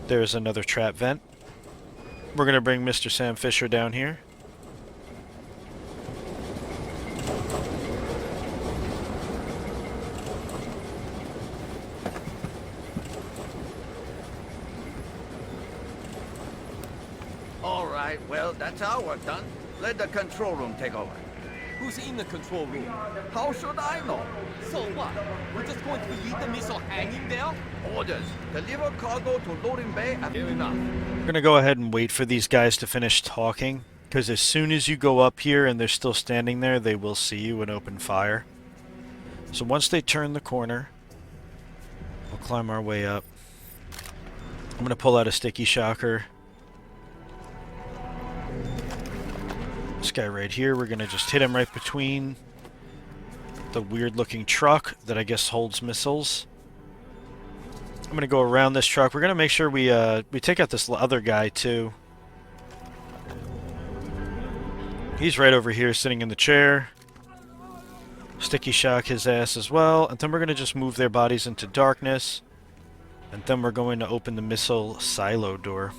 there's another trap vent. We're going to bring Mr. Sam Fisher down here. All right, well, that's our work done. Let the control room take over. Who's in the control room? How should I know? So what? We're just going to leave the missile hanging there? Orders. Deliver cargo to loading bay and fair enough. We're going to go ahead and wait for these guys to finish talking, because as soon as you go up here and they're still standing there, they will see you and open fire. So once they turn the corner, we'll climb our way up. I'm going to pull out a sticky shocker. This guy right here, we're going to just hit him right between the weird-looking truck that I guess holds missiles. I'm going to go around this truck. We're going to make sure we take out this other guy, too. He's right over here sitting in the chair. Sticky shock his ass as well. And then we're going to just move their bodies into darkness. And then we're going to open the missile silo door.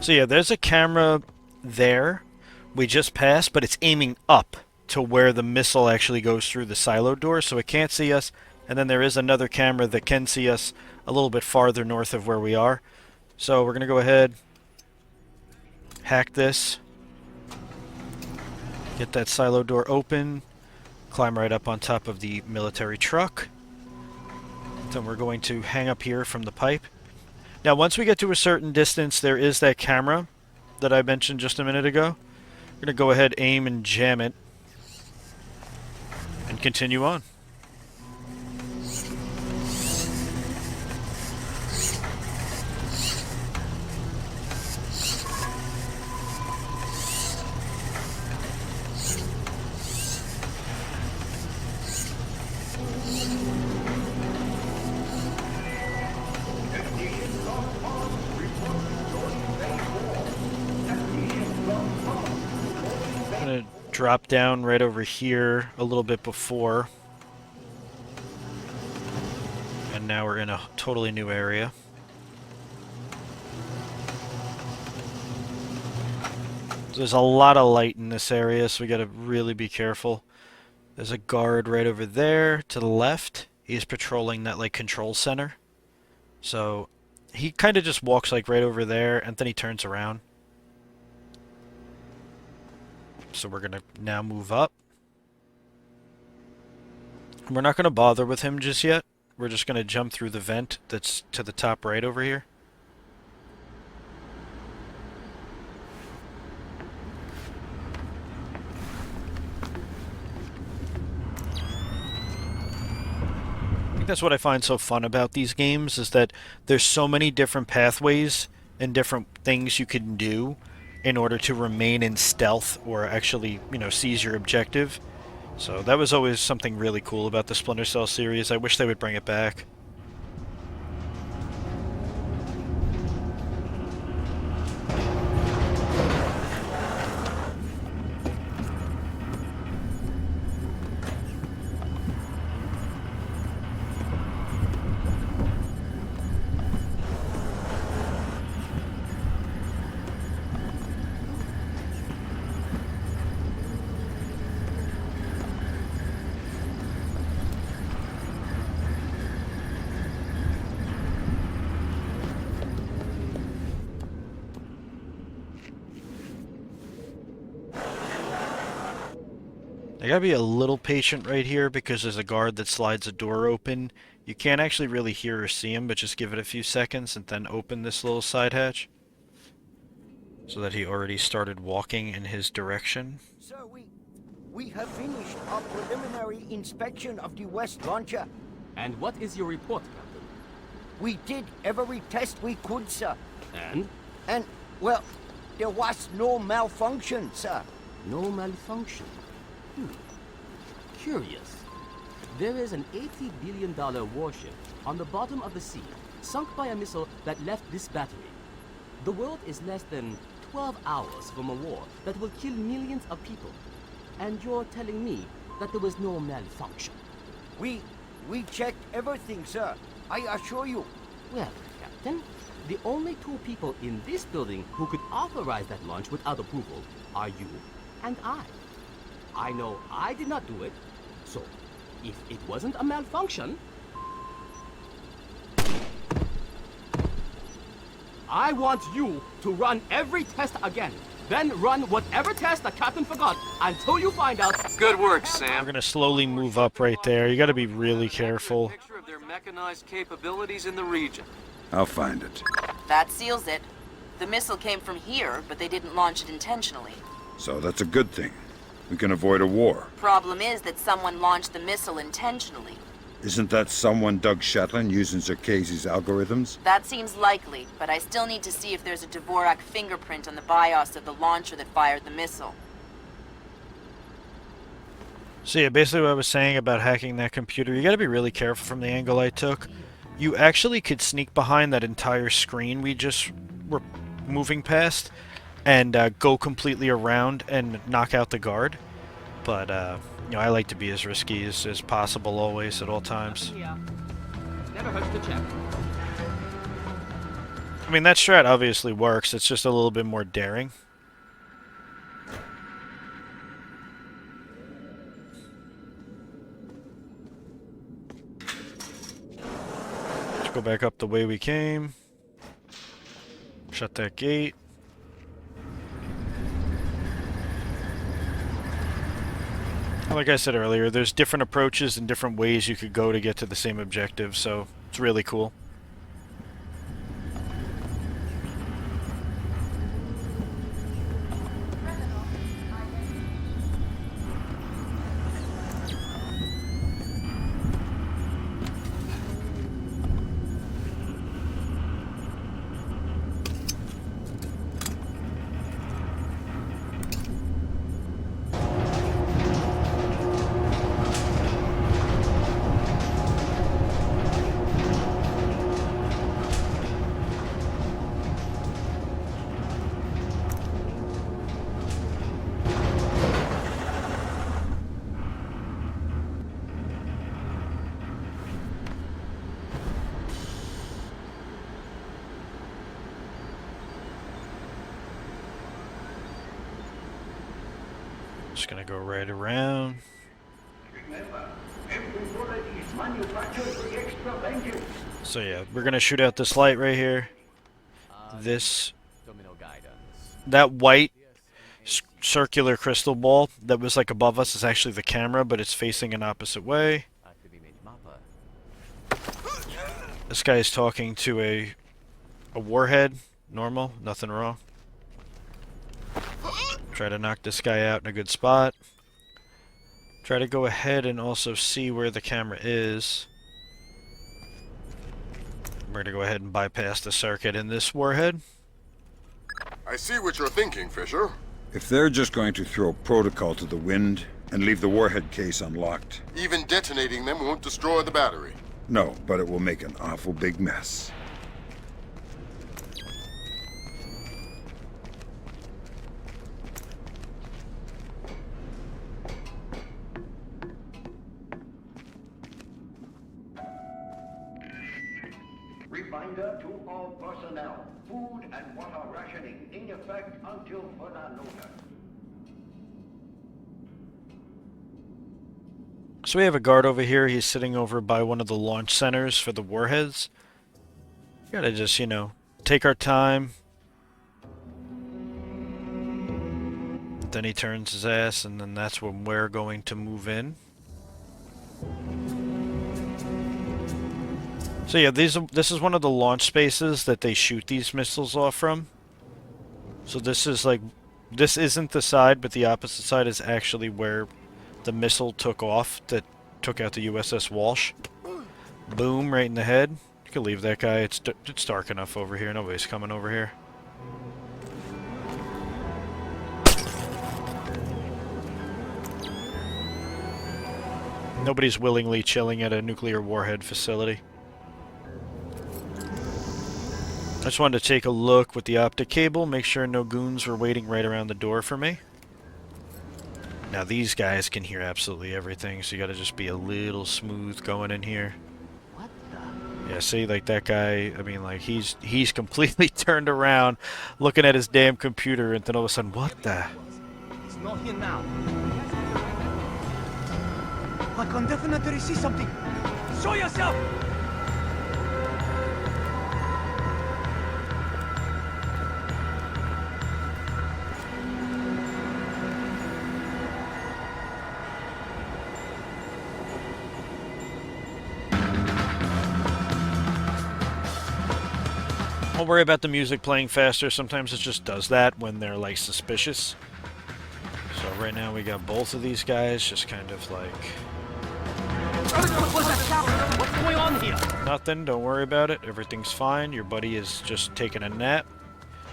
So yeah, there's a camera there we just passed, but it's aiming up to where the missile actually goes through the silo door, so it can't see us. And then there is another camera that can see us a little bit farther north of where we are. So we're going to go ahead, hack this, get that silo door open. climb right up on top of the military truck. Then we're going to hang up here from the pipe. Now, once we get to a certain distance, there is that camera that I mentioned just a minute ago. We're going to go ahead, aim, and jam it, and continue on. Drop down right over here a little bit before, and now we're in a totally new area. There's a lot of light in this area, so we gotta really be careful. There's a guard right over there to the left. He's patrolling that like control center, so he kind of just walks like right over there, and then he turns around. So we're going to now move up. We're not going to bother with him just yet. We're just going to jump through the vent that's to the top right over here. I think that's what I find so fun about these games, is that there's so many different pathways and different things you can do in order to remain in stealth or actually, you know, seize your objective. So that was always something really cool about the Splinter Cell series. I wish they would bring it back. I gotta be a little patient right here because there's a guard that slides a door open. You can't actually really hear or see him, but just give it a few seconds and then open this little side hatch. So that he already started walking in his direction. Sir, we have finished our preliminary inspection of the West launcher. And what is your report, Captain? We did every test we could, sir. And? And, well, there was no malfunction, sir. No malfunction? Curious. There is an $80 billion warship on the bottom of the sea, sunk by a missile that left this battery. The world is less than 12 hours from a war that will kill millions of people. And you're telling me that there was no malfunction? We checked everything, sir. I assure you. Well, Captain, the only two people in this building who could authorize that launch without approval are you and I. I know I did not do it, so if it wasn't a malfunction, I want you to run every test again. Then run whatever test the captain forgot until you find out. Good work, Sam. We're gonna slowly move up right there. You gotta be really careful. Picture of their mechanized capabilities in the region. I'll find it. That seals it. The missile came from here, but they didn't launch it intentionally. So that's a good thing. We can avoid a war. Problem is that someone launched the missile intentionally. Isn't that someone Doug Shetland using Zerkese's algorithms? That seems likely, but I still need to see if there's a Dvorak fingerprint on the BIOS of the launcher that fired the missile. So yeah, basically what I was saying about hacking that computer, you gotta be really careful from the angle I took. You actually could sneak behind that entire screen we just were moving past and go completely around and knock out the guard. But, you know, I like to be as risky as possible always, at all times. Never hurts to check. I mean, that strat obviously works, it's just a little bit more daring. Let's go back up the way we came. Shut that gate. Like I said earlier, there's different approaches and different ways you could go to get to the same objective, so it's really cool. Just gonna go right around. So yeah, we're gonna shoot out this light right here. This, that white circular crystal ball that was like above us is actually the camera, but it's facing an opposite way. This guy is talking to a warhead. Normal, nothing wrong. Try to knock this guy out in a good spot. Try to go ahead and also see where the camera is. We're gonna go ahead and bypass the circuit in this warhead. I see what you're thinking, Fisher. If they're just going to throw protocol to the wind and leave the warhead case unlocked... Even detonating them won't destroy the battery. No, but it will make an awful big mess. Reminder to all personnel, food and water rationing in effect until further notice. So we have a guard over here. He's sitting over by one of the launch centers for the warheads. Gotta just, you know, take our time. Then he turns his ass, and then that's when we're going to move in. So yeah, this is one of the launch spaces that they shoot these missiles off from. So this is like, this isn't the side, but the opposite side is actually where the missile took off that took out the USS Walsh. Boom, right in the head. You can leave that guy. It's dark enough over here. Nobody's coming over here. Nobody's willingly chilling at a nuclear warhead facility. I just wanted to take a look with the optic cable, make sure no goons were waiting right around the door for me. Now these guys can hear absolutely everything, so you gotta just be a little smooth going in here. What the? Yeah, see, like that guy, I mean, like, he's completely turned around, looking at his damn computer, and then all of a sudden, what the? It's not here now. I can definitely see something. Show yourself! Don't worry about the music playing faster. Sometimes it just does that when they're like suspicious. So right now we got both of these guys just kind of like... What's going on here? Nothing, don't worry about it. Everything's fine. Your buddy is just taking a nap.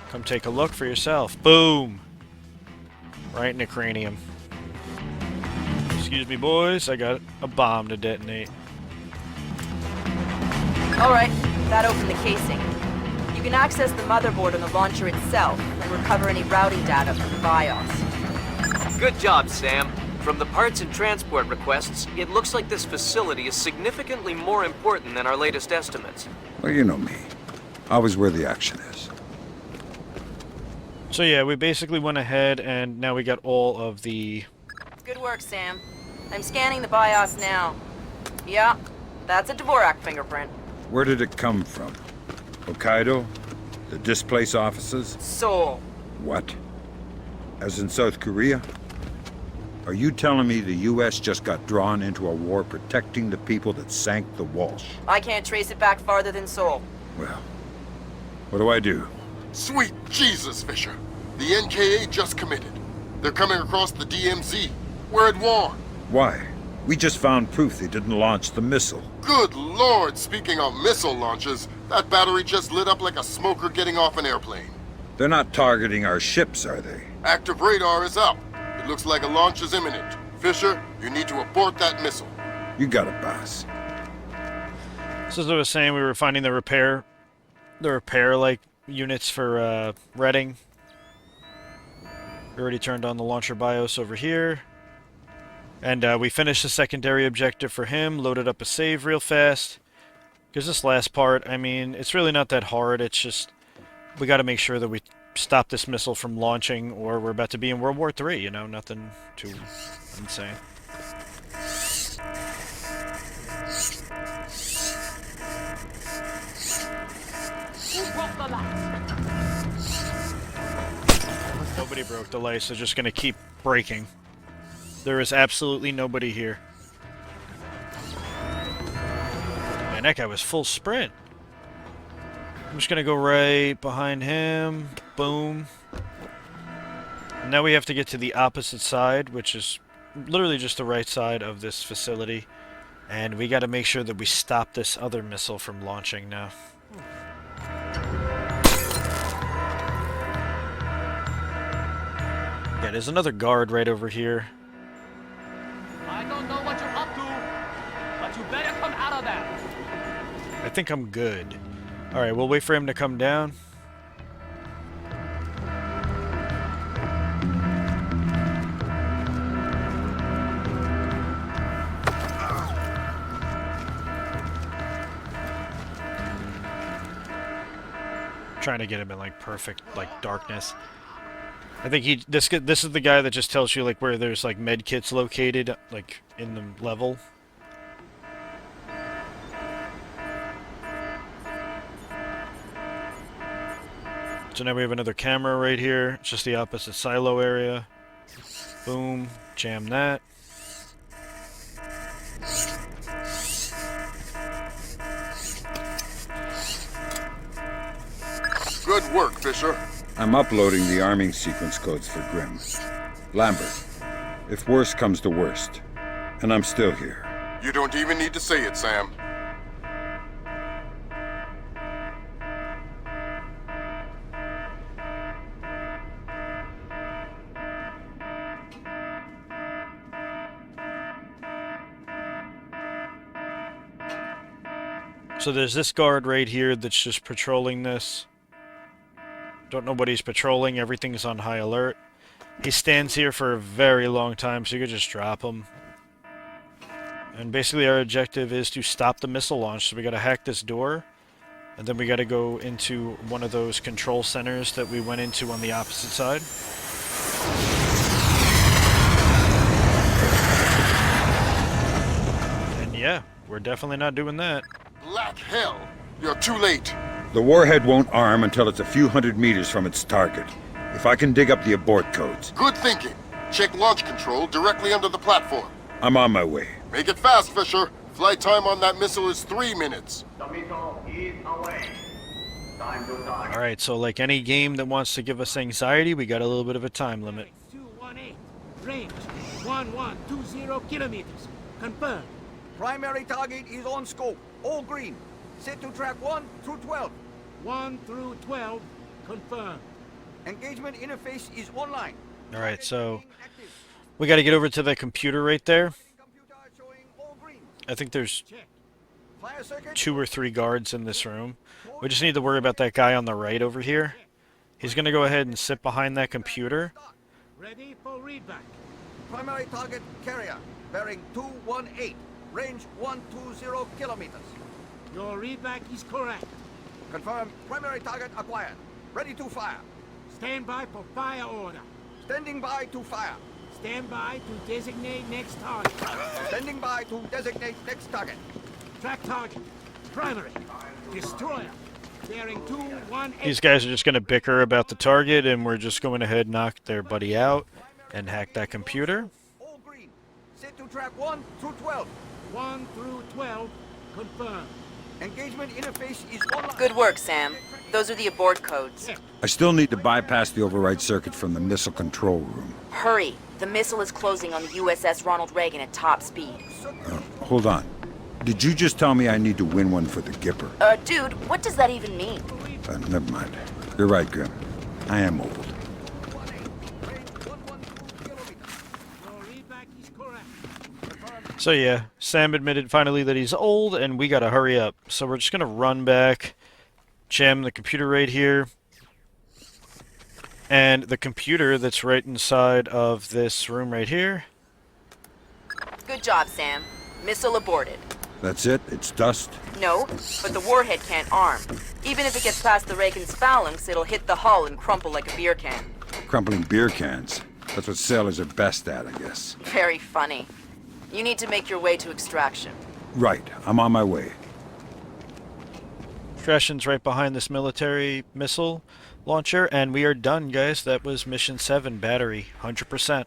Come take a look for yourself. Boom! Right in the cranium. Excuse me, boys. I got a bomb to detonate. Alright, that opened the casing. You can access the motherboard on the launcher itself and recover any routing data from the BIOS. Good job, Sam. From the parts and transport requests, it looks like this facility is significantly more important than our latest estimates. Well, you know me. Always where the action is. So yeah, we basically went ahead and now we got all of the... Good work, Sam. I'm scanning the BIOS now. Yeah, that's a Dvorak fingerprint. Where did it come from? Hokkaido? The Displace offices? Seoul. What? As in South Korea? Are you telling me the U.S. just got drawn into a war protecting the people that sank the Walsh? I can't trace it back farther than Seoul. Well, what do I do? Sweet Jesus, Fisher. The NKA just committed. They're coming across the DMZ. We're at war. Why? We just found proof they didn't launch the missile. Good Lord, speaking of missile launches, that battery just lit up like a smoker getting off an airplane. They're not targeting our ships, are they? Active radar is up. It looks like a launch is imminent. Fisher, you need to abort that missile. You got it, boss. So as I was saying, we were finding the repair like units for Reading. We already turned on the launcher BIOS over here. And we finished the secondary objective for him, loaded up a save real fast. Because this last part, I mean, it's really not that hard, it's just, we gotta make sure that we stop this missile from launching, or we're about to be in World War III, you know, nothing too insane. Nobody broke the light, so just gonna keep breaking. There is absolutely nobody here. Man, that guy was full sprint. I'm just gonna go right behind him. Boom. And now we have to get to the opposite side, which is literally just the right side of this facility. And we gotta make sure that we stop this other missile from launching now. Yeah, there's another guard right over here. I don't know what you're up to, but you better come out of that. I think I'm good. Alright, we'll wait for him to come down. Trying to get him in like perfect like darkness. I think this is the guy that just tells you like where there's like med kits located like in the level. So now we have another camera right here. It's just the opposite silo area. Boom, jam that. Good work, Fisher. I'm uploading the arming sequence codes for Grimm. Lambert, if worst comes to worst, and I'm still here. You don't even need to say it, Sam. So there's this guard right here that's just patrolling this. Don't know what he's patrolling. Everything's on high alert. He stands here for a very long time, so you could just drop him. And basically our objective is to stop the missile launch. So we gotta hack this door. And then we gotta go into one of those control centers that we went into on the opposite side. And yeah, we're definitely not doing that. Black hell! You're too late. The warhead won't arm until it's a few hundred meters from its target. If I can dig up the abort codes. Good thinking. Check launch control directly under the platform. I'm on my way. Make it fast, Fisher. Flight time on that missile is 3 minutes. The missile is away. Time to target. Alright, so like any game that wants to give us anxiety, we got a little bit of a time limit. 218. Range 1120 kilometers. Confirm. Primary target is on scope. All green. Set to track 1 through 12. 1 through 12. Confirm. Engagement interface is online. Alright, so we got to get over to the computer right there. I think there's 2 or 3 guards in this room. We just need to worry about that guy on the right over here. He's going to go ahead and sit behind that computer. Ready for readback. Primary target carrier. Bearing 218. Range 120 kilometers. Your readback is correct. Confirm. Primary target acquired. Ready to fire. Stand by for fire order. Standing by to fire. Stand by to designate next target. Standing by to designate next target. Track target. Primary. Destroyer. Bearing 218. These guys are just going to bicker about the target, and we're just going ahead and knock their buddy out and hack that computer. All Set to track 1 through 12. 1 through 12, confirmed. Engagement interface is online. Good work, Sam. Those are the abort codes. I still need to bypass the override circuit from the missile control room. Hurry. The missile is closing on the USS Ronald Reagan at top speed. Hold on. Did you just tell me I need to win one for the Gipper? Dude, what does that even mean? Never mind. You're right, Grim. I am old. So yeah, Sam admitted finally that he's old, and we gotta hurry up. So we're just gonna run back, jam the computer right here, and the computer that's right inside of this room right here. Good job, Sam. Missile aborted. That's it? It's dust? No, but the warhead can't arm. Even if it gets past the Reagan's phalanx, it'll hit the hull and crumple like a beer can. Crumpling beer cans. That's what sailors are best at, I guess. Very funny. You need to make your way to extraction. Right. I'm on my way. Extraction's right behind this military missile launcher, and we are done, guys. That was Mission 7, battery, 100%.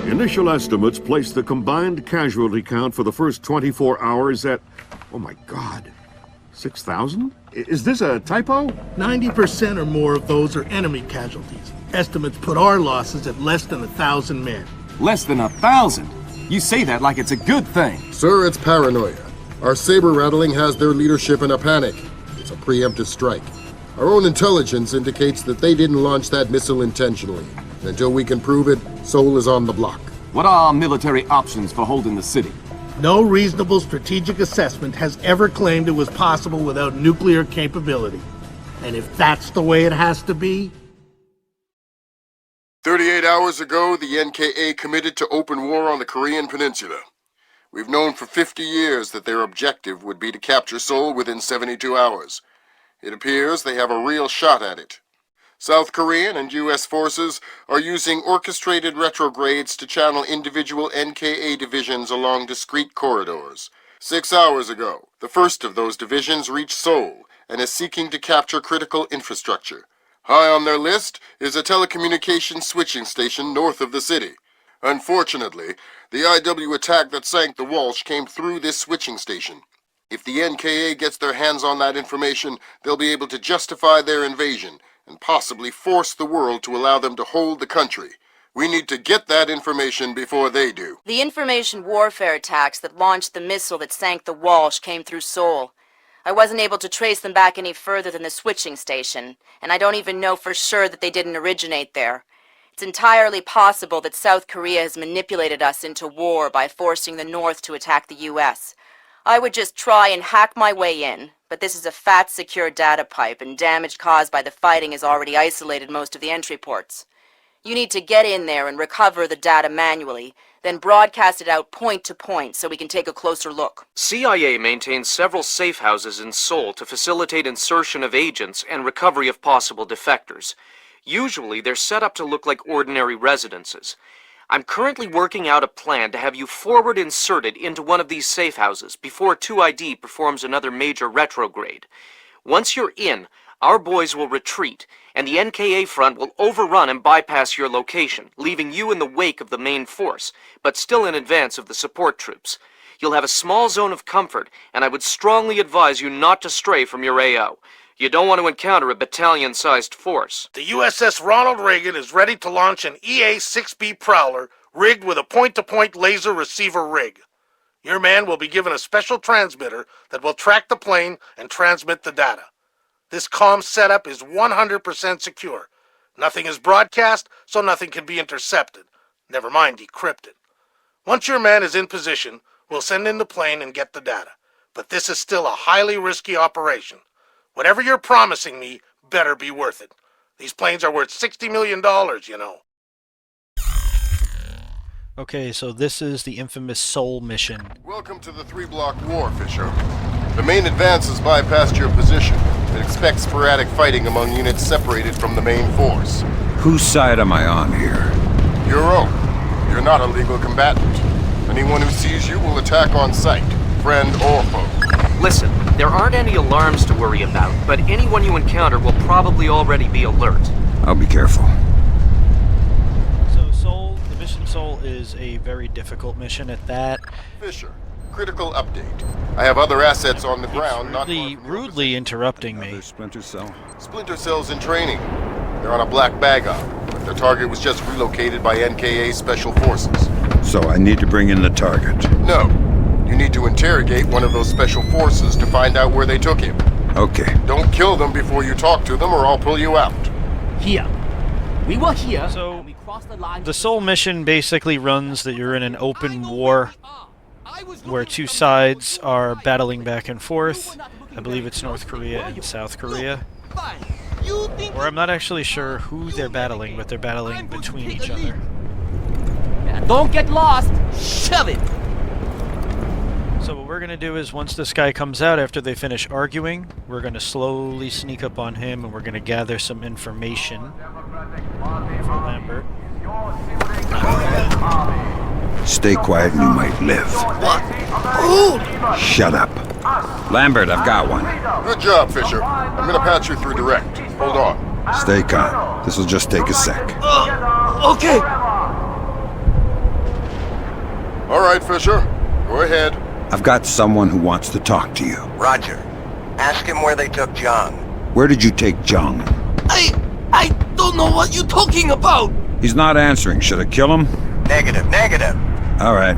Initial estimates place the combined casualty count for the first 24 hours at, oh my God, 6,000? Is this a typo? 90% or more of those are enemy casualties. Estimates put our losses at less than 1,000 men. Less than 1,000? You say that like it's a good thing. Sir, it's paranoia. Our saber rattling has their leadership in a panic. It's a preemptive strike. Our own intelligence indicates that they didn't launch that missile intentionally. Until we can prove it, Seoul is on the block. What are our military options for holding the city? No reasonable strategic assessment has ever claimed it was possible without nuclear capability. And if that's the way it has to be... 38 hours ago, the NKA committed to open war on the Korean Peninsula. We've known for 50 years that their objective would be to capture Seoul within 72 hours. It appears they have a real shot at it. South Korean and U.S. forces are using orchestrated retrogrades to channel individual NKA divisions along discrete corridors. 6 hours ago, the first of those divisions reached Seoul and is seeking to capture critical infrastructure. High on their list is a telecommunications switching station north of the city. Unfortunately, the IW attack that sank the Walsh came through this switching station. If the NKA gets their hands on that information, they'll be able to justify their invasion and possibly force the world to allow them to hold the country. We need to get that information before they do. The information warfare attacks that launched the missile that sank the Walsh came through Seoul. I wasn't able to trace them back any further than the switching station, and I don't even know for sure that they didn't originate there. It's entirely possible that South Korea has manipulated us into war by forcing the North to attack the U.S. I would just try and hack my way in, but this is a fat, secure data pipe, and damage caused by the fighting has already isolated most of the entry ports. You need to get in there and recover the data manually, then broadcast it out point to point so we can take a closer look. CIA maintains several safe houses in Seoul to facilitate insertion of agents and recovery of possible defectors. Usually, they're set up to look like ordinary residences. I'm currently working out a plan to have you forward inserted into one of these safe houses before 2ID performs another major retrograde. Once you're in, our boys will retreat, and the NKA front will overrun and bypass your location, leaving you in the wake of the main force, but still in advance of the support troops. You'll have a small zone of comfort, and I would strongly advise you not to stray from your AO. You don't want to encounter a battalion-sized force. The USS Ronald Reagan is ready to launch an EA-6B Prowler rigged with a point-to-point laser receiver rig. Your man will be given a special transmitter that will track the plane and transmit the data. This comm setup is 100% secure. Nothing is broadcast, so nothing can be intercepted. Never mind decrypted. Once your man is in position, we'll send in the plane and get the data. But this is still a highly risky operation. Whatever you're promising me better be worth it. These planes are worth $60 million, you know. Okay, so this is the infamous Seoul mission. Welcome to the 3-block war, Fisher. The main advance has bypassed your position, but expect sporadic fighting among units separated from the main force. Whose side am I on here? Your own. You're not a legal combatant. Anyone who sees you will attack on sight, friend or foe. Listen, there aren't any alarms to worry about, but anyone you encounter will probably already be alert. I'll be careful. So Seoul, the mission Seoul is a very difficult mission at that. Fisher, critical update. I have other assets on the ground, not rudely interrupting me. Splinter cell? Splinter cells in training. They're on a black bag op, but their target was just relocated by NKA Special Forces. So I need to bring in the target? No. You need to interrogate one of those special forces to find out where they took him. Okay. Don't kill them before you talk to them or I'll pull you out. Here. We were here. So, the Seoul mission basically runs that you're in an open war where two sides are battling back and forth. I believe it's North Korea and South Korea. Or I'm not actually sure who they're battling, but they're battling between each other. Don't get lost! Shove it! So what we're going to do is once this guy comes out after they finish arguing, we're going to slowly sneak up on him and we're going to gather some information for Lambert. Stay quiet and you might live. What? Who? Shut up. Lambert, I've got one. Good job, Fisher. I'm gonna patch you through direct. Hold on. Stay calm. This'll just take a sec. Okay. All right, Fisher. Go ahead. I've got someone who wants to talk to you. Roger. Ask him where they took John. Where did you take Jung? I don't know what you're talking about. He's not answering. Should I kill him? Negative. All right.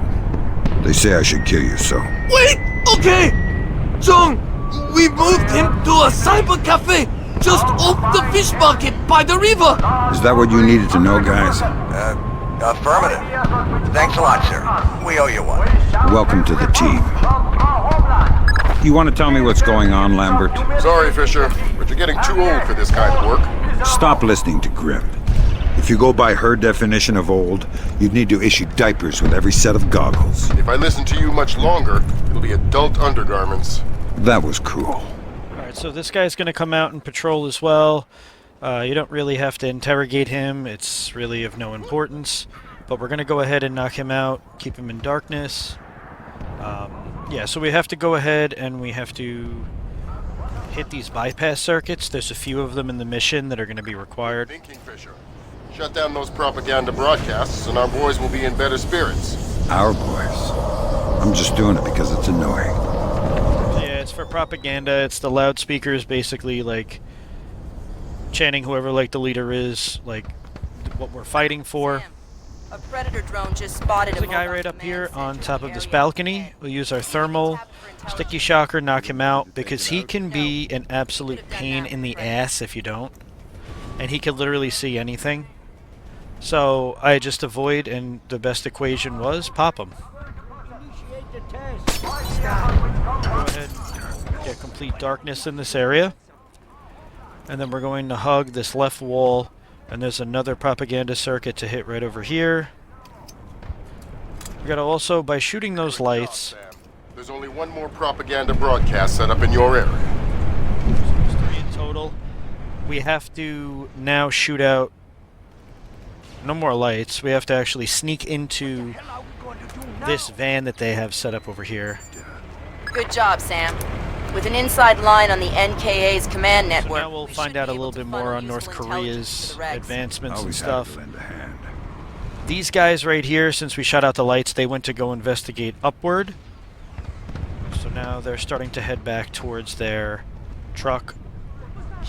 They say I should kill you, so... Wait! Okay! John, we moved him to a cyber cafe just off the fish market by the river. Is that what you needed to know, guys? Affirmative. Thanks a lot, sir. We owe you one. Welcome to the team. You want to tell me what's going on, Lambert? Sorry, Fisher, but you're getting too old for this kind of work. Stop listening to Grim. If you go by her definition of old, you'd need to issue diapers with every set of goggles. If I listen to you much longer, it'll be adult undergarments. That was cruel. Alright, so this guy's going to come out and patrol as well. You don't really have to interrogate him. It's really of no importance. But we're going to go ahead and knock him out, keep him in darkness. Yeah, so we have to go ahead and we have to hit these bypass circuits. There's a few of them in the mission that are going to be required. Thinking, Fisher. Shut down those propaganda broadcasts and our boys will be in better spirits. Our boys? I'm just doing it because it's annoying. Yeah, it's for propaganda. It's the loudspeakers basically, like, chanting whoever, like, the leader is, like, what we're fighting for. A predator drone just spotted There's a guy right up here on top of this balcony. We'll use our thermal sticky shocker, knock him out, because he can be an absolute pain in the ass if you don't. And he can literally see anything. So I just avoid, and the best equation was pop him. Go ahead and get complete darkness in this area. And then we're going to hug this left wall, and there's another propaganda circuit to hit right over here. We gotta also, by shooting those lights... There's only one more propaganda broadcast set up in your area. So there's 3 in total. We have to now shoot out no more lights. We have to actually sneak into this van that they have set up over here. Good job, Sam. With an inside line on the NKA's command network. So now we'll find out a little bit more on North Korea's advancements and stuff. These guys right here, since we shot out the lights, they went to go investigate upward. So now they're starting to head back towards their truck.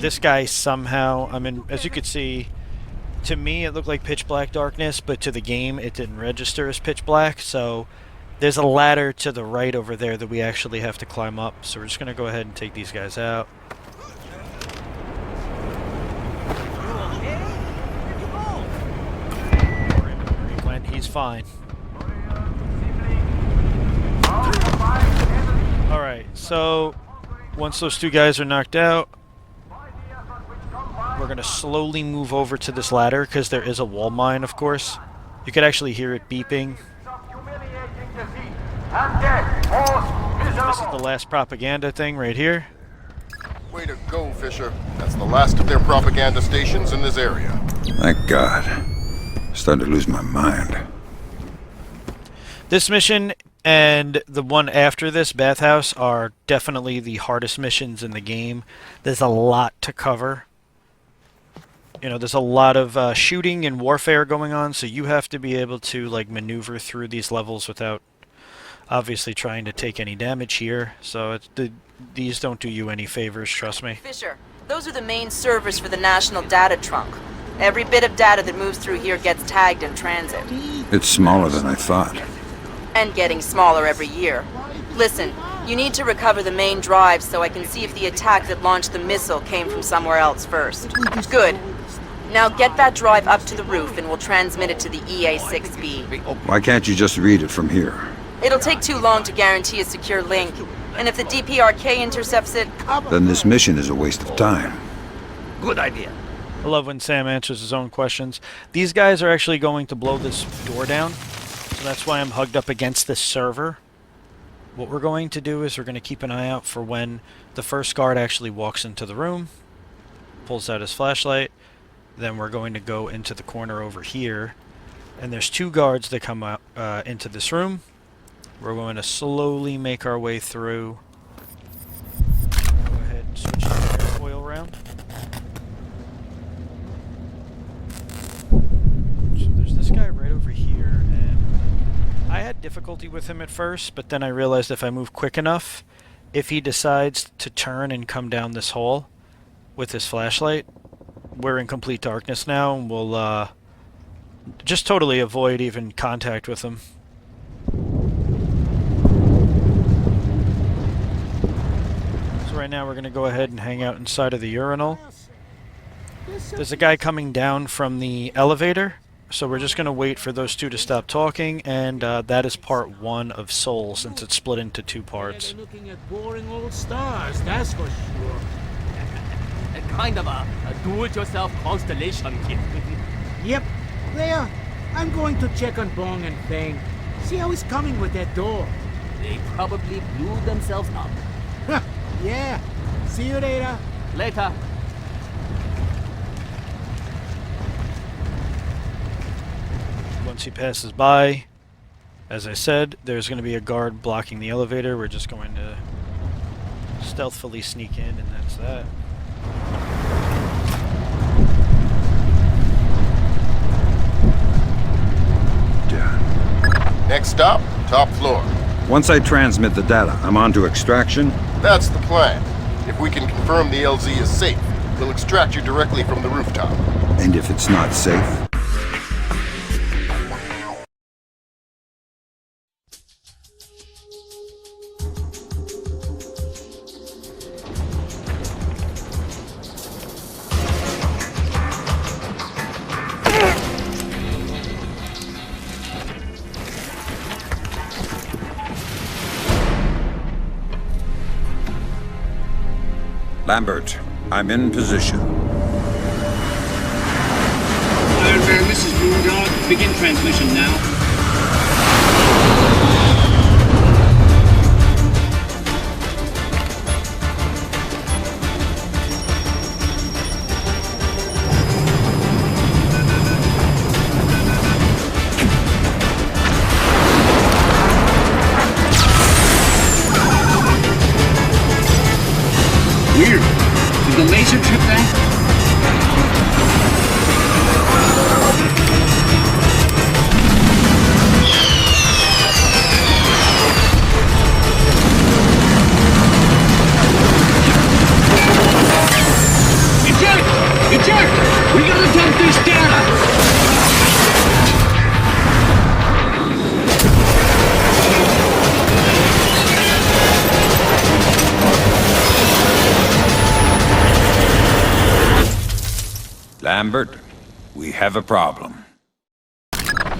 This guy somehow, I mean, as you could see, to me it looked like pitch black darkness, but to the game it didn't register as pitch black, so there's a ladder to the right over there that we actually have to climb up, so we're just going to go ahead and take these guys out. He's fine. Alright, so once those 2 guys are knocked out, we're going to slowly move over to this ladder, because there is a wall mine, of course. You could actually hear it beeping. This is the last propaganda thing right here. Way to go, Fisher. That's the last of their propaganda stations in this area. Thank God. Starting to lose my mind. This mission and the one after this, Bathhouse, are definitely the hardest missions in the game. There's a lot to cover. You know, there's a lot of shooting and warfare going on, so you have to be able to like maneuver through these levels without obviously trying to take any damage here. So these don't do you any favors, trust me. Fisher, those are the main servers for the National Data Trunk. Every bit of data that moves through here gets tagged in transit. It's smaller than I thought. And getting smaller every year. Listen, you need to recover the main drive so I can see if the attack that launched the missile came from somewhere else first. Good. Now get that drive up to the roof and we'll transmit it to the EA-6B. Why can't you just read it from here? It'll take too long to guarantee a secure link. And if the DPRK intercepts it... Then this mission is a waste of time. Good idea. I love when Sam answers his own questions. These guys are actually going to blow this door down. So that's why I'm hugged up against this server. What we're going to do is we're going to keep an eye out for when the first guard actually walks into the room, pulls out his flashlight. Then we're going to go into the corner over here. And there's two guards that come out into this room. We're going to slowly make our way through. Go ahead and switch the airfoil around. So there's this guy right over here, and I had difficulty with him at first, but then I realized if I move quick enough, if he decides to turn and come down this hall with his flashlight, we're in complete darkness now, and we'll just totally avoid even contact with him. So right now we're going to go ahead and hang out inside of the urinal. There's a guy coming down from the elevator, so we're just going to wait for those two to stop talking, and that is part 1 of Seoul, since it's split into 2 parts. Looking at boring old stars, that's for sure. Kind of a do-it-yourself constellation kit. Yep. Leia, I'm going to check on Bong and Feng. See how he's coming with that door. They probably blew themselves up. Yeah. See you later. Later. Once he passes by, as I said, there's going to be a guard blocking the elevator. We're just going to stealthily sneak in, and that's that. Next stop, top floor. Once I transmit the data, I'm on to extraction? That's the plan. If we can confirm the LZ is safe, we'll extract you directly from the rooftop. And if it's not safe? Lambert, I'm in position. Iron Man, this is Moondog. Begin transmission now. Weird. Did the laser trip that? Eject! We gotta dump this data! Lambert, we have a problem.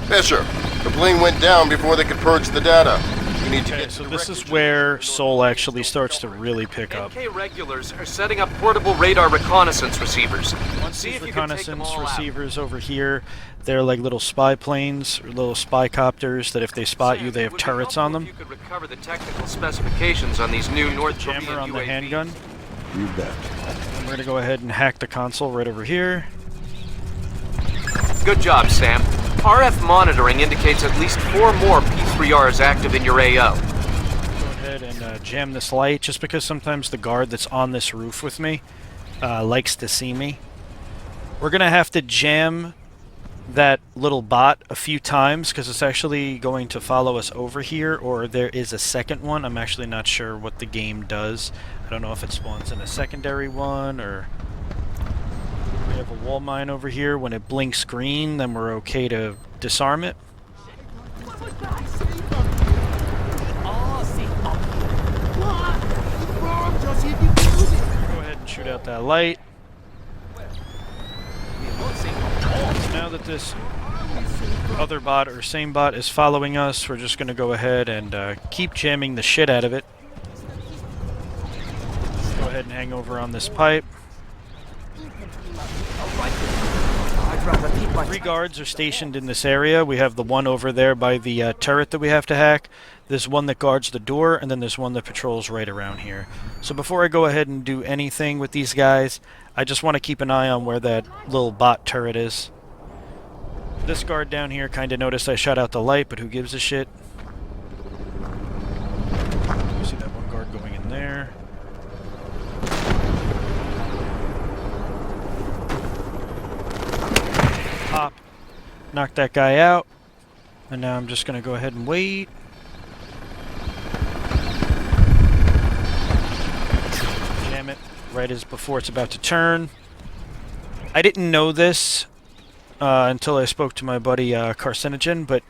Fisher, the plane went down before they could purge the data. We need to get so this is where Seoul actually starts to really pick up. NK regulars are setting up portable radar reconnaissance receivers. Once these reconnaissance receivers over here, they're like little spy planes, or little spy copters that if they spot you, they have turrets on them. You could recover the technical specifications on these new North Korean jammer on UAVs. the handgun. You bet. And we're gonna go ahead and hack the console right over here. Good job, Sam. RF monitoring indicates at least 4 more P3Rs active in your AO. Go ahead and jam this light, just because sometimes the guard that's on this roof with me likes to see me. We're going to have to jam that little bot a few times because it's actually going to follow us over here, or there is a second one. I'm actually not sure what the game does. I don't know if it spawns in a secondary one, or we have a wall mine over here. When it blinks green, then we're okay to disarm it. Go ahead and shoot out that light. Now that this other bot or same bot is following us, we're just going to go ahead and keep jamming the shit out of it. Go ahead and hang over on this pipe. 3 guards are stationed in this area. We have the one over there by the turret that we have to hack. There's one that guards the door, and then there's one that patrols right around here. So before I go ahead and do anything with these guys, I just want to keep an eye on where that little bot turret is. This guard down here kind of noticed I shot out the light, but who gives a shit? You see that one guard going in there. Pop. Knock that guy out. And now I'm just going to go ahead and wait. Jam it right as before it's about to turn. I didn't know this until I spoke to my buddy Carcinogen, but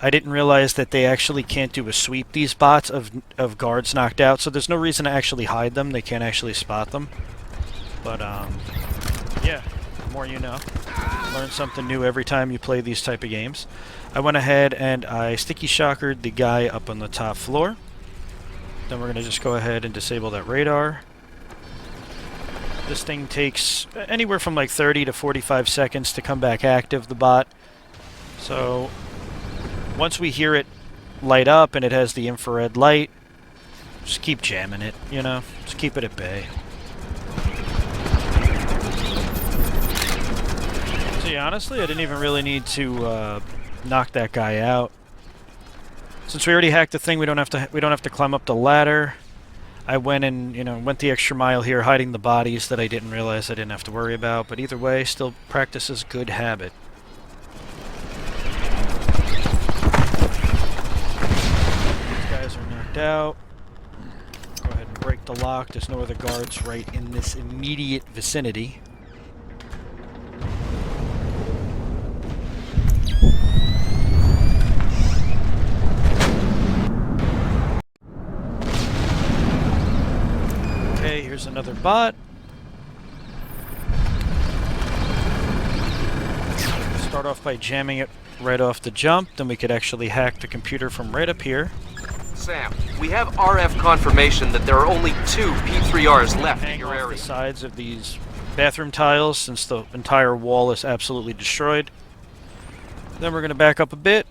I didn't realize that they actually can't do a sweep, these bots, of guards knocked out, so there's no reason to actually hide them. They can't actually spot them. But, yeah, the more you know. Learn something new every time you play these type of games. I went ahead and I sticky shockered the guy up on the top floor. Then we're going to just go ahead and disable that radar. This thing takes anywhere from like 30 to 45 seconds to come back active, the bot. So once we hear it light up and it has the infrared light, just keep jamming it, you know? Just keep it at bay. See, honestly, I didn't even really need to knock that guy out. Since we already hacked the thing, we don't have to climb up the ladder. I went and, went the extra mile here, hiding the bodies that I didn't realize I didn't have to worry about. But either way, still practices good habit. These guys are knocked out. Go ahead and break the lock. There's no other guards right in this immediate vicinity. Okay, here's another bot. Start off by jamming it right off the jump, then we could actually hack the computer from right up here. Sam, we have RF confirmation that there are only 2 P3Rs left in your area. The sides of these bathroom tiles, since the entire wall is absolutely destroyed. Then we're going to back up a bit.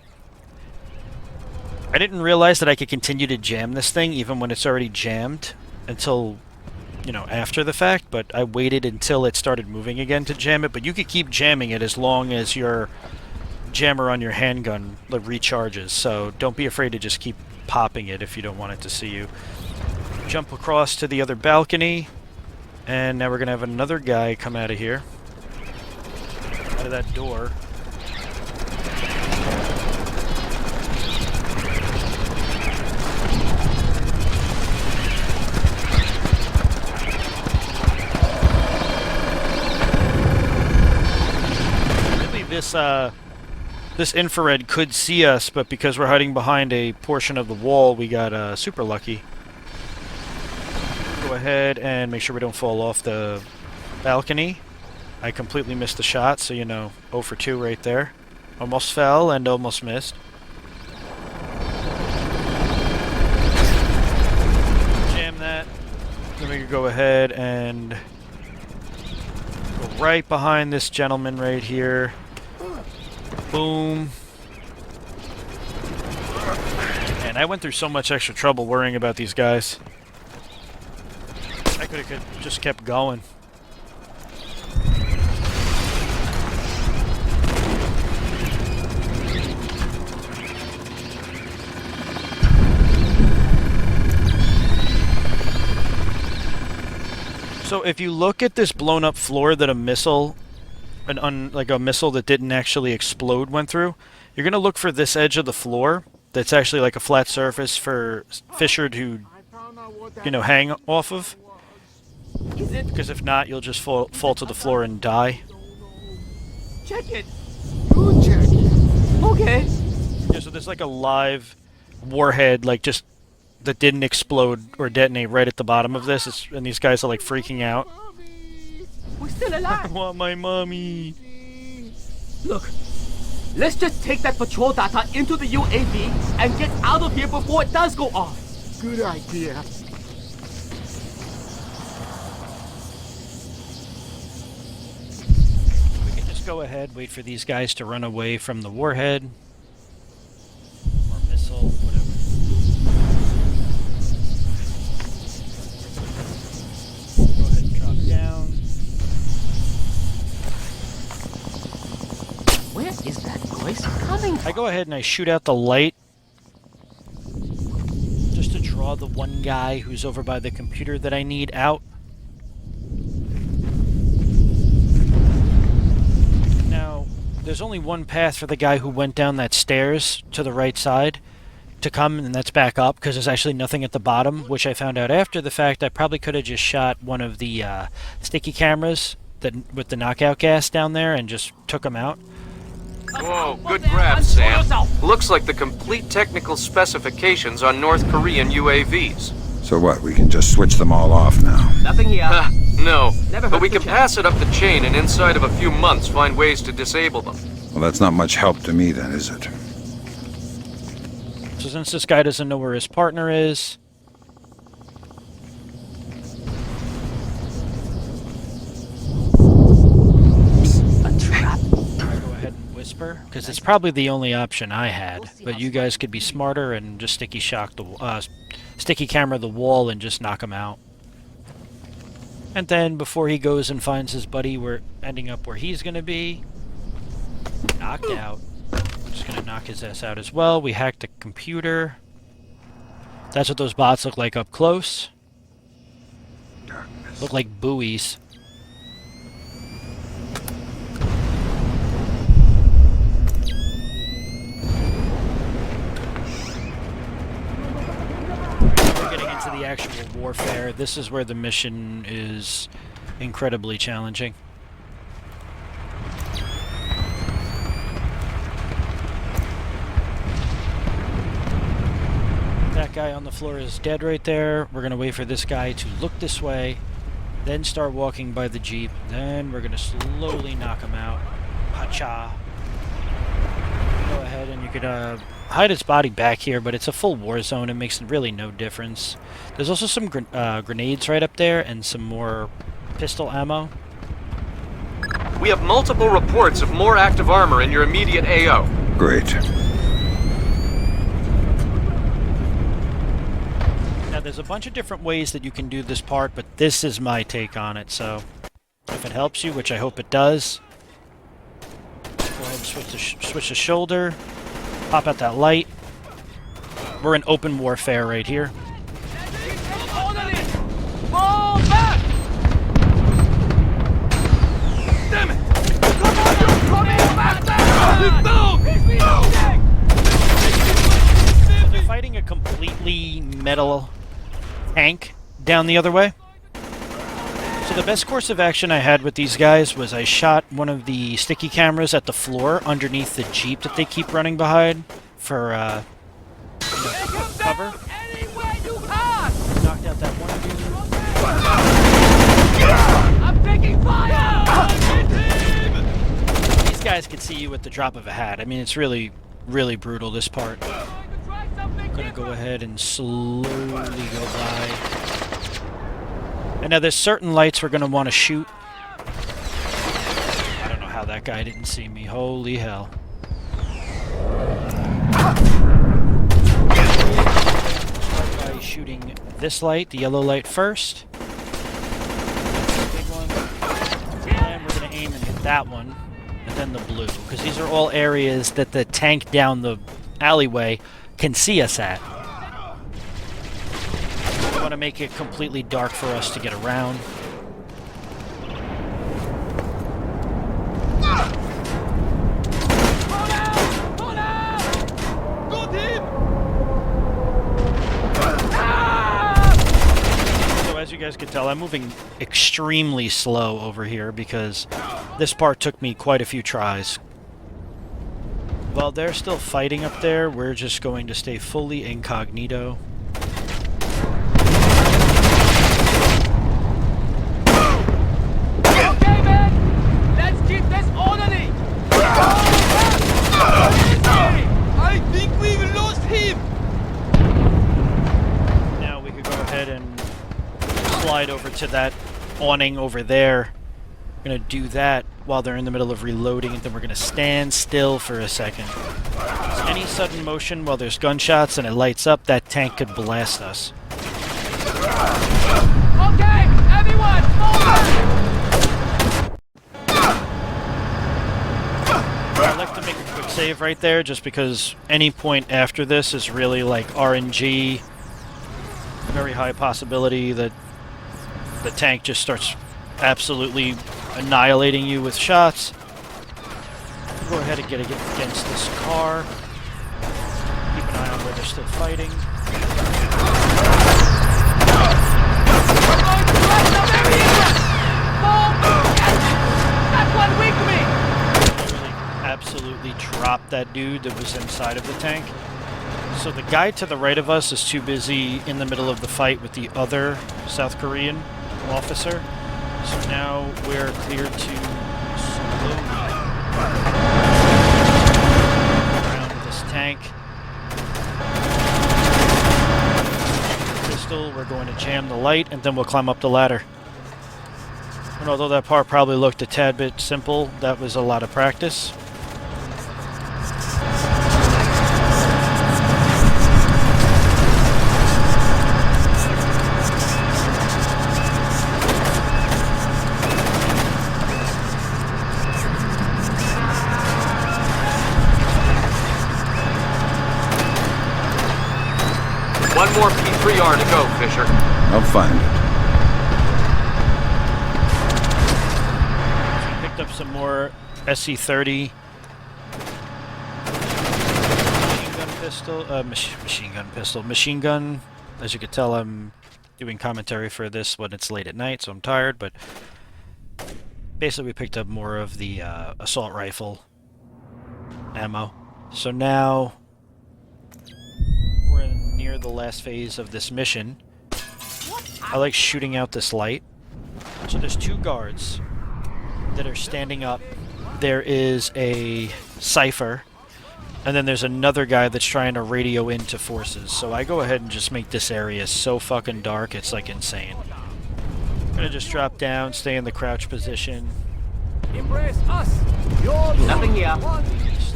I didn't realize that I could continue to jam this thing even when it's already jammed until, after the fact, but I waited until it started moving again to jam it. But you could keep jamming it as long as your jammer on your handgun recharges, so don't be afraid to just keep popping it if you don't want it to see you. Jump across to the other balcony, and now we're going to have another guy come out of here. Out of that door. This infrared could see us, but because we're hiding behind a portion of the wall, we got super lucky. Go ahead and make sure we don't fall off the balcony. I completely missed the shot, so 0 for 2 right there. Almost fell and almost missed. Jam that. Then we could go ahead and go right behind this gentleman right here. Boom. And I went through so much extra trouble worrying about these guys. I could have just kept going. So if you look at this blown up floor that a missile, like a missile that didn't actually explode went through, you're going to look for this edge of the floor that's actually like a flat surface for Fisher to, you know, hang off of. Because if not, you'll just fall to the floor and die. Check it. You check it. Okay. Yeah, so there's like a live warhead, like just that didn't explode or detonate right at the bottom of this, and these guys are like freaking out. We're still alive. I want my mommy. Look, let's just take that patrol data into the UAV and get out of here before it does go off. Good idea. We can just go ahead, wait for these guys to run away from the warhead. Or missile, whatever. Go ahead and drop down. Where is that voice coming from? I go ahead and I shoot out the light just to draw the one guy who's over by the computer that I need out. Now, there's only one path for the guy who went down that stairs to the right side to come, and that's back up, because there's actually nothing at the bottom, which I found out after the fact. I probably could have just shot one of the sticky cameras that with the knockout gas down there and just took them out. Whoa, good grab, Sam. Looks like the complete technical specifications on North Korean UAVs. So what, we can just switch them all off now? Nothing here. No, but we can pass it up the chain and inside of a few months find ways to disable them. Well, that's not much help to me then, is it? So since this guy doesn't know where his partner is... A trap. Go ahead and whisper, because it's probably the only option I had. But you guys could be smarter and just sticky camera the wall and just knock him out. And then before he goes and finds his buddy, we're ending up where he's gonna be. Knocked out. I'm just gonna knock his ass out as well. We hacked the computer. That's what those bots look like up close. Look like buoys. We're getting into the actual warfare. This is where the mission is incredibly challenging. That guy on the floor is dead right there. We're gonna wait for this guy to look this way, then start walking by the Jeep. Then we're gonna slowly knock him out. Pacha. Go ahead and you could hide his body back here, but it's a full war zone. It makes really no difference. There's also some grenades right up there and some more pistol ammo. We have multiple reports of more active armor in your immediate AO. Great. Now, there's a bunch of different ways that you can do this part, but this is my take on it, so if it helps you, which I hope it does, go ahead and switch the shoulder, pop out that light. We're in open warfare right here. Fall back! Damn it! They're fighting a completely metal tank down the other way. So the best course of action I had with these guys was I shot one of the sticky cameras at the floor underneath the Jeep that they keep running behind for cover. Knocked out that one dude. I'm taking fire! These guys can see you at the drop of a hat. I mean, it's really, really brutal, this part. I'm gonna go ahead and slowly go by. And now there's certain lights we're gonna want to shoot. I don't know how that guy didn't see me. Holy hell. Start by shooting this light, the yellow light first. Big one. And we're gonna aim and hit that one. And then the blue. Because these are all areas that the tank down the alleyway can see us at. We want to make it completely dark for us to get around. guys can tell, I'm moving extremely slow over here because this part took me quite a few tries. While they're still fighting up there, we're just going to stay fully incognito. Okay, man! Let's keep this orderly! I think we've lost him! Now we could go ahead and slide over to that awning over there. We're going to do that while they're in the middle of reloading, and then we're going to stand still for a second. So any sudden motion while there's gunshots and it lights up, that tank could blast us. Okay, everyone, forward! I'd like to make a quick save right there, just because any point after this is really like RNG. Very high possibility that the tank just starts absolutely annihilating you with shots. Go ahead and get against this car. Keep an eye on where they're still fighting. That one weak me! Absolutely dropped that dude that was inside of the tank. So the guy to the right of us is too busy in the middle of the fight with the other South Korean officer. So now we're cleared to slowly around this tank. Pistol, we're going to jam the light, and then we'll climb up the ladder. And although that part probably looked a tad bit simple, that was a lot of practice. One more P3R to go, Fisher. I'll find it. So we picked up some more SC-30 machine gun. As you can tell, I'm doing commentary for this when it's late at night, so I'm tired, but basically we picked up more of the assault rifle ammo. So now we're near the last phase of this mission. I like shooting out this light. So there's two guards that are standing up. There is a cipher, and then there's another guy that's trying to radio into forces. So I go ahead and just make this area so fucking dark, it's like insane. I'm gonna just drop down, stay in the crouch position. Embrace us! Nothing here.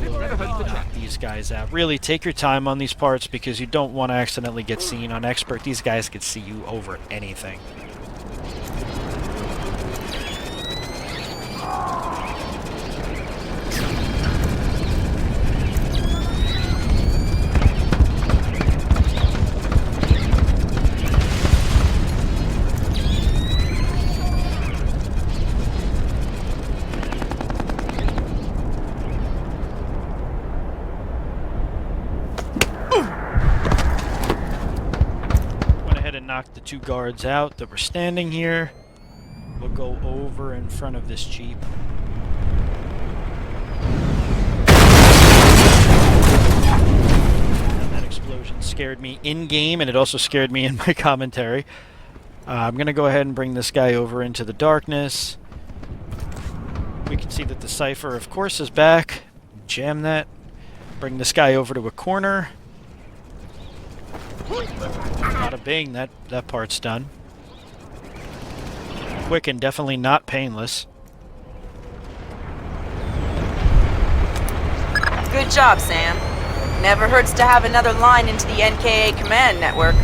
Knock these guys out. Really, take your time on these parts because you don't want to accidentally get seen on expert. These guys could see you over anything. Knock the two guards out that were standing here. We'll go over in front of this Jeep. And that explosion scared me in-game, and it also scared me in my commentary. I'm going to go ahead and bring this guy over into the darkness. We can see that the cipher, of course, is back. Jam that. Bring this guy over to a corner. Bada bing, that part's done. Quick and definitely not painless. Good job, Sam. Never hurts to have another line into the NKA command network.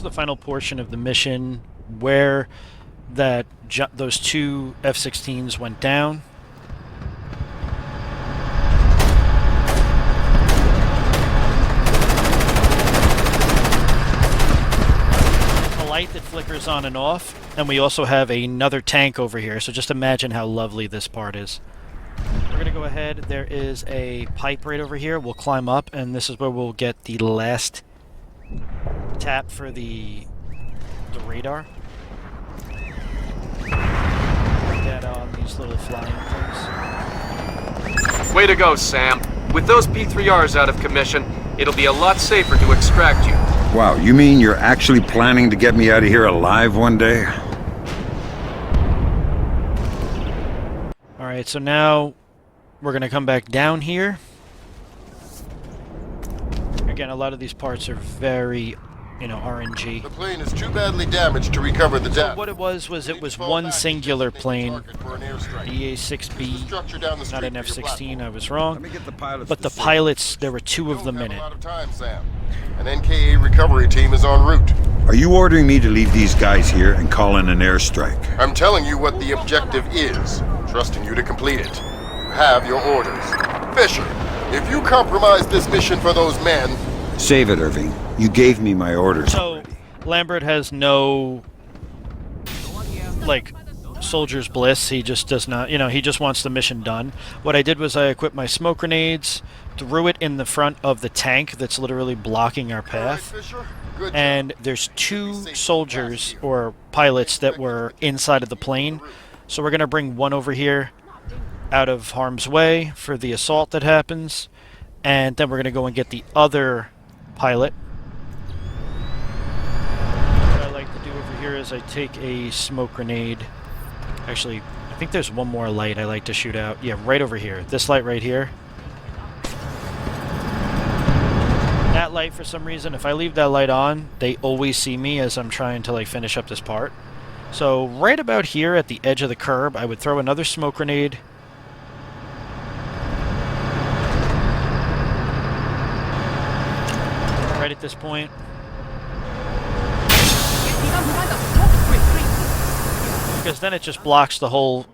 The final portion of the mission where that those two F-16s went down. flickers on and off, and we also have another tank over here, so just imagine how lovely this part is. We're going to go ahead. There is a pipe right over here. We'll climb up, and this is where we'll get the last tap for the radar. Get on these little flying things. Way to go, Sam. With those P3Rs out of commission, it'll be a lot safer to extract you. Wow, you mean you're actually planning to get me out of here alive one day? Alright, so now we're going to come back down here. Again, a lot of these parts are very, RNG. The plane is too badly damaged to recover the data. So what it was one singular plane, the EA-6B, not an F-16, I was wrong. But the pilots, there were two of them in it. An NKA recovery team is en route. Are you ordering me to leave these guys here and call in an airstrike? I'm telling you what the objective is, trusting you to complete it. You have your orders. Fisher, if you compromise this mission for those men... Save it, Irving. You gave me my orders. So, Lambert has no, soldier's bliss. He just does not, he just wants the mission done. What I did was I equipped my smoke grenades, threw it in the front of the tank that's literally blocking our path. And there's two soldiers, or pilots, that were inside of the plane. So we're going to bring one over here out of harm's way for the assault that happens. And then we're going to go and get the other pilot. What I like to do over here is I take a smoke grenade. Actually, I think there's one more light I like to shoot out. Yeah, right over here. This light right here. That light, for some reason, if I leave that light on, they always see me as I'm trying to finish up this part. So right about here at the edge of the curb, I would throw another smoke grenade. Right at this point. Because then it just blocks the whole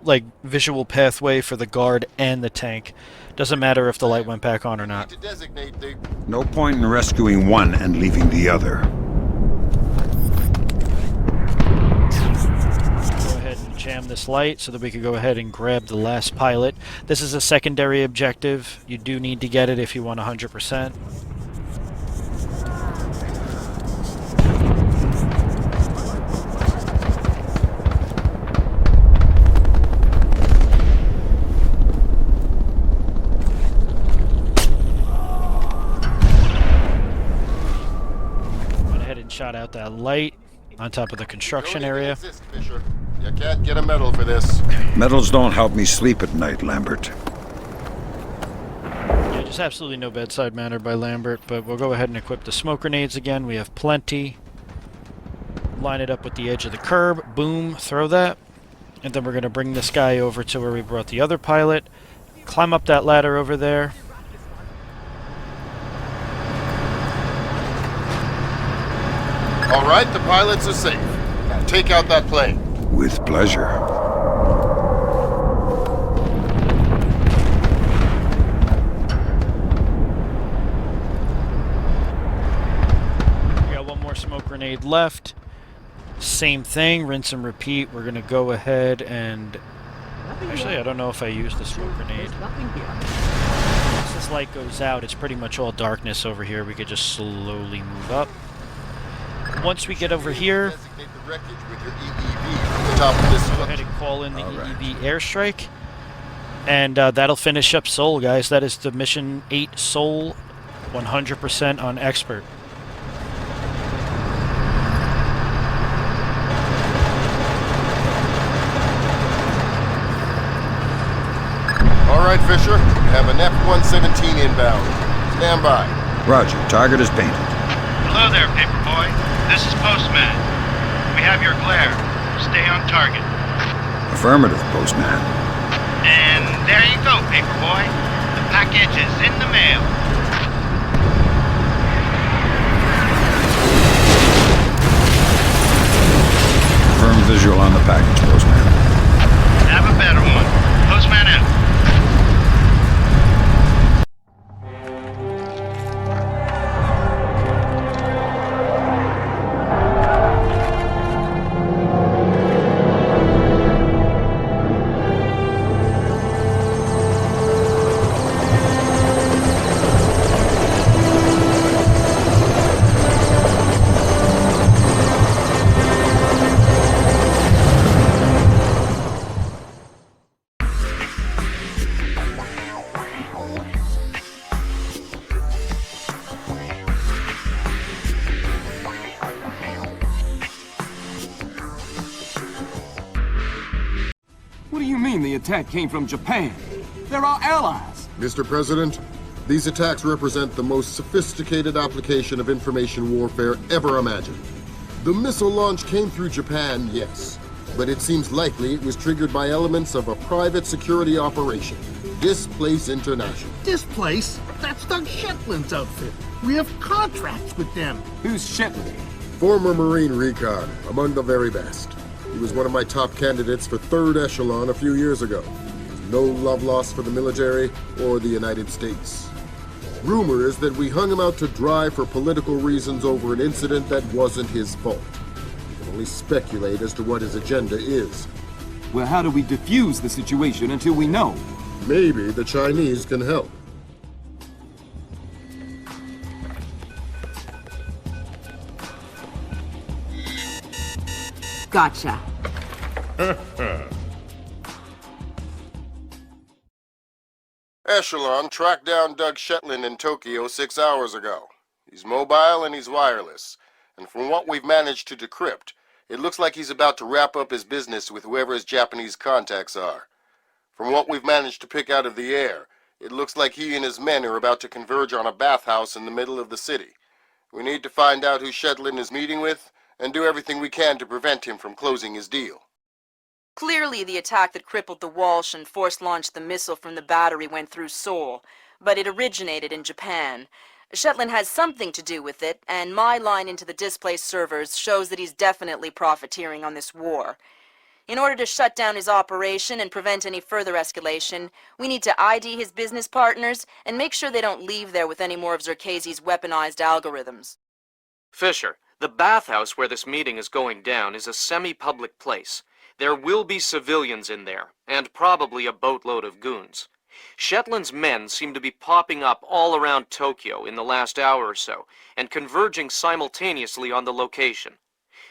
visual pathway for the guard and the tank. Doesn't matter if the light went back on or not. No point in rescuing one and leaving the other. Go ahead and jam this light so that we can go ahead and grab the last pilot. This is a secondary objective. You do need to get it if you want 100%. Shot out that light on top of the construction area. You can't get a medal for this. Medals don't help me sleep at night, Lambert. Yeah, just absolutely no bedside manner by Lambert, but we'll go ahead and equip the smoke grenades again. We have plenty. Line it up with the edge of the curb. Boom, throw that. And then we're going to bring this guy over to where we brought the other pilot. Climb up that ladder over there. All right, the pilots are safe. Now take out that plane. With pleasure. We got one more smoke grenade left. Same thing, rinse and repeat. We're going to go ahead and... Actually, I don't know if I used the smoke grenade. Once this light goes out, it's pretty much all darkness over here. We could just slowly move up. Once we get over here, go ahead and call in the EEV airstrike, and that'll finish up Seoul, guys. That is the Mission 8 Seoul, 100% on expert. All right, Fisher. We have an F-117 inbound. Stand by. Roger. Target is painted. Hello there, Paperboy. This is Postman. We have your glare. Stay on target. Affirmative, Postman. And there you go, Paperboy. The package is in the mail. Firm visual on the package, Postman. Have a better one. Postman out. attack came from Japan. They're our allies. Mr. President, these attacks represent the most sophisticated application of information warfare ever imagined. The missile launch came through Japan, yes, but it seems likely it was triggered by elements of a private security operation, Displace International. Displace? That's Doug Shetland's outfit. We have contracts with them. Who's Shetland? Former Marine recon, among the very best. He was one of my top candidates for 3rd Echelon a few years ago. No love lost for the military or the United States. Rumor is that we hung him out to dry for political reasons over an incident that wasn't his fault. We can only speculate as to what his agenda is. Well, how do we defuse the situation until we know? Maybe the Chinese can help. Gotcha. Echelon tracked down Doug Shetland in Tokyo 6 hours ago. He's mobile and he's wireless. And from what we've managed to decrypt, it looks like he's about to wrap up his business with whoever his Japanese contacts are. From what we've managed to pick out of the air, it looks like he and his men are about to converge on a bathhouse in the middle of the city. We need to find out who Shetland is meeting with and do everything we can to prevent him from closing his deal. Clearly, the attack that crippled the Walsh and force-launched the missile from the battery went through Seoul, but it originated in Japan. Shetland has something to do with it, and my line into the Displace servers shows that he's definitely profiteering on this war. In order to shut down his operation and prevent any further escalation, we need to ID his business partners and make sure they don't leave there with any more of Zherkezi's weaponized algorithms. Fisher, the bathhouse where this meeting is going down is a semi-public place. There will be civilians in there, and probably a boatload of goons. Shetland's men seem to be popping up all around Tokyo in the last hour or so, and converging simultaneously on the location.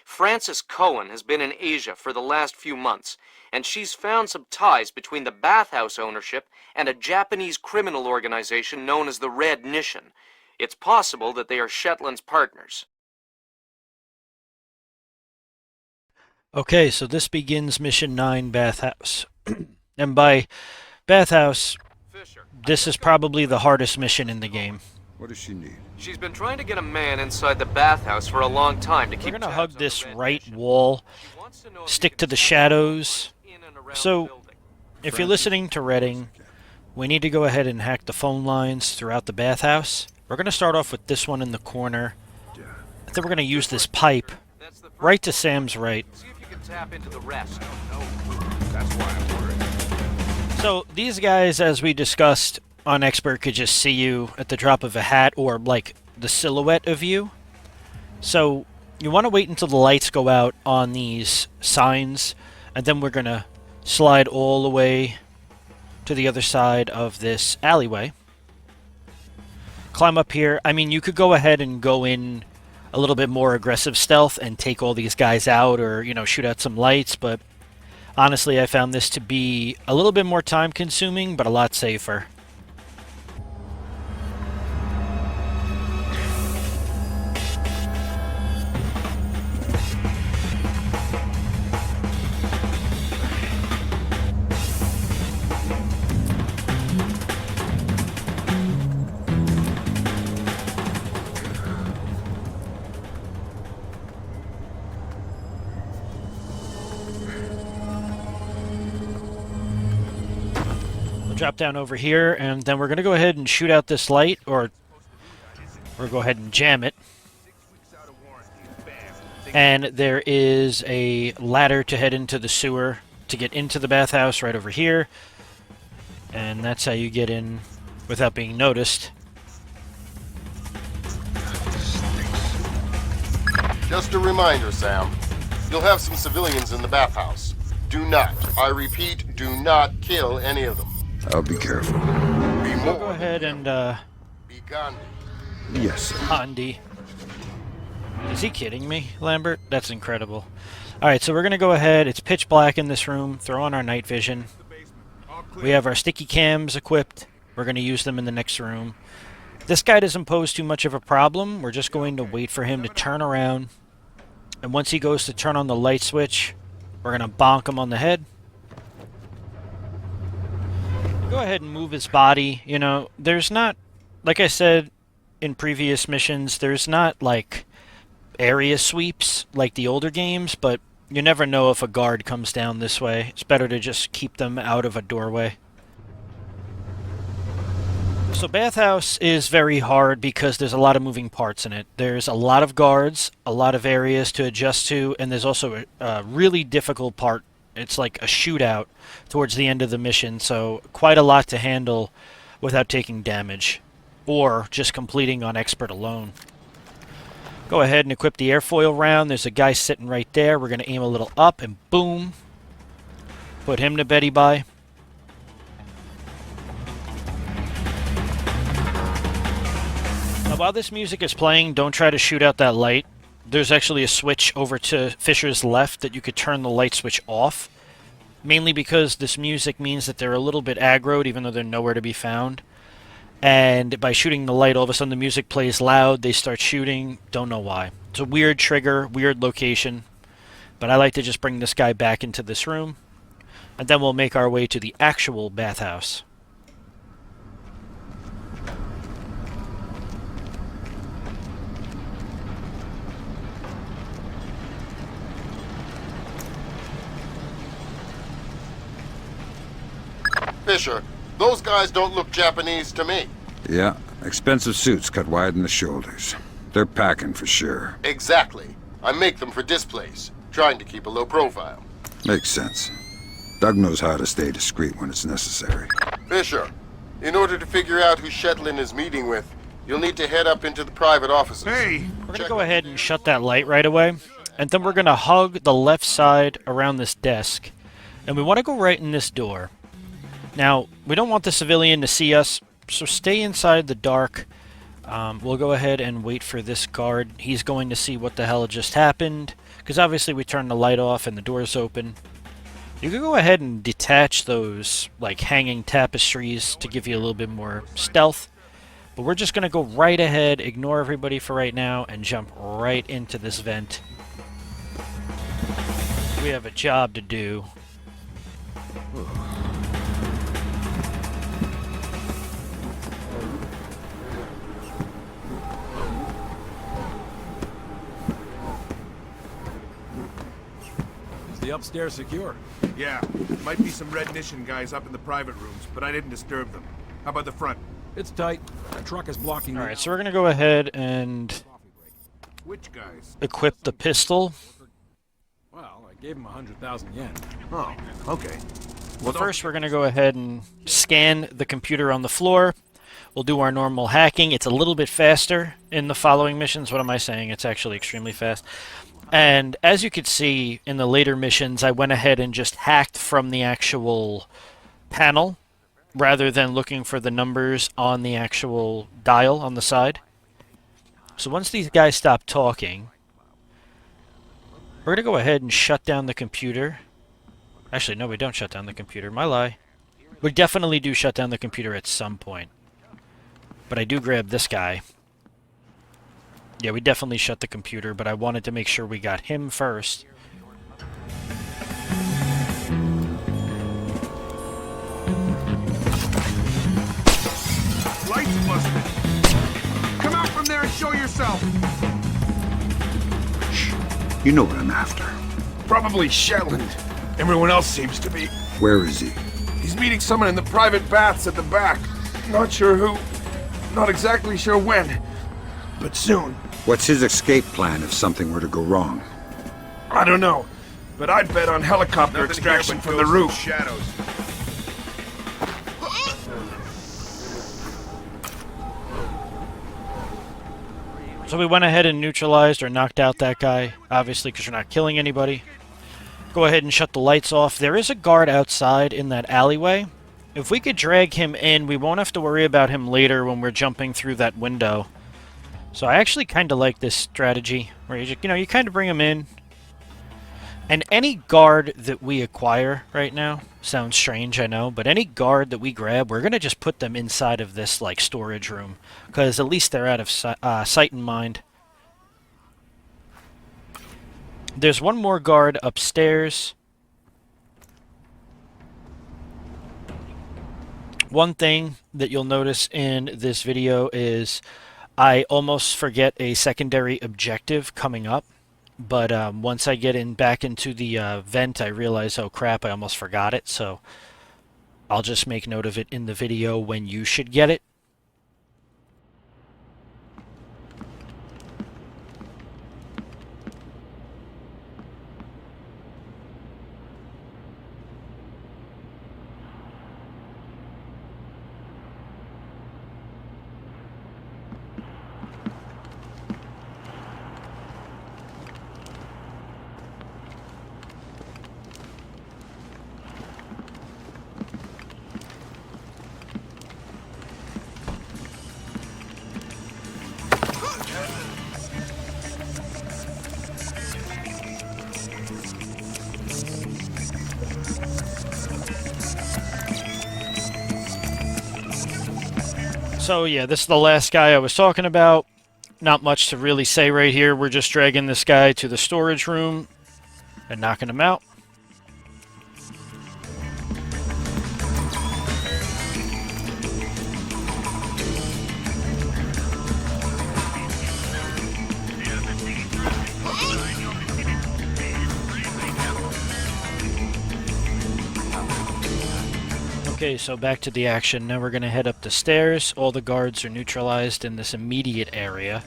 Frances Cohen has been in Asia for the last few months, and she's found some ties between the bathhouse ownership and a Japanese criminal organization known as the Red Nishan. It's possible that they are Shetland's partners. Okay, so this begins Mission 9, Bathhouse. And by Bathhouse, this is probably the hardest mission in the game. What does she need? She's been trying to get a man inside the bathhouse for a long time to keep. We're gonna hug this right wall, stick to the shadows. So, if you're listening to Redding, we need to go ahead and hack the phone lines throughout the bathhouse. We're gonna start off with this one in the corner. I think we're gonna use this pipe right to Sam's right. Tap into the rest. That's why I'm worried. So these guys, as we discussed on Expert, could just see you at the drop of a hat or like the silhouette of you. So you want to wait until the lights go out on these signs, and then we're going to slide all the way to the other side of this alleyway. Climb up here. I mean, you could go ahead and go in a little bit more aggressive stealth and take all these guys out, or, you know, shoot out some lights, but honestly I found this to be a little bit more time consuming, but a lot safer. Drop down over here, and then we're going to go ahead and shoot out this light, or go ahead and jam it. And there is a ladder to head into the sewer to get into the bathhouse right over here. And that's how you get in without being noticed. Just a reminder, Sam. You'll have some civilians in the bathhouse. Do not, I repeat, do not kill any of them. I'll be careful. Be more. Go ahead and, Be Gandhi. Yes, sir. Gandhi. Is he kidding me, Lambert? That's incredible. Alright, so we're going to go ahead. It's pitch black in this room. Throw on our night vision. We have our sticky cams equipped. We're going to use them in the next room. This guy doesn't pose too much of a problem. We're just going to wait for him to turn around. And once he goes to turn on the light switch, we're going to bonk him on the head. Go ahead and move his body. You know, there's not, like I said in previous missions, there's not, like, area sweeps like the older games, but you never know if a guard comes down this way. It's better to just keep them out of a doorway. So Bathhouse is very hard because there's a lot of moving parts in it. There's a lot of guards, a lot of areas to adjust to, and there's also a really difficult part. It's like a shootout towards the end of the mission, so quite a lot to handle without taking damage, or just completing on expert alone. Go ahead and equip the airfoil round. There's a guy sitting right there. We're going to aim a little up, and boom. Put him to Betty Bye. Now, while this music is playing, don't try to shoot out that light. There's actually a switch over to Fisher's left that you could turn the light switch off. Mainly because this music means that they're a little bit aggroed, even though they're nowhere to be found. And by shooting the light, all of a sudden the music plays loud, they start shooting, don't know why. It's a weird trigger, weird location. But I like to just bring this guy back into this room. And then we'll make our way to the actual bathhouse. Fisher, those guys don't look Japanese to me. Yeah, expensive suits cut wide in the shoulders. They're packing for sure. Exactly. I make them for Displace, trying to keep a low profile. Makes sense. Doug knows how to stay discreet when it's necessary. Fisher, in order to figure out who Shetlin is meeting with, you'll need to head up into the private offices. Hey! We're going to go ahead and shut that light right away. And then we're going to hug the left side around this desk. And we want to go right in this door. Now, we don't want the civilian to see us, so stay inside the dark. We'll go ahead and wait for this guard. He's going to see what the hell just happened, because obviously we turned the light off and the door's open. You can go ahead and detach those, like, hanging tapestries to give you a little bit more stealth. But we're just going to go right ahead, ignore everybody for right now, and jump right into this vent. We have a job to do. The upstairs secure? Yeah. Might be some Red Mission guys up in the private rooms, but I didn't disturb them. How about the front? It's tight. The truck is blocking. Alright, so we're gonna go ahead and which guys? Equip the pistol. Well, I gave him 100,000 yen. Oh, okay. Well, first we're gonna go ahead and scan the computer on the floor. We'll do our normal hacking. It's a little bit faster in the following missions. What am I saying? It's actually extremely fast. And as you could see in the later missions, I went ahead and just hacked from the actual panel rather than looking for the numbers on the actual dial on the side. So once these guys stop talking, we're going to go ahead and shut down the computer. Actually, no, we don't shut down the computer. My lie. We definitely do shut down the computer at some point. But I do grab this guy. Yeah, we definitely shut the computer, but I wanted to make sure we got him first. Lights busted. Come out from there and show yourself. Shh. You know what I'm after. Probably Shetland. Everyone else seems to be. Where is he? He's meeting someone in the private baths at the back. Not sure who. Not exactly sure when. But soon. What's his escape plan if something were to go wrong? I don't know, but I'd bet on helicopter extraction from the roof. Shadows. So we went ahead and neutralized or knocked out that guy, obviously because you're not killing anybody. Go ahead and shut the lights off. There is a guard outside in that alleyway. If we could drag him in, we won't have to worry about him later when we're jumping through that window. So I actually kind of like this strategy, where you just, you kind of bring him in. And any guard that we acquire right now, sounds strange, I know, but any guard that we grab, we're going to just put them inside of this, like, storage room. Because at least they're out of sight and mind. There's one more guard upstairs. One thing that you'll notice in this video is I almost forget a secondary objective coming up, but once I get back into the vent, I realize, oh crap, I almost forgot it, so I'll just make note of it in the video when you should get it. So yeah, this is the last guy I was talking about. Not much to really say right here. We're just dragging this guy to the storage room and knocking him out. Okay, so back to the action. Now we're going to head up the stairs. All the guards are neutralized in this immediate area.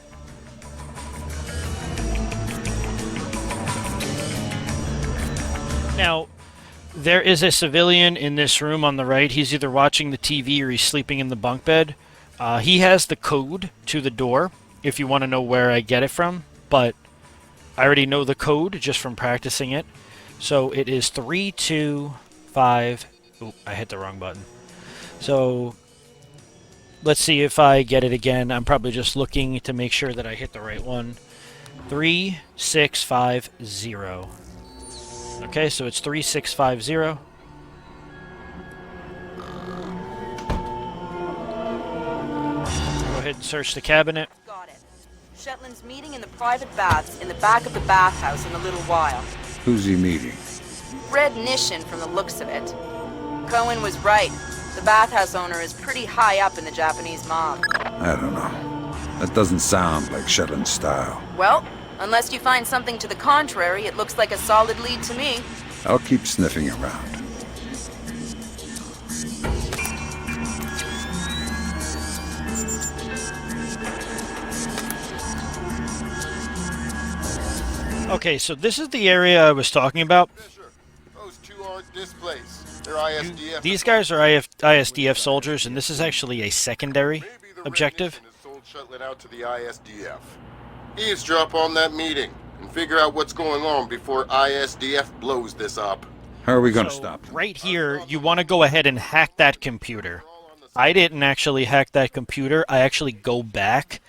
Now, there is a civilian in this room on the right. He's either watching the TV or he's sleeping in the bunk bed. He has the code to the door, if you want to know where I get it from, but I already know the code just from practicing it. So it is 325... Oop, I hit the wrong button. So let's see if I get it again. I'm probably just looking to make sure that I hit the right one. 3650. Okay, so it's 3650. Go ahead and search the cabinet. Got it. Shetland's meeting in the private baths in the back of the bathhouse in a little while. Who's he meeting? Red Nishin from the looks of it. Cohen was right. The bathhouse owner is pretty high up in the Japanese mob. I don't know. That doesn't sound like Shetland style. Well, unless you find something to the contrary, it looks like a solid lead to me. I'll keep sniffing around. Okay, so this is the area I was talking about. Those two are Displace. They're ISDF. These guys are ISDF soldiers, and this is actually a secondary objective. Sold Shetland out to the ISDF. Eavesdrop on that meeting and figure out what's going on before ISDF blows this up. How are we going to stop them? Right here, you want to go ahead and hack that computer. I didn't actually hack that computer. I actually go back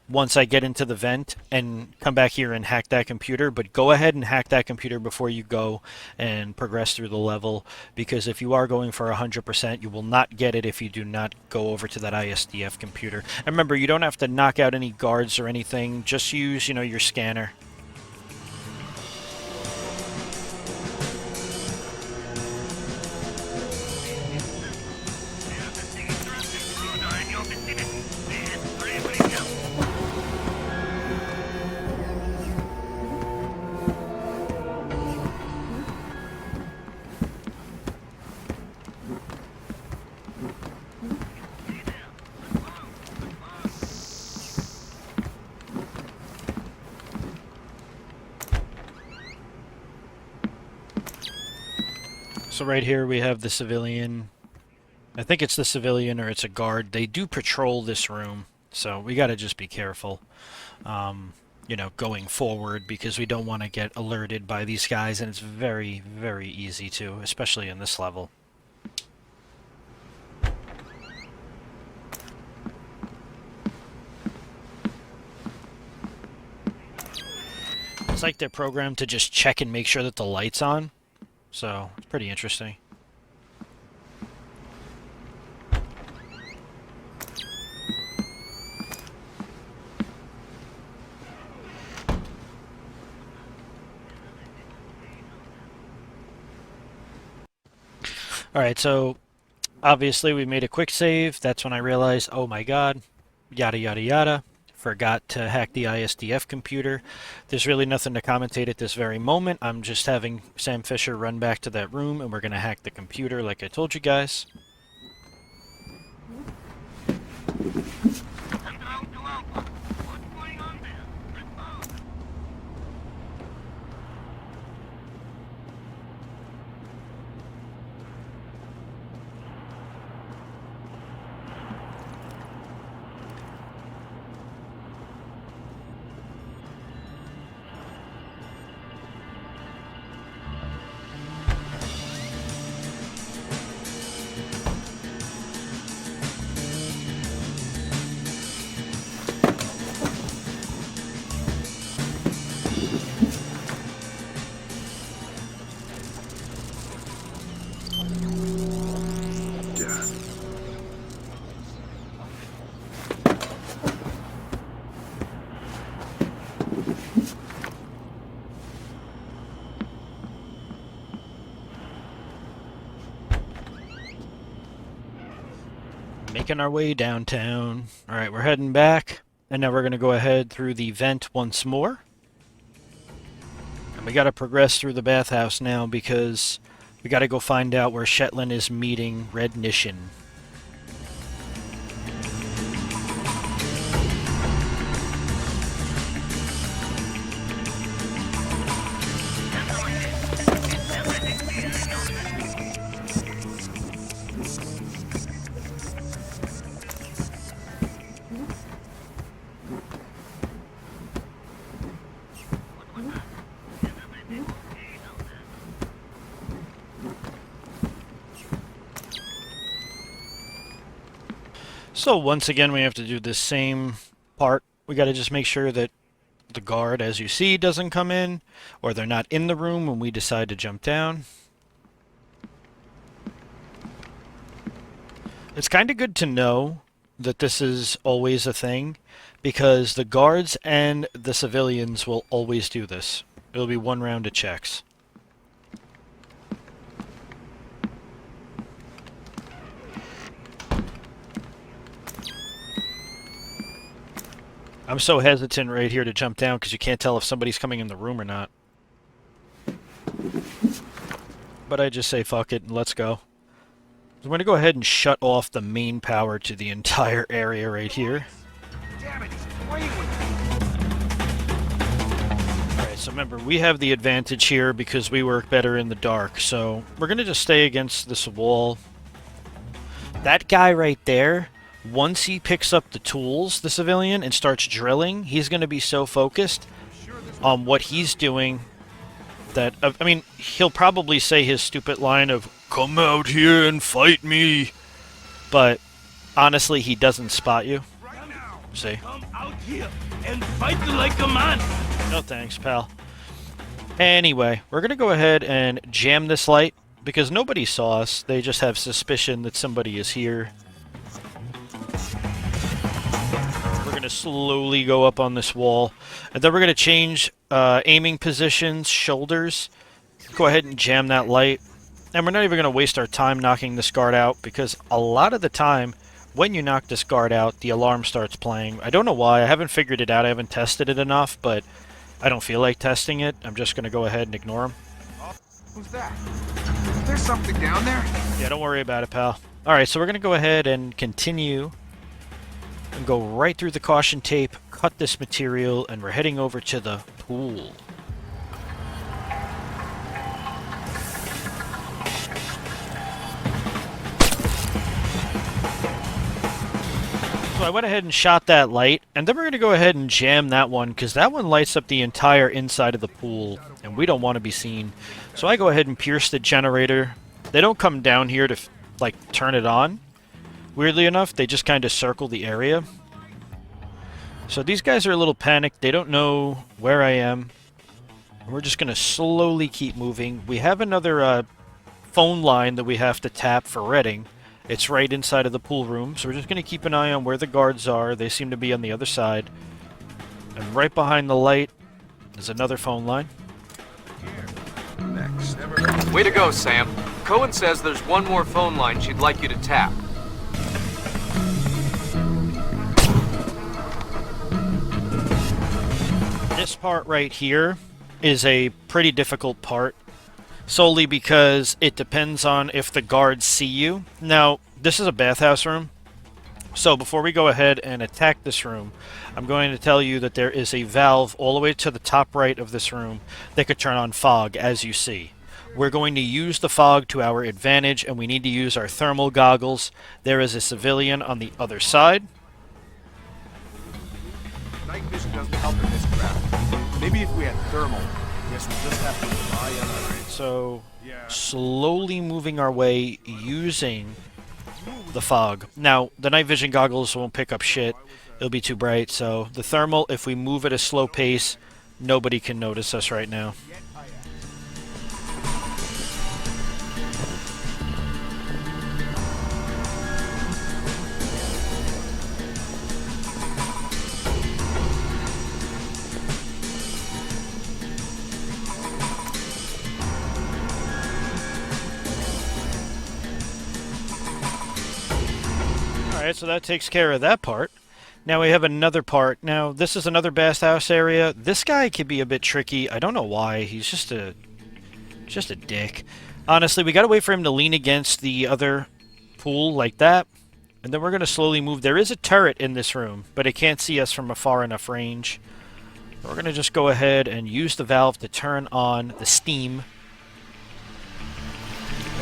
once I get into the vent and come back here and hack that computer, but go ahead and hack that computer before you go and progress through the level, because if you are going for 100%, you will not get it if you do not go over to that ISDF computer. And remember, you don't have to knock out any guards or anything, just use, your scanner. So right here we have the civilian. I think it's the civilian or it's a guard. They do patrol this room, so we got to just be careful, going forward, because we don't want to get alerted by these guys, and it's very, very easy to, especially in this level. It's like they're programmed to just check and make sure that the light's on. So, it's pretty interesting. Alright, so Obviously, we made a quick save. That's when I realized, oh my god, yada yada yada. Forgot to hack the ISDF computer. There's really nothing to commentate at this very moment. I'm just having Sam Fisher run back to that room, and we're going to hack the computer like I told you guys. Making our way downtown. Alright, we're heading back. And now we're going to go ahead through the vent once more. And we got to progress through the bathhouse now because we got to go find out where Shetland is meeting Red Nishin. So once again we have to do this same part. We got to just make sure that the guard, as you see, doesn't come in, or they're not in the room when we decide to jump down. It's kind of good to know that this is always a thing, because the guards and the civilians will always do this. It'll be one round of checks. I'm so hesitant right here to jump down because you can't tell if somebody's coming in the room or not. But I just say fuck it and let's go. I'm going to go ahead and shut off the main power to the entire area right here. Alright, so remember, we have the advantage here because we work better in the dark. So we're going to just stay against this wall. That guy right there, once he picks up the tools, the civilian, and starts drilling, he's going to be so focused on what he's doing that, I mean, he'll probably say his stupid line of, "Come out here and fight me," but honestly, he doesn't spot you. See? Come out here and fight like a man. No thanks, pal. Anyway, we're going to go ahead and jam this light, because nobody saw us. They just have suspicion that somebody is here. To slowly go up on this wall, and then we're going to change aiming positions, shoulders. Go ahead and jam that light, and we're not even going to waste our time knocking this guard out, because a lot of the time when you knock this guard out, the alarm starts playing. I don't know why. I haven't figured it out. I haven't tested it enough, but I don't feel like testing it. I'm just going to go ahead and ignore him. Who's that? Is there something down there? Yeah, don't worry about it, pal. Alright, so we're going to go ahead and continue and go right through the caution tape, cut this material, and we're heading over to the pool. So I went ahead and shot that light, and then we're going to go ahead and jam that one, because that one lights up the entire inside of the pool, and we don't want to be seen. So I go ahead and pierce the generator. They don't come down here to, like, turn it on. Weirdly enough, they just kind of circle the area. So these guys are a little panicked. They don't know where I am. And we're just going to slowly keep moving. We have another phone line that we have to tap for Redding. It's right inside of the pool room. So we're just going to keep an eye on where the guards are. They seem to be on the other side. And right behind the light is another phone line. Next. Way to go, Sam. Cohen says there's one more phone line she'd like you to tap. This part right here is a pretty difficult part, solely because it depends on if the guards see you. Now, this is a bathhouse room, so before we go ahead and attack this room, I'm going to tell you that there is a valve all the way to the top right of this room that could turn on fog, as you see. We're going to use the fog to our advantage, and we need to use our thermal goggles. There is a civilian on the other side. Night vision doesn't help in this crap. Maybe if we had thermal, I guess we just have to rely on our... So, slowly moving our way using the fog. Now, the night vision goggles won't pick up shit. It'll be too bright, so the thermal, if we move at a slow pace, nobody can notice us right now. Alright, so that takes care of that part. Now we have another part. Now, this is another bathhouse area. This guy could be a bit tricky. I don't know why. He's just a dick. Honestly, we gotta wait for him to lean against the other pool like that. And then we're gonna slowly move. There is a turret in this room, but it can't see us from a far enough range. We're gonna just go ahead and use the valve to turn on the steam.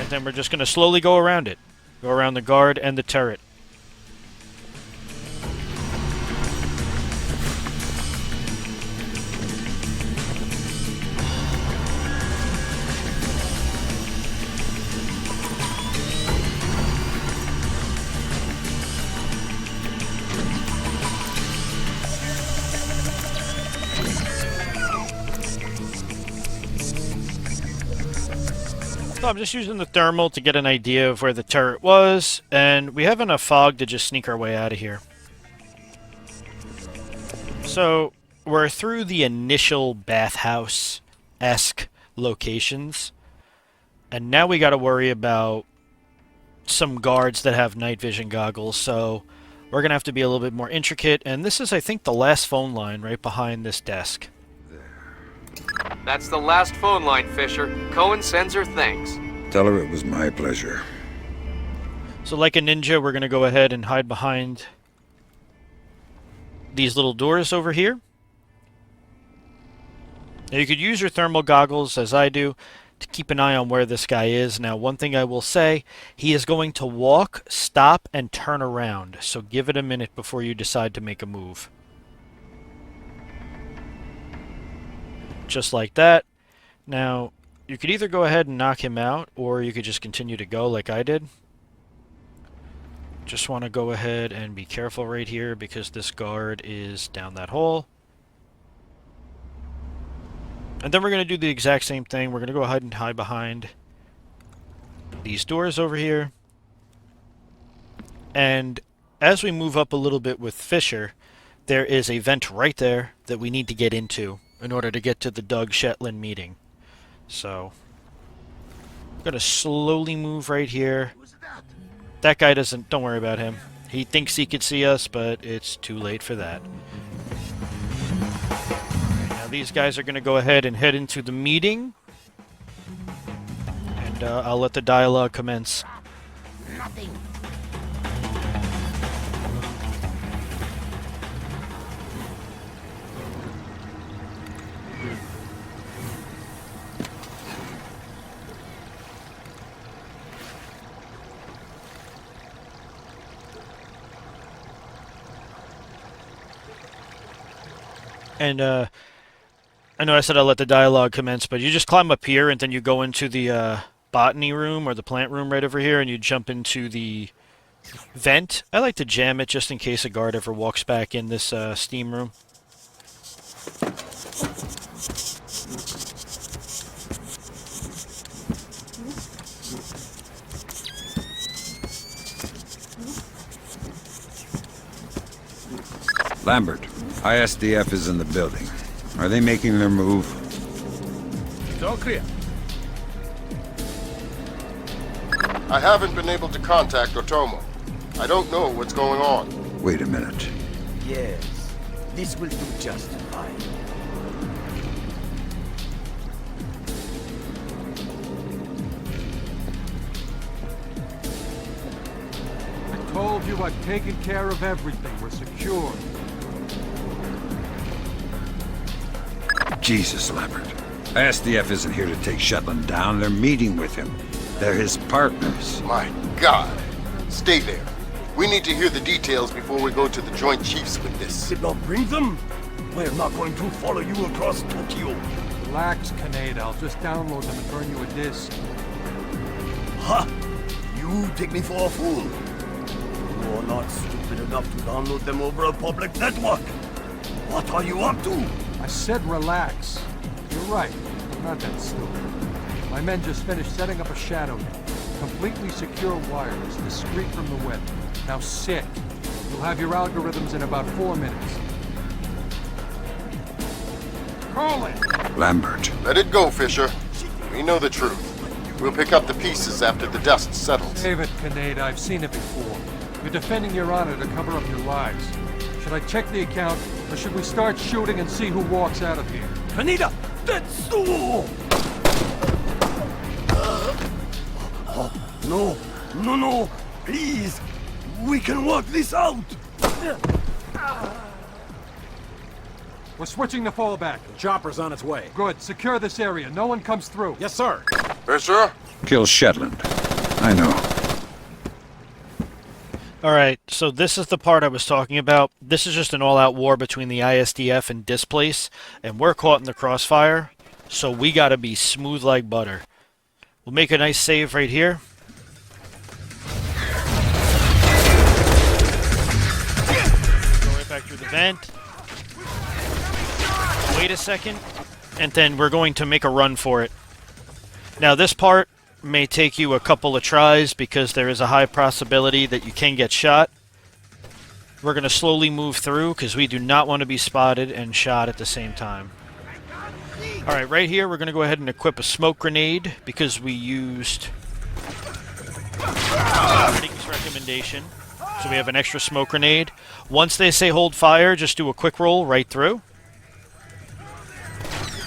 And then we're just gonna slowly go around it. Go around the guard and the turret. So I'm just using the thermal to get an idea of where the turret was, and we have enough fog to just sneak our way out of here. So we're through the initial bathhouse-esque locations, and now we got to worry about some guards that have night vision goggles, so we're going to have to be a little bit more intricate, and this is, I think, the last phone line right behind this desk. That's the last phone line, Fisher. Cohen sends her thanks. Tell her it was my pleasure. So like a ninja, we're going to go ahead and hide behind these little doors over here. Now you could use your thermal goggles, as I do, to keep an eye on where this guy is. Now, one thing I will say, he is going to walk, stop, and turn around. So give it a minute before you decide to make a move. Just like that. Now, you could either go ahead and knock him out, or you could just continue to go like I did. Just want to go ahead and be careful right here, because this guard is down that hole. And then we're going to do the exact same thing. We're going to go ahead and hide behind these doors over here. And as we move up a little bit with Fisher, there is a vent right there that we need to get into in order to get to the Doug Shetland meeting. So, I'm going to slowly move right here. That guy doesn't, don't worry about him. He thinks he could see us, but it's too late for that. Right, now these guys are going to go ahead and head into the meeting. And I'll let the dialogue commence. Nothing. And, I know I said I'll let the dialogue commence, but you just climb up here and then you go into the, botany room or the plant room right over here and you jump into the vent. I like to jam it just in case a guard ever walks back in this, steam room. Lambert, ISDF is in the building. Are they making their move? It's all clear. I haven't been able to contact Otomo. I don't know what's going on. Wait a minute. Yes, this will do just fine. I told you I've taken care of everything. We're secure. Jesus, Lambert. SDF isn't here to take Shetland down. They're meeting with him. They're his partners. My God. Stay there. We need to hear the details before we go to the Joint Chiefs with this. Did not bring them? We're not going to follow you across Tokyo. Relax, Kaneda. I'll just download them and burn you a disc. Ha! You take me for a fool. You are not stupid enough to download them over a public network. What are you up to? I said relax. You're right. I'm not that stupid. My men just finished setting up a shadow net. Completely secure wireless, discreet from the web. Now sit. You'll have your algorithms in about 4 minutes. Call it! Lambert. Let it go, Fisher. We know the truth. We'll pick up the pieces after the dust settles. Save it, Kaneda. I've seen it before. You're defending your honor to cover up your lies. Should I check the account, or should we start shooting and see who walks out of here? Kaneda! That's so... No, no, no, please. We can work this out. We're switching to fallback. The chopper's on its way. Good. Secure this area. No one comes through. Yes, sir. Fisher? Kill Shetland. I know. Alright, so this is the part I was talking about. This is just an all-out war between the ISDF and Displace, and we're caught in the crossfire, so we gotta be smooth like butter. We'll make a nice save right here. Go right back through the vent. Wait a second, and then we're going to make a run for it. Now this part may take you a couple of tries because there is a high possibility that you can get shot. We're going to slowly move through because we do not want to be spotted and shot at the same time. Alright, right here we're going to go ahead and equip a smoke grenade because we used Critic's recommendation. So we have an extra smoke grenade. Once they say hold fire, just do a quick roll right through.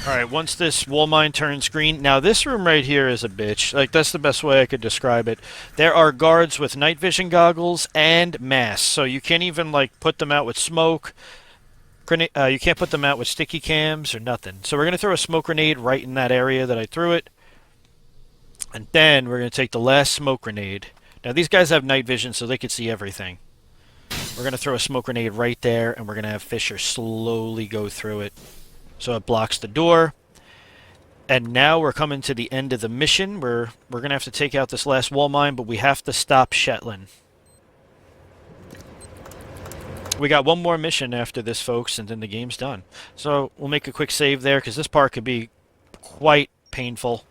Alright, once this wall mine turns green... Now, this room right here is a bitch. Like, that's the best way I could describe it. There are guards with night vision goggles and masks. So you can't even, like, put them out with smoke. You can't put them out with sticky cams or nothing. So we're going to throw a smoke grenade right in that area that I threw it. And then we're going to take the last smoke grenade. Now, these guys have night vision, so they can see everything. We're going to throw a smoke grenade right there, and we're going to have Fisher slowly go through it. So it blocks the door. And now we're coming to the end of the mission. We're going to have to take out this last wall mine, but we have to stop Shetland. We got one more mission after this, folks, and then the game's done. So we'll make a quick save there, because this part could be quite painful.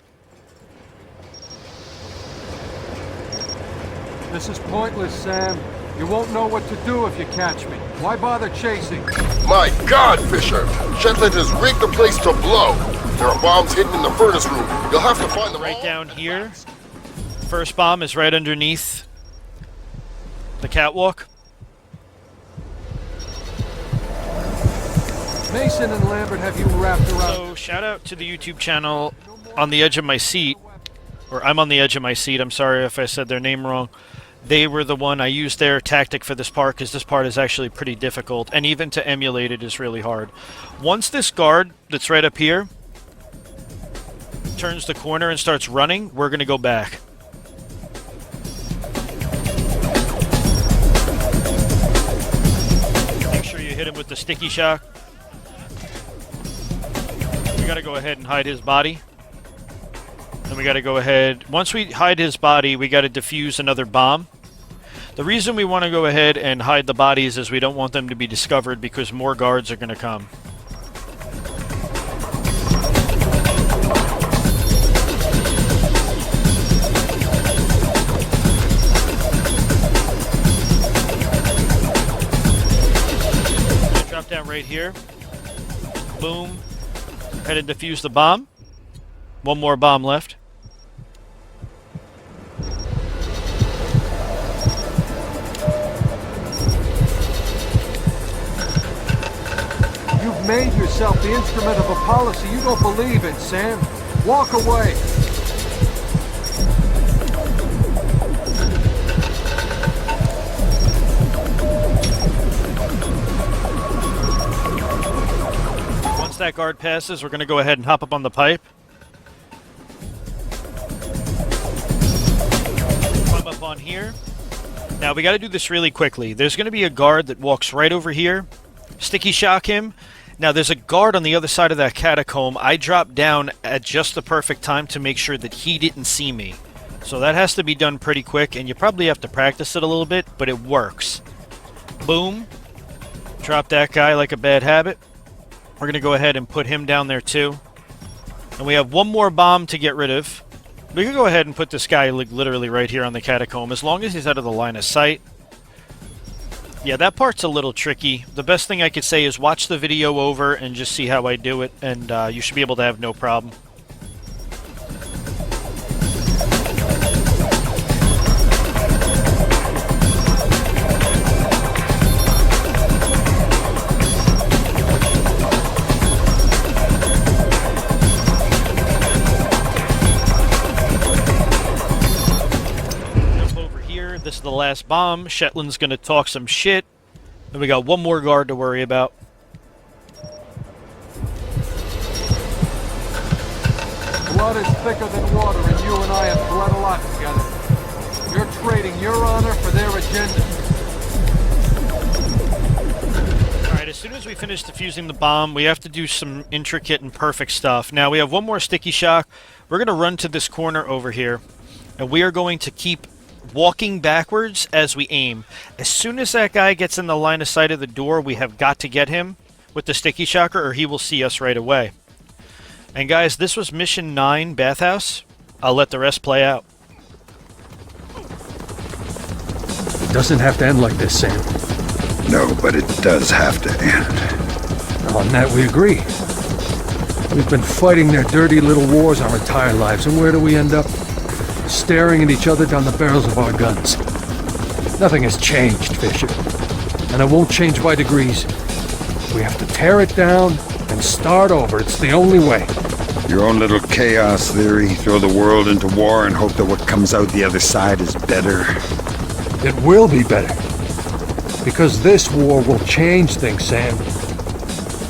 This is pointless, Sam. You won't know what to do if you catch me. Why bother chasing? My God, Fisher! Shetland has rigged the place to blow. There are bombs hidden in the furnace room. You'll have to find them right down here. First bomb is right underneath the catwalk. Mason and Lambert have you wrapped around. So, shout out to the YouTube channel On the Edge of My Seat. Or I'm on the edge of my seat. I'm sorry if I said their name wrong. They were the one I used their tactic for this part because this part is actually pretty difficult, and even to emulate it is really hard. Once this guard that's right up here turns the corner and starts running, we're going to go back. Make sure you hit him with the sticky shock. We got to go ahead and hide his body. And we got to go ahead, once we hide his body, we got to defuse another bomb. The reason we want to go ahead and hide the bodies is we don't want them to be discovered because more guards are going to come. Drop down right here. Boom. Head and defuse the bomb. One more bomb left. made yourself the instrument of a policy you don't believe in, Sam. Walk away. Once that guard passes, we're going to go ahead and hop up on the pipe. Climb up on here. Now, we got to do this really quickly. There's going to be a guard that walks right over here. Sticky shock him. Now, there's a guard on the other side of that catacomb. I dropped down at just the perfect time to make sure that he didn't see me. So that has to be done pretty quick, and you probably have to practice it a little bit, but it works. Boom. Drop that guy like a bad habit. We're going to go ahead and put him down there too. And we have one more bomb to get rid of. We can go ahead and put this guy literally right here on the catacomb, as long as he's out of the line of sight. Yeah, that part's a little tricky. The best thing I could say is watch the video over and just see how I do it, and you should be able to have no problem. This is the last bomb. Shetland's going to talk some shit. And we got one more guard to worry about. Blood is thicker than water, and you and I have bled a lot together. You're trading your honor for their agenda. Alright, as soon as we finish defusing the bomb, we have to do some intricate and perfect stuff. Now, we have one more sticky shock. We're going to run to this corner over here. And we are going to keep walking backwards as we aim. As soon as that guy gets in the line of sight of the door, we have got to get him with the sticky shocker, or he will see us right away. And guys, this was Mission 9, Bathhouse. I'll let the rest play out. It doesn't have to end like this, Sam. No, but it does have to end. On that we agree. We've been fighting their dirty little wars our entire lives, and where do we end up? Staring at each other down the barrels of our guns. Nothing has changed, Fisher. And it won't change by degrees. We have to tear it down and start over. It's the only way. Your own little chaos theory, throw the world into war and hope that what comes out the other side is better. It will be better. Because this war will change things, Sam.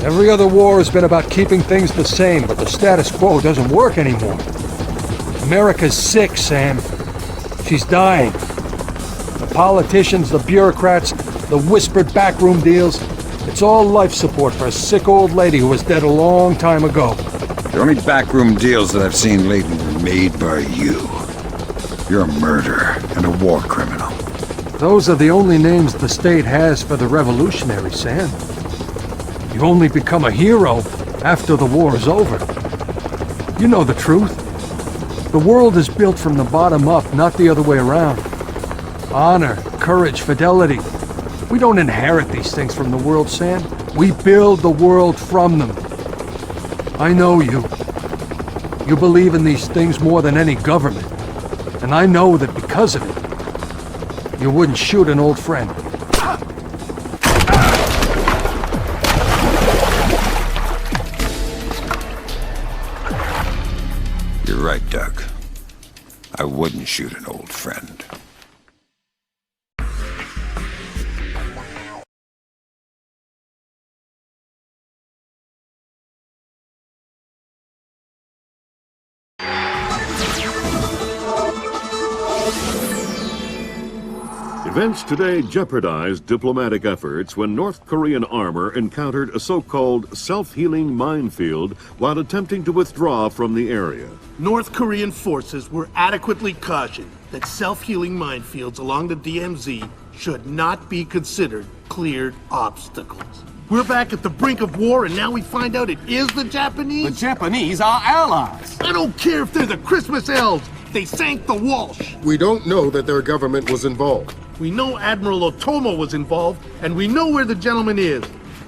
Every other war has been about keeping things the same, but the status quo doesn't work anymore. America's sick, Sam. She's dying. The politicians, the bureaucrats, the whispered backroom deals, it's all life support for a sick old lady who was dead a long time ago. The only backroom deals that I've seen lately were made by you. You're a murderer and a war criminal. Those are the only names the state has for the revolutionaries, Sam. You only become a hero after the war is over. You know the truth. The world is built from the bottom up, not the other way around. Honor, courage, fidelity. We don't inherit these things from the world, Sam. We build the world from them. I know you. You believe in these things more than any government. And I know that because of it, you wouldn't shoot an old friend. You're right, Doug. I wouldn't shoot an old friend. Events today jeopardized diplomatic efforts when North Korean armor encountered a so-called self-healing minefield while attempting to withdraw from the area. North Korean forces were adequately cautioned that self-healing minefields along the DMZ should not be considered cleared obstacles. We're back at the brink of war, and now we find out it is the Japanese? The Japanese are allies. I don't care if they're the Christmas elves. They sank the Walsh. We don't know that their government was involved. We know Admiral Otomo was involved, and we know where the gentleman is.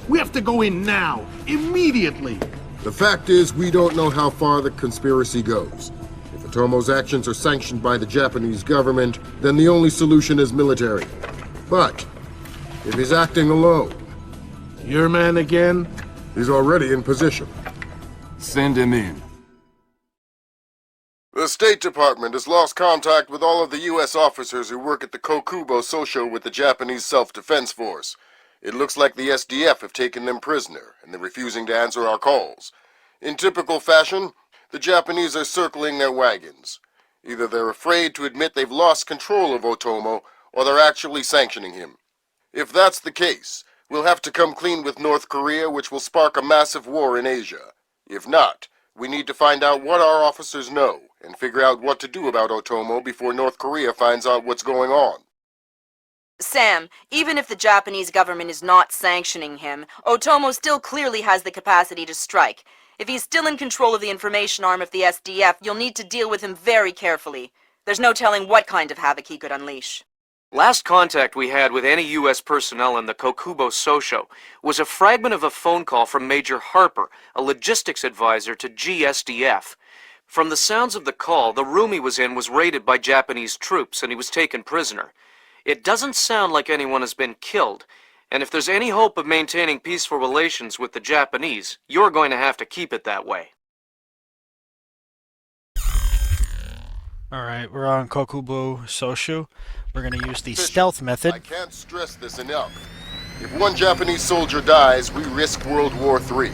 We have to go in now, immediately. The fact is, we don't know how far the conspiracy goes. If Otomo's actions are sanctioned by the Japanese government, then the only solution is military. But if he's acting alone... Your man again? He's already in position. Send him in. The State Department has lost contact with all of the U.S. officers who work at the Kokubo Sosho with the Japanese Self-Defense Force. It looks like the SDF have taken them prisoner, and they're refusing to answer our calls. In typical fashion, the Japanese are circling their wagons. Either they're afraid to admit they've lost control of Otomo, or they're actually sanctioning him. If that's the case, we'll have to come clean with North Korea, which will spark a massive war in Asia. If not, we need to find out what our officers know, and figure out what to do about Otomo before North Korea finds out what's going on. Sam, even if the Japanese government is not sanctioning him, Otomo still clearly has the capacity to strike. If he's still in control of the information arm of the SDF, you'll need to deal with him very carefully. There's no telling what kind of havoc he could unleash. Last contact we had with any U.S. personnel in the Kokubo Sosho was a fragment of a phone call from Major Harper, a logistics advisor to GSDF. From the sounds of the call, the room he was in was raided by Japanese troops and he was taken prisoner. It doesn't sound like anyone has been killed, and if there's any hope of maintaining peaceful relations with the Japanese, you're going to have to keep it that way. Alright, we're on Kokubo Sosho. We're going to use the stealth method. I can't stress this enough. If one Japanese soldier dies, we risk World War III.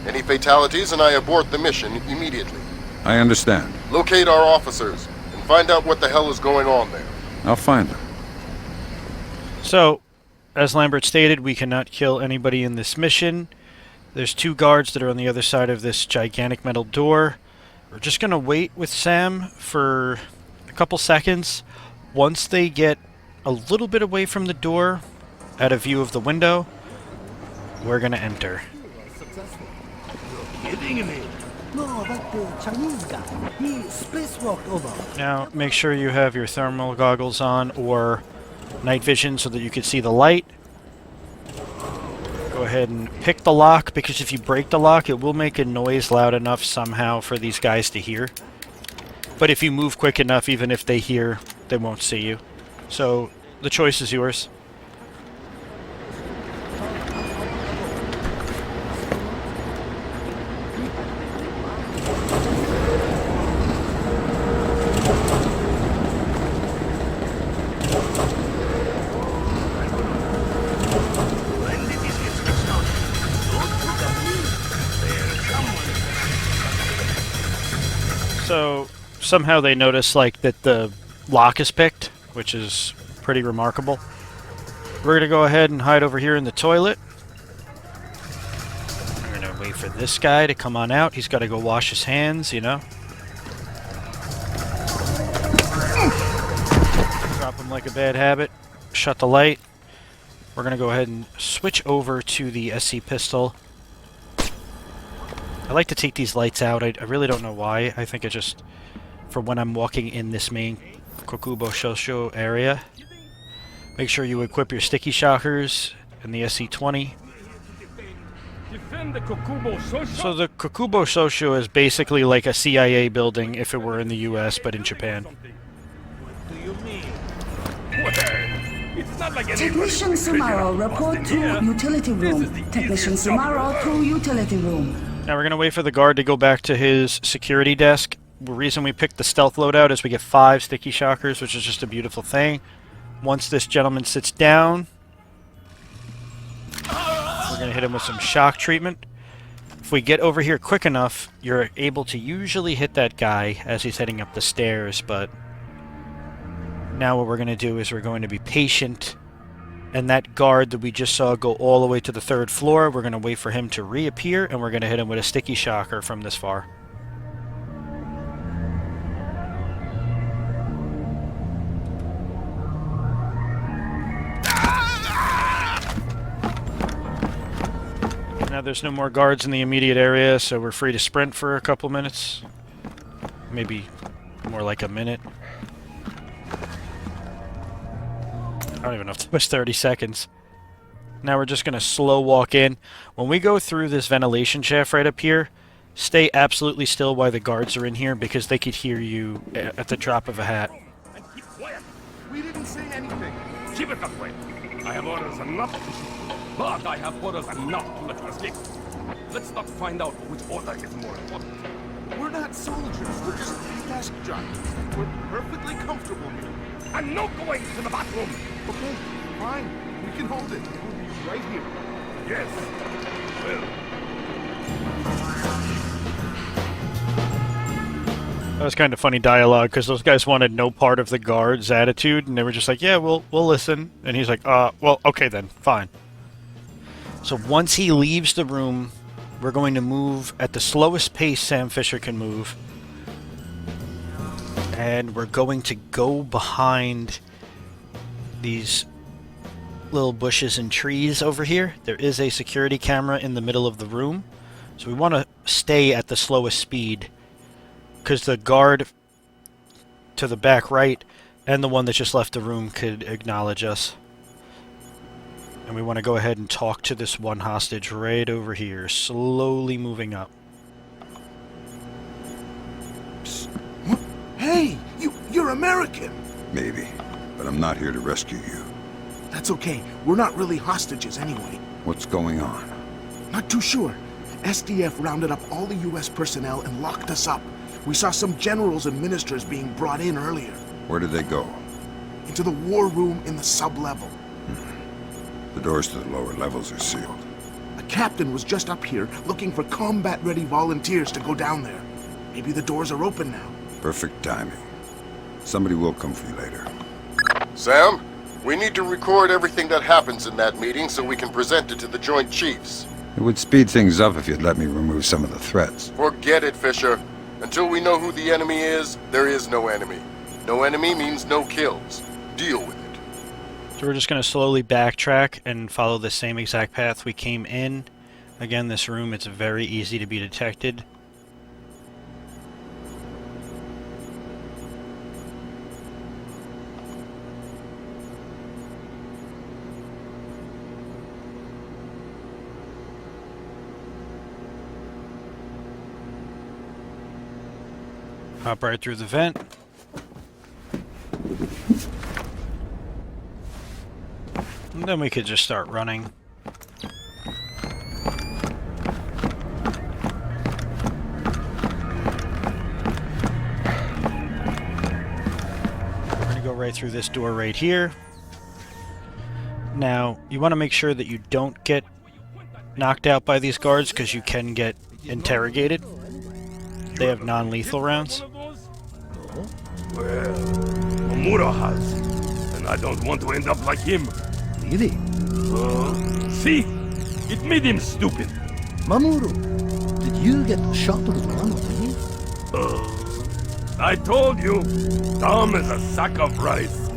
Any fatalities and I abort the mission immediately. I understand. Locate our officers and find out what the hell is going on there. I'll find them. So, as Lambert stated, we cannot kill anybody in this mission. There's 2 guards that are on the other side of this gigantic metal door. We're just going to wait with Sam for a couple seconds. Once they get a little bit away from the door, out of view of the window, we're going to enter. You're kidding me? No, that Chinese guy, he spacewalked over. Now, make sure you have your thermal goggles on or night vision so that you can see the light. Go ahead and pick the lock, because if you break the lock, it will make a noise loud enough somehow for these guys to hear. But if you move quick enough, even if they hear, they won't see you. So, the choice is yours. So, somehow they notice, like, that the lock is picked, which is pretty remarkable. We're going to go ahead and hide over here in the toilet. We're going to wait for this guy to come on out. He's got to go wash his hands, you know. Drop him like a bad habit. Shut the light. We're going to go ahead and switch over to the SC pistol. I like to take these lights out. I really don't know why. I think it just, for when I'm walking in this main Kokubo Sosho area. Make sure you equip your sticky shockers and the SC-20. So the Kokubo Sosho is basically like a CIA building if it were in the US, but in Japan. Technician Sumaro, report to utility room. Technician Sumaro to utility room. Now we're going to wait for the guard to go back to his security desk. The reason we picked the stealth loadout is we get 5 sticky shockers, which is just a beautiful thing. Once this gentleman sits down, we're going to hit him with some shock treatment. If we get over here quick enough, you're able to usually hit that guy as he's heading up the stairs, but now what we're going to do is we're going to be patient. And that guard that we just saw go all the way to the 3rd floor, we're going to wait for him to reappear, and we're going to hit him with a sticky shocker from this far. Now there's no more guards in the immediate area, so we're free to sprint for a couple minutes. Maybe more like a minute. I don't even know if it was 30 seconds. Now we're just going to slow walk in. When we go through this ventilation shaft right up here, stay absolutely still while the guards are in here, because they could hear you at the drop of a hat. And keep quiet. We didn't say anything. Keep it that way. I have orders enough, but I have orders enough to let you escape. Let's not find out which order is more important. We're not soldiers. We're just desk jockeys. We're perfectly comfortable here. I'm not going to the bathroom. Okay, fine. We can hold it. We'll be right here. Yes. Well. That was kind of funny dialogue because those guys wanted no part of the guard's attitude, and they were just like, "Yeah, we'll listen." And he's like, well, okay then, fine." So once he leaves the room, we're going to move at the slowest pace Sam Fisher can move, and we're going to go behind these little bushes and trees over here. There is a security camera in the middle of the room, so we want to stay at the slowest speed, because the guard to the back right and the one that just left the room could acknowledge us. And we want to go ahead and talk to this one hostage right over here, slowly moving up. Psst. Hey, you're American. Maybe, but I'm not here to rescue you. That's okay. We're not really hostages anyway. What's going on? Not too sure. SDF rounded up all the U.S. personnel and locked us up. We saw some generals and ministers being brought in earlier. Where did they go? Into the war room in the sub-level. The doors to the lower levels are sealed. A captain was just up here looking for combat-ready volunteers to go down there. Maybe the doors are open now. Perfect timing. Somebody will come for you later. Sam, we need to record everything that happens in that meeting so we can present it to the Joint Chiefs. It would speed things up if you'd let me remove some of the threats. Forget it, Fisher. Until we know who the enemy is, there is no enemy. No enemy means no kills. Deal with it. So we're just going to slowly backtrack and follow the same exact path we came in. Again, this room, it's very easy to be detected. Hop right through the vent. And then we could just start running. We're going to go right through this door right here. Now, you want to make sure that you don't get knocked out by these guards, because you can get interrogated. They have non-lethal rounds. Well, Nomura has, and I don't want to end up like him. Really? See? It made him stupid. Mamoru, did you get shot to the ground? I told you, Tom is a sack of rice.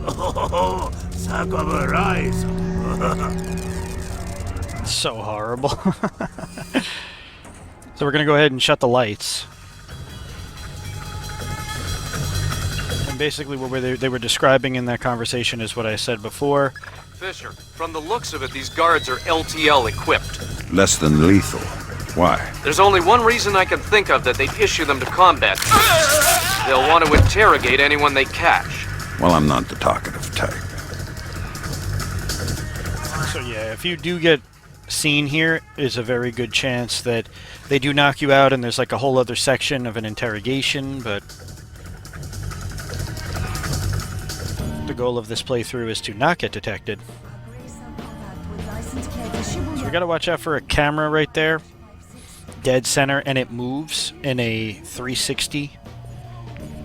Oh, sack of rice. So horrible. So we're going to go ahead and shut the lights. And basically what they were describing in that conversation is what I said before. Fisher, from the looks of it, these guards are LTL equipped. Less than lethal. Why? There's only one reason I can think of that they'd issue them to combat. They'll want to interrogate anyone they catch. Well, I'm not the talkative type. So yeah, if you do get seen here, is a very good chance that they do knock you out and there's like a whole other section of an interrogation, but the goal of this playthrough is to not get detected. So we gotta watch out for a camera right there, dead center, and it moves in a 360.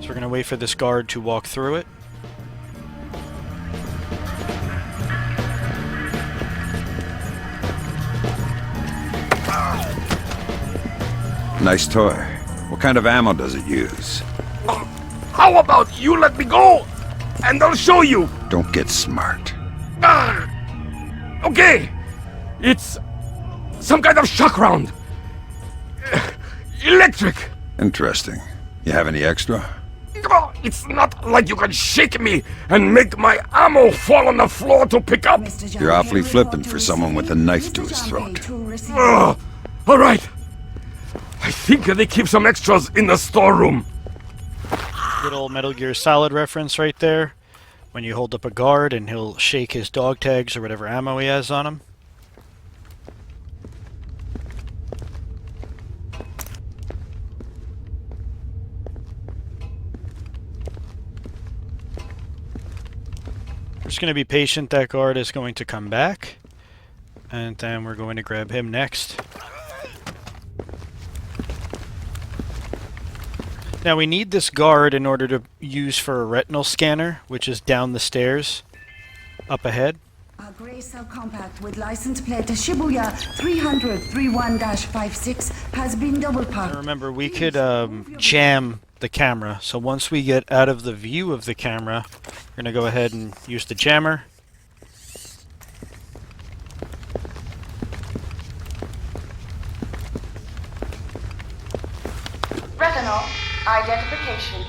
So we're gonna wait for this guard to walk through it. Nice toy. What kind of ammo does it use? How about you let me go, and I'll show you. Don't get smart. Okay. It's some kind of shock round. Electric. Interesting. You have any extra? It's not like you can shake me and make my ammo fall on the floor to pick up. You're awfully flippant for someone with a knife to his throat. All right. I think they keep some extras in the storeroom. Good old Metal Gear Solid reference right there. When you hold up a guard and he'll shake his dog tags or whatever ammo he has on him. just going to be patient. That guard is going to come back. And then we're going to grab him next. Now we need this guard in order to use for a retinal scanner, which is down the stairs, up ahead. A grey subcompact with license plate Shibuya 300-31-56 has been double parked. And remember, we could jam the camera. So once we get out of the view of the camera, we're going to go ahead and use the jammer. Retinal identification.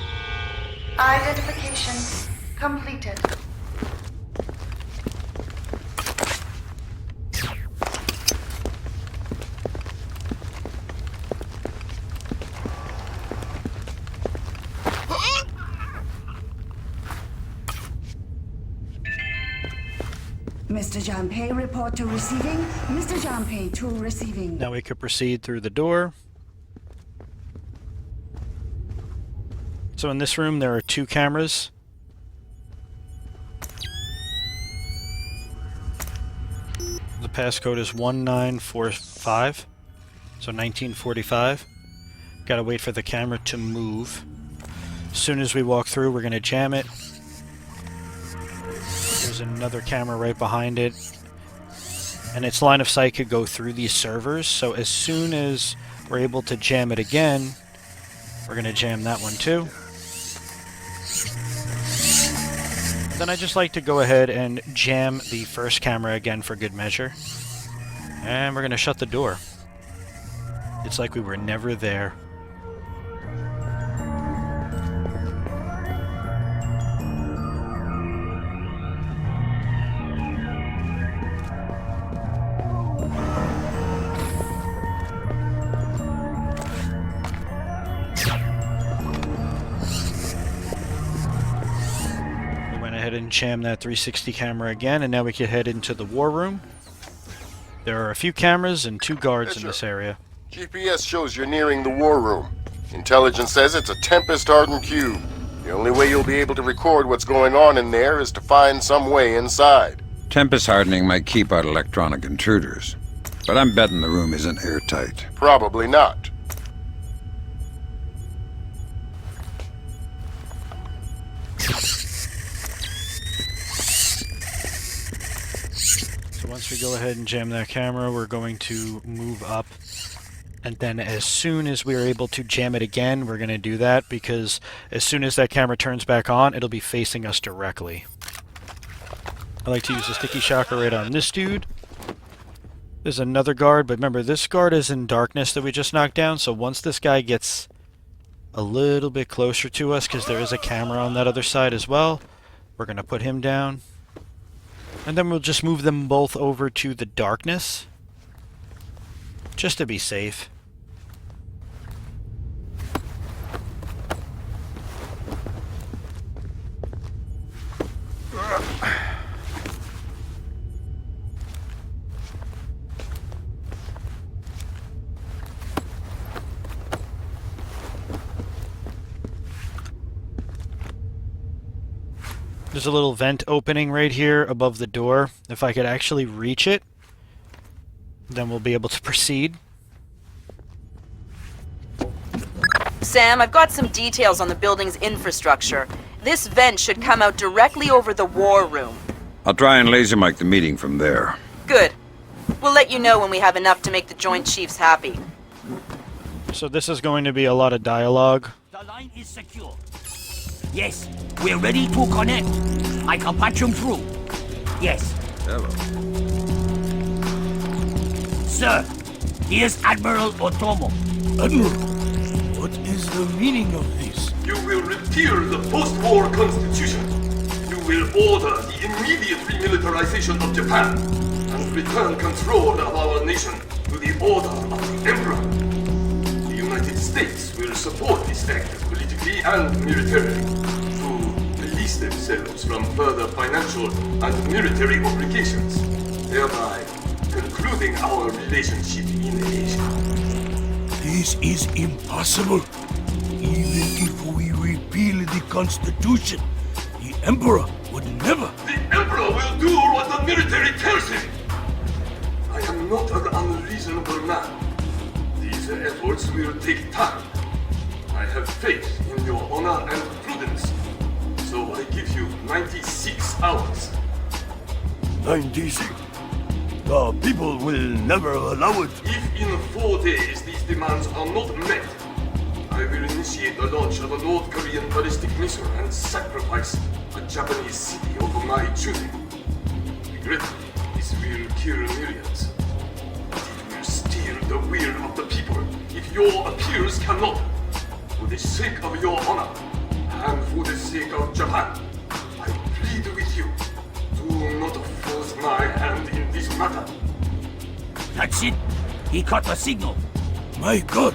Identification completed. Mr. Janpei, report to receiving. Mr. Janpei to receiving. Now we could proceed through the door. So in this room there are 2 cameras. The passcode is 1945. So 1945. Gotta wait for the camera to move. As soon as we walk through, we're gonna jam it. There's another camera right behind it. And its line of sight could go through these servers, so as soon as we're able to jam it again, we're going to jam that one too. Then I just like to go ahead and jam the first camera again for good measure. And we're going to shut the door. It's like we were never there. And jam that 360 camera again, and now we can head into the war room. There are a few cameras and 2 guards in this area. GPS shows you're nearing the war room. Intelligence says it's a Tempest-hardened cube. The only way you'll be able to record what's going on in there is to find some way inside. Tempest hardening might keep out electronic intruders, but I'm betting the room isn't airtight. Probably not. Once we go ahead and jam that camera, we're going to move up. And then as soon as we're able to jam it again, we're going to do that, because as soon as that camera turns back on, it'll be facing us directly. I like to use the sticky shocker right on this dude. There's another guard, but remember, this guard is in darkness that we just knocked down, so once this guy gets a little bit closer to us, because there is a camera on that other side as well, we're going to put him down. And then we'll just move them both over to the darkness, just to be safe. There's a little vent opening right here above the door. If I could actually reach it, then we'll be able to proceed. Sam, I've got some details on the building's infrastructure. This vent should come out directly over the war room. I'll try and laser mic the meeting from there. Good. We'll let you know when we have enough to make the Joint Chiefs happy. So this is going to be a lot of dialogue. The line is secure. Yes, we're ready to connect. I can patch him through. Yes. Hello. Sir, here's Admiral Otomo. Admiral, what is the meaning of this? You will repeal the post-war constitution. You will order the immediate remilitarization of Japan and return control of our nation to the order of the Emperor. The United States will support this act politically and militarily to release themselves from further financial and military obligations, thereby concluding our relationship in Asia. This is impossible. Even if we repeal the Constitution, the Emperor would never... The Emperor Emperor will do what the military tells him. I am not an unreasonable man. These efforts will take time. I have faith in your honor and prudence. So I give you 96 hours. 96? The people will never allow it. If in 4 days these demands are not met, I will initiate the launch of a North Korean ballistic missile and sacrifice a Japanese city of my choosing. Regretfully, this will kill millions. But it will steer the will of the people if your appeals cannot. For the sake of your honor, and for the sake of Japan, I plead with you, do not force my hand in this matter. That's it. He caught the signal. My God.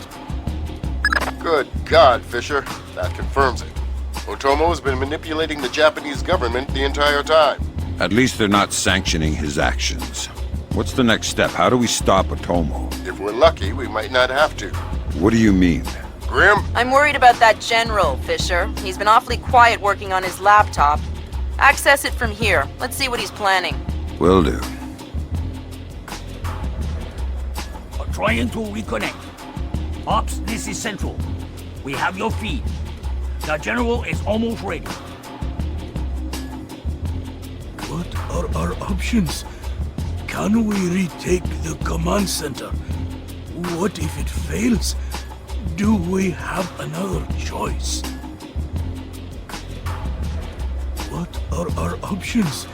Good God, Fisher. That confirms it. Otomo has been manipulating the Japanese government the entire time. At least they're not sanctioning his actions. What's the next step? How do we stop Otomo? If we're lucky, we might not have to. What do you mean? Grim? I'm worried about that general, Fisher. He's been awfully quiet working on his laptop. Access it from here. Let's see what he's planning. Will do. Trying to reconnect. Ops, this is Central. We have your feed. The general is almost ready. What are our options? Can we retake the command center? What if it fails? Do we have another choice? What are our options?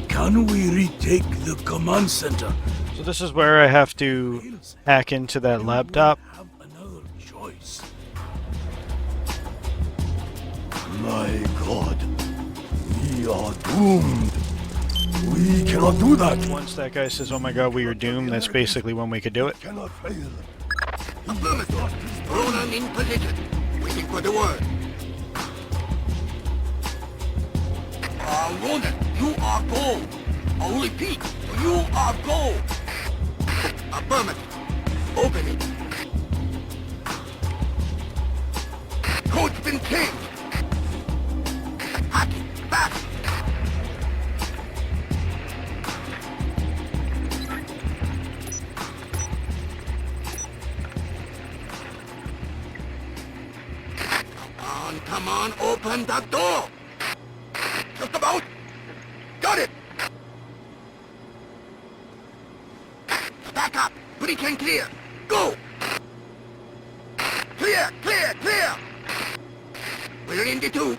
Can we retake the command center? So this is where I have to hack into that laptop. Have another choice. My God, we are doomed. We cannot do that. Once that guy says, "Oh my God, we are doomed," that's basically when we could do it. Cannot fail. Affirmative. Ronan in position. Waiting for the word. Ronan, you are gold. I'll repeat, you are gold. Affirmative. Open it. Code's been changed. Hack it. Back. Come on, open the door! Just about! Got it! Back up! Breach and clear! Go! Clear! Clear! Clear! We're in the tube.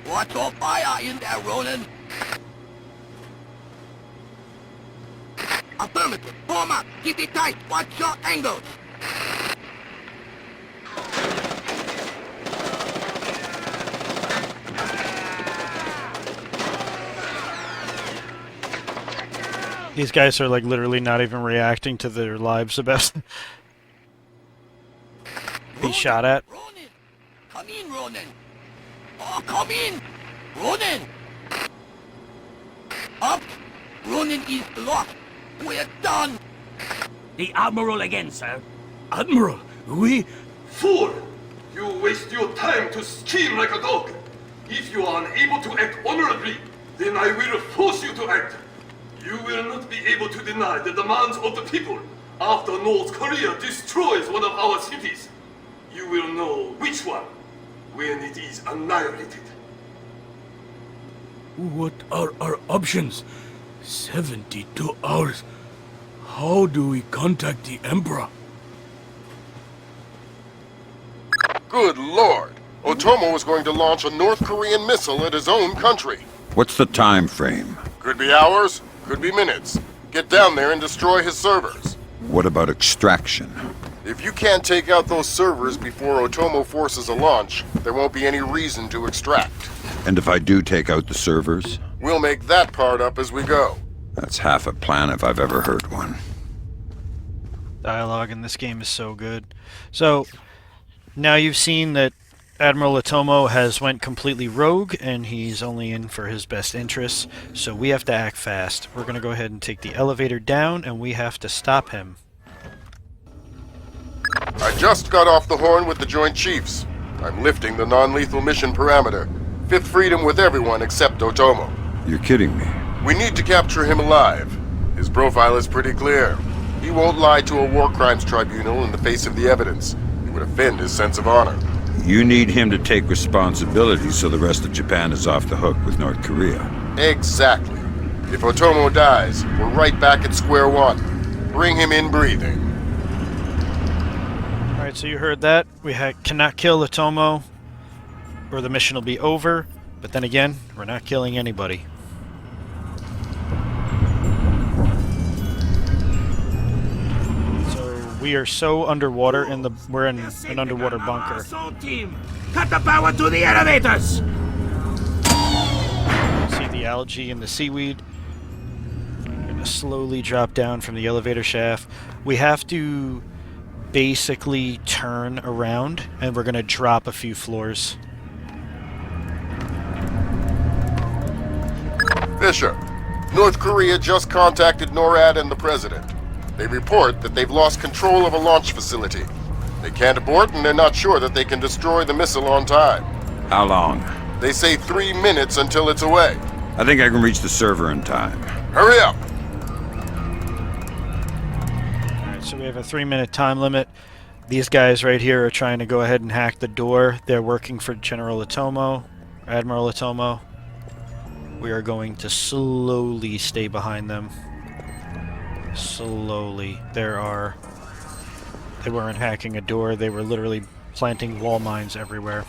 Watch your fire in there, Roland! Affirmative! Form up! Keep it tight! Watch your angles! These guys are like literally not even reacting to their lives about be shot at. Ronan! Come in, Ronan! Oh, come in! Ronan! Up! Ronan is locked! We're done! The Admiral again, sir. Admiral, we... Fool! You waste your time to scheme like a dog. If you are unable to act honorably, then I will force you to act. You will not be able to deny the demands of the people after North Korea destroys one of our cities. You will know which one when it is annihilated. What are our options? 72 hours. How do we contact the Emperor? Good Lord! Otomo is going to launch a North Korean missile at his own country. What's the time frame? Could be hours, could be minutes. Get down there and destroy his servers. What about extraction? If you can't take out those servers before Otomo forces a launch, there won't be any reason to extract. And if I do take out the servers? We'll make that part up as we go. That's half a plan if I've ever heard one. Dialogue in this game is so good. So, now you've seen that Admiral Otomo has went completely rogue, and he's only in for his best interests, so we have to act fast. We're going to go ahead and take the elevator down, and we have to stop him. I just got off the horn with the Joint Chiefs. I'm lifting the non-lethal mission parameter. Fifth Freedom with everyone except Otomo. You're kidding me. We need to capture him alive. His profile is pretty clear. He won't lie to a war crimes tribunal in the face of the evidence. It would offend his sense of honor. You need him to take responsibility so the rest of Japan is off the hook with North Korea. Exactly. If Otomo dies, we're right back at square one. Bring him in breathing. Alright, so you heard that. We cannot kill Otomo, or the mission will be over. But then again, we're not killing anybody. We are so underwater we're in an underwater bunker. Team, cut the power to the elevators. See the algae and the seaweed. I'm gonna slowly drop down from the elevator shaft. We have to basically turn around, and we're gonna drop a few floors. Fisher, North Korea just contacted NORAD and the President. They report that they've lost control of a launch facility. They can't abort, and they're not sure that they can destroy the missile on time. How long? They say 3 minutes until it's away. I think I can reach the server in time. Hurry up! Alright, so we have a 3-minute time limit. These guys right here are trying to go ahead and hack the door. They're working for General Otomo, Admiral Otomo. We are going to slowly stay behind them. Slowly. They weren't hacking a door, they were literally planting wall mines everywhere.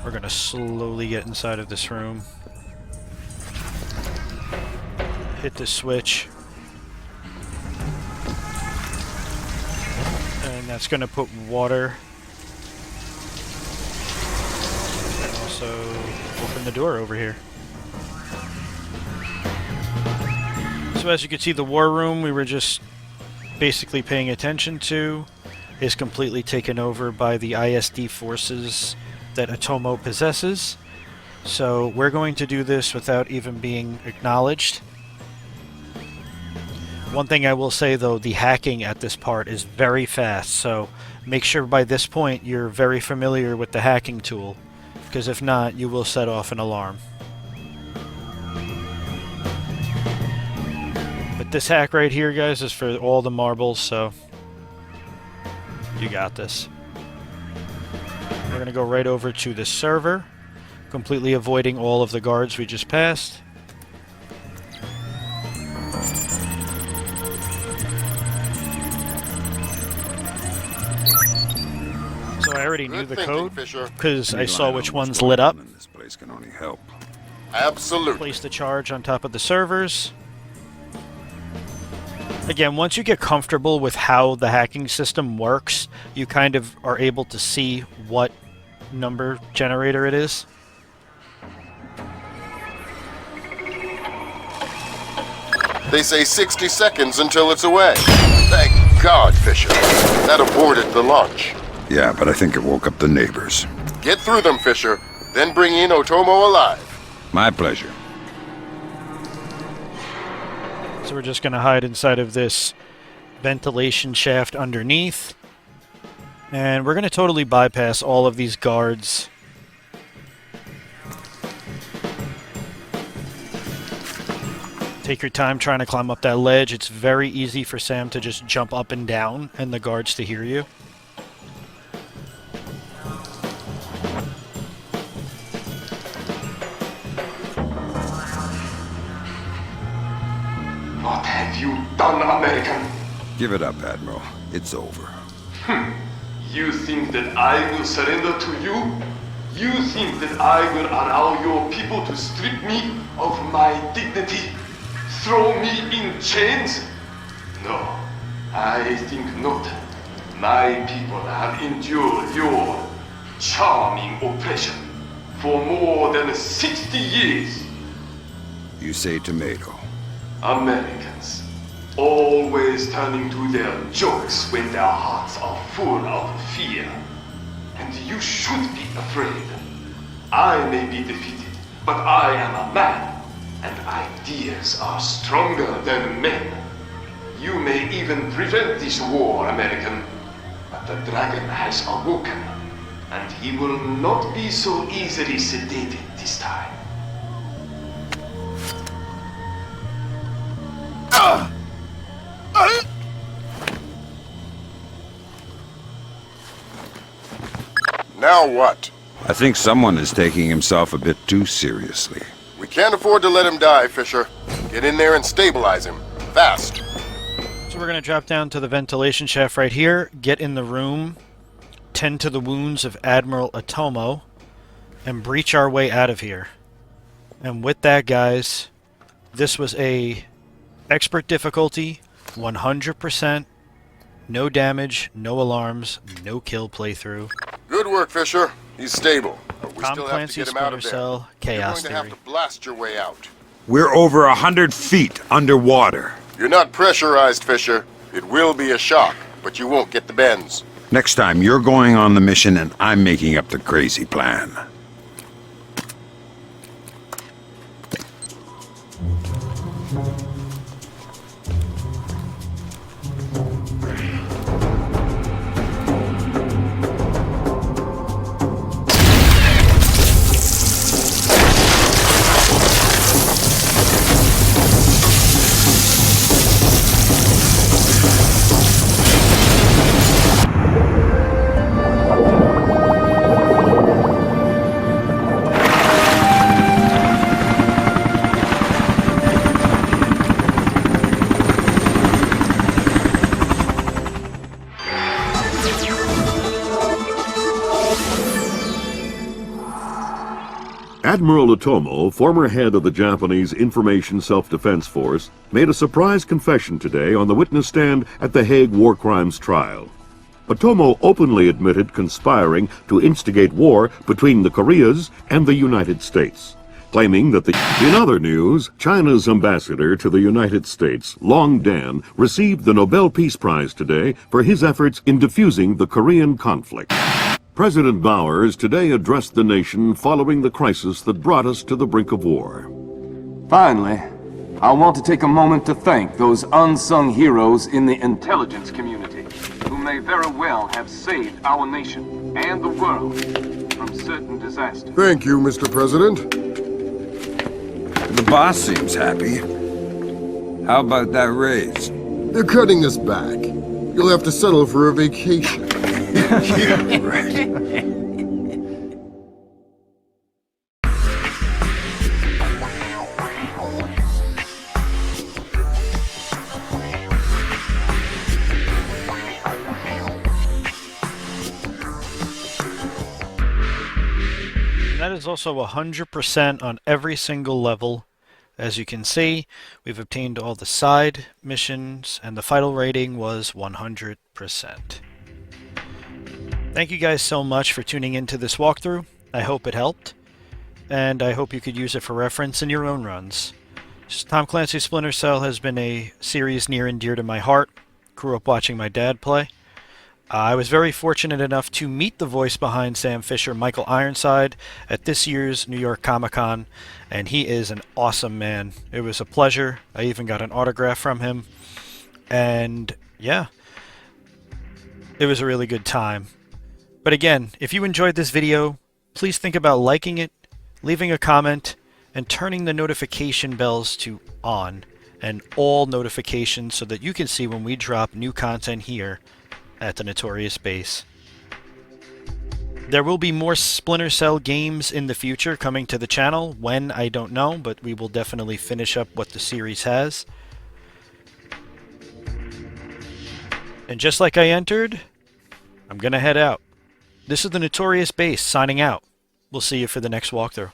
We're gonna slowly get inside of this room. Hit the switch. And that's gonna put water. And also open the door over here. So as you can see, the war room we were just basically paying attention to is completely taken over by the ISD forces that Otomo possesses. So we're going to do this without even being acknowledged. One thing I will say though, the hacking at this part is very fast, so make sure by this point you're very familiar with the hacking tool, because if not, you will set off an alarm. This hack right here, guys, is for all the marbles, so you got this. We're going to go right over to the server, completely avoiding all of the guards we just passed. So I already knew the code, because I saw which ones lit up. This place can only help. Absolutely. Place the charge on top of the servers. Again, once you get comfortable with how the hacking system works, you kind of are able to see what number generator it is. They say 60 seconds until it's away. Thank God, Fisher. That aborted the launch. Yeah, but I think it woke up the neighbors. Get through them, Fisher. Then bring in Otomo alive. My pleasure. So we're just going to hide inside of this ventilation shaft underneath. And we're going to totally bypass all of these guards. Take your time trying to climb up that ledge. It's very easy for Sam to just jump up and down and the guards to hear you. What have you done, American? Give it up, Admiral. It's over. You think that I will surrender to you? You think that I will allow your people to strip me of my dignity? Throw me in chains? No, I think not. My people have endured your charming oppression for more than 60 years. You say tomato. Americans, always turning to their jokes when their hearts are full of fear. And you should be afraid. I may be defeated, but I am a man, and ideas are stronger than men. You may even prevent this war, American, but the dragon has awoken. and he will not be so easily sedated this time. Now what? I think someone is taking himself a bit too seriously. We can't afford to let him die, Fisher. Get in there and stabilize him. Fast. So we're going to drop down to the ventilation shaft right here, get in the room, tend to the wounds of Admiral Otomo, and breach our way out of here. And with that, guys, this was a expert difficulty, 100%, no damage, no alarms, no kill playthrough. Good work, Fisher. He's stable. But we Tom still have to Clancy, get him out of Splinter there. Cell, Chaos You're going to have to blast your way out. We're over 100 feet underwater. You're not pressurized, Fisher. It will be a shock, but you won't get the bends. Next time, you're going on the mission and I'm making up the crazy plan. Admiral Otomo, former head of the Japanese Information Self-Defense Force, made a surprise confession today on the witness stand at the Hague War Crimes trial. Otomo openly admitted conspiring to instigate war between the Koreas and the United States, claiming that In other news, China's ambassador to the United States, Long Dan, received the Nobel Peace Prize today for his efforts in diffusing the Korean conflict. President Bowers today addressed the nation following the crisis that brought us to the brink of war. Finally, I want to take a moment to thank those unsung heroes in the intelligence community who may very well have saved our nation and the world from certain disasters. Thank you, Mr. President. The boss seems happy. How about that raise? They're cutting us back. You'll have to settle for a vacation. Yeah, right. That is also 100% on every single level. As you can see, we've obtained all the side missions, and the final rating was 100%. Thank you guys so much for tuning into this walkthrough. I hope it helped, and I hope you could use it for reference in your own runs. Tom Clancy's Splinter Cell has been a series near and dear to my heart. Grew up watching my dad play. I was very fortunate enough to meet the voice behind Sam Fisher, Michael Ironside, at this year's New York Comic-Con, and he is an awesome man. It was a pleasure. I even got an autograph from him, and yeah, it was a really good time. But again, if you enjoyed this video, please think about liking it, leaving a comment, and turning the notification bells to on and all notifications so that you can see when we drop new content here at the Notorious Base. There will be more Splinter Cell games in the future coming to the channel. When, I don't know, but we will definitely finish up what the series has. And just like I entered, I'm gonna head out. This is the Notorious Base signing out. We'll see you for the next walkthrough.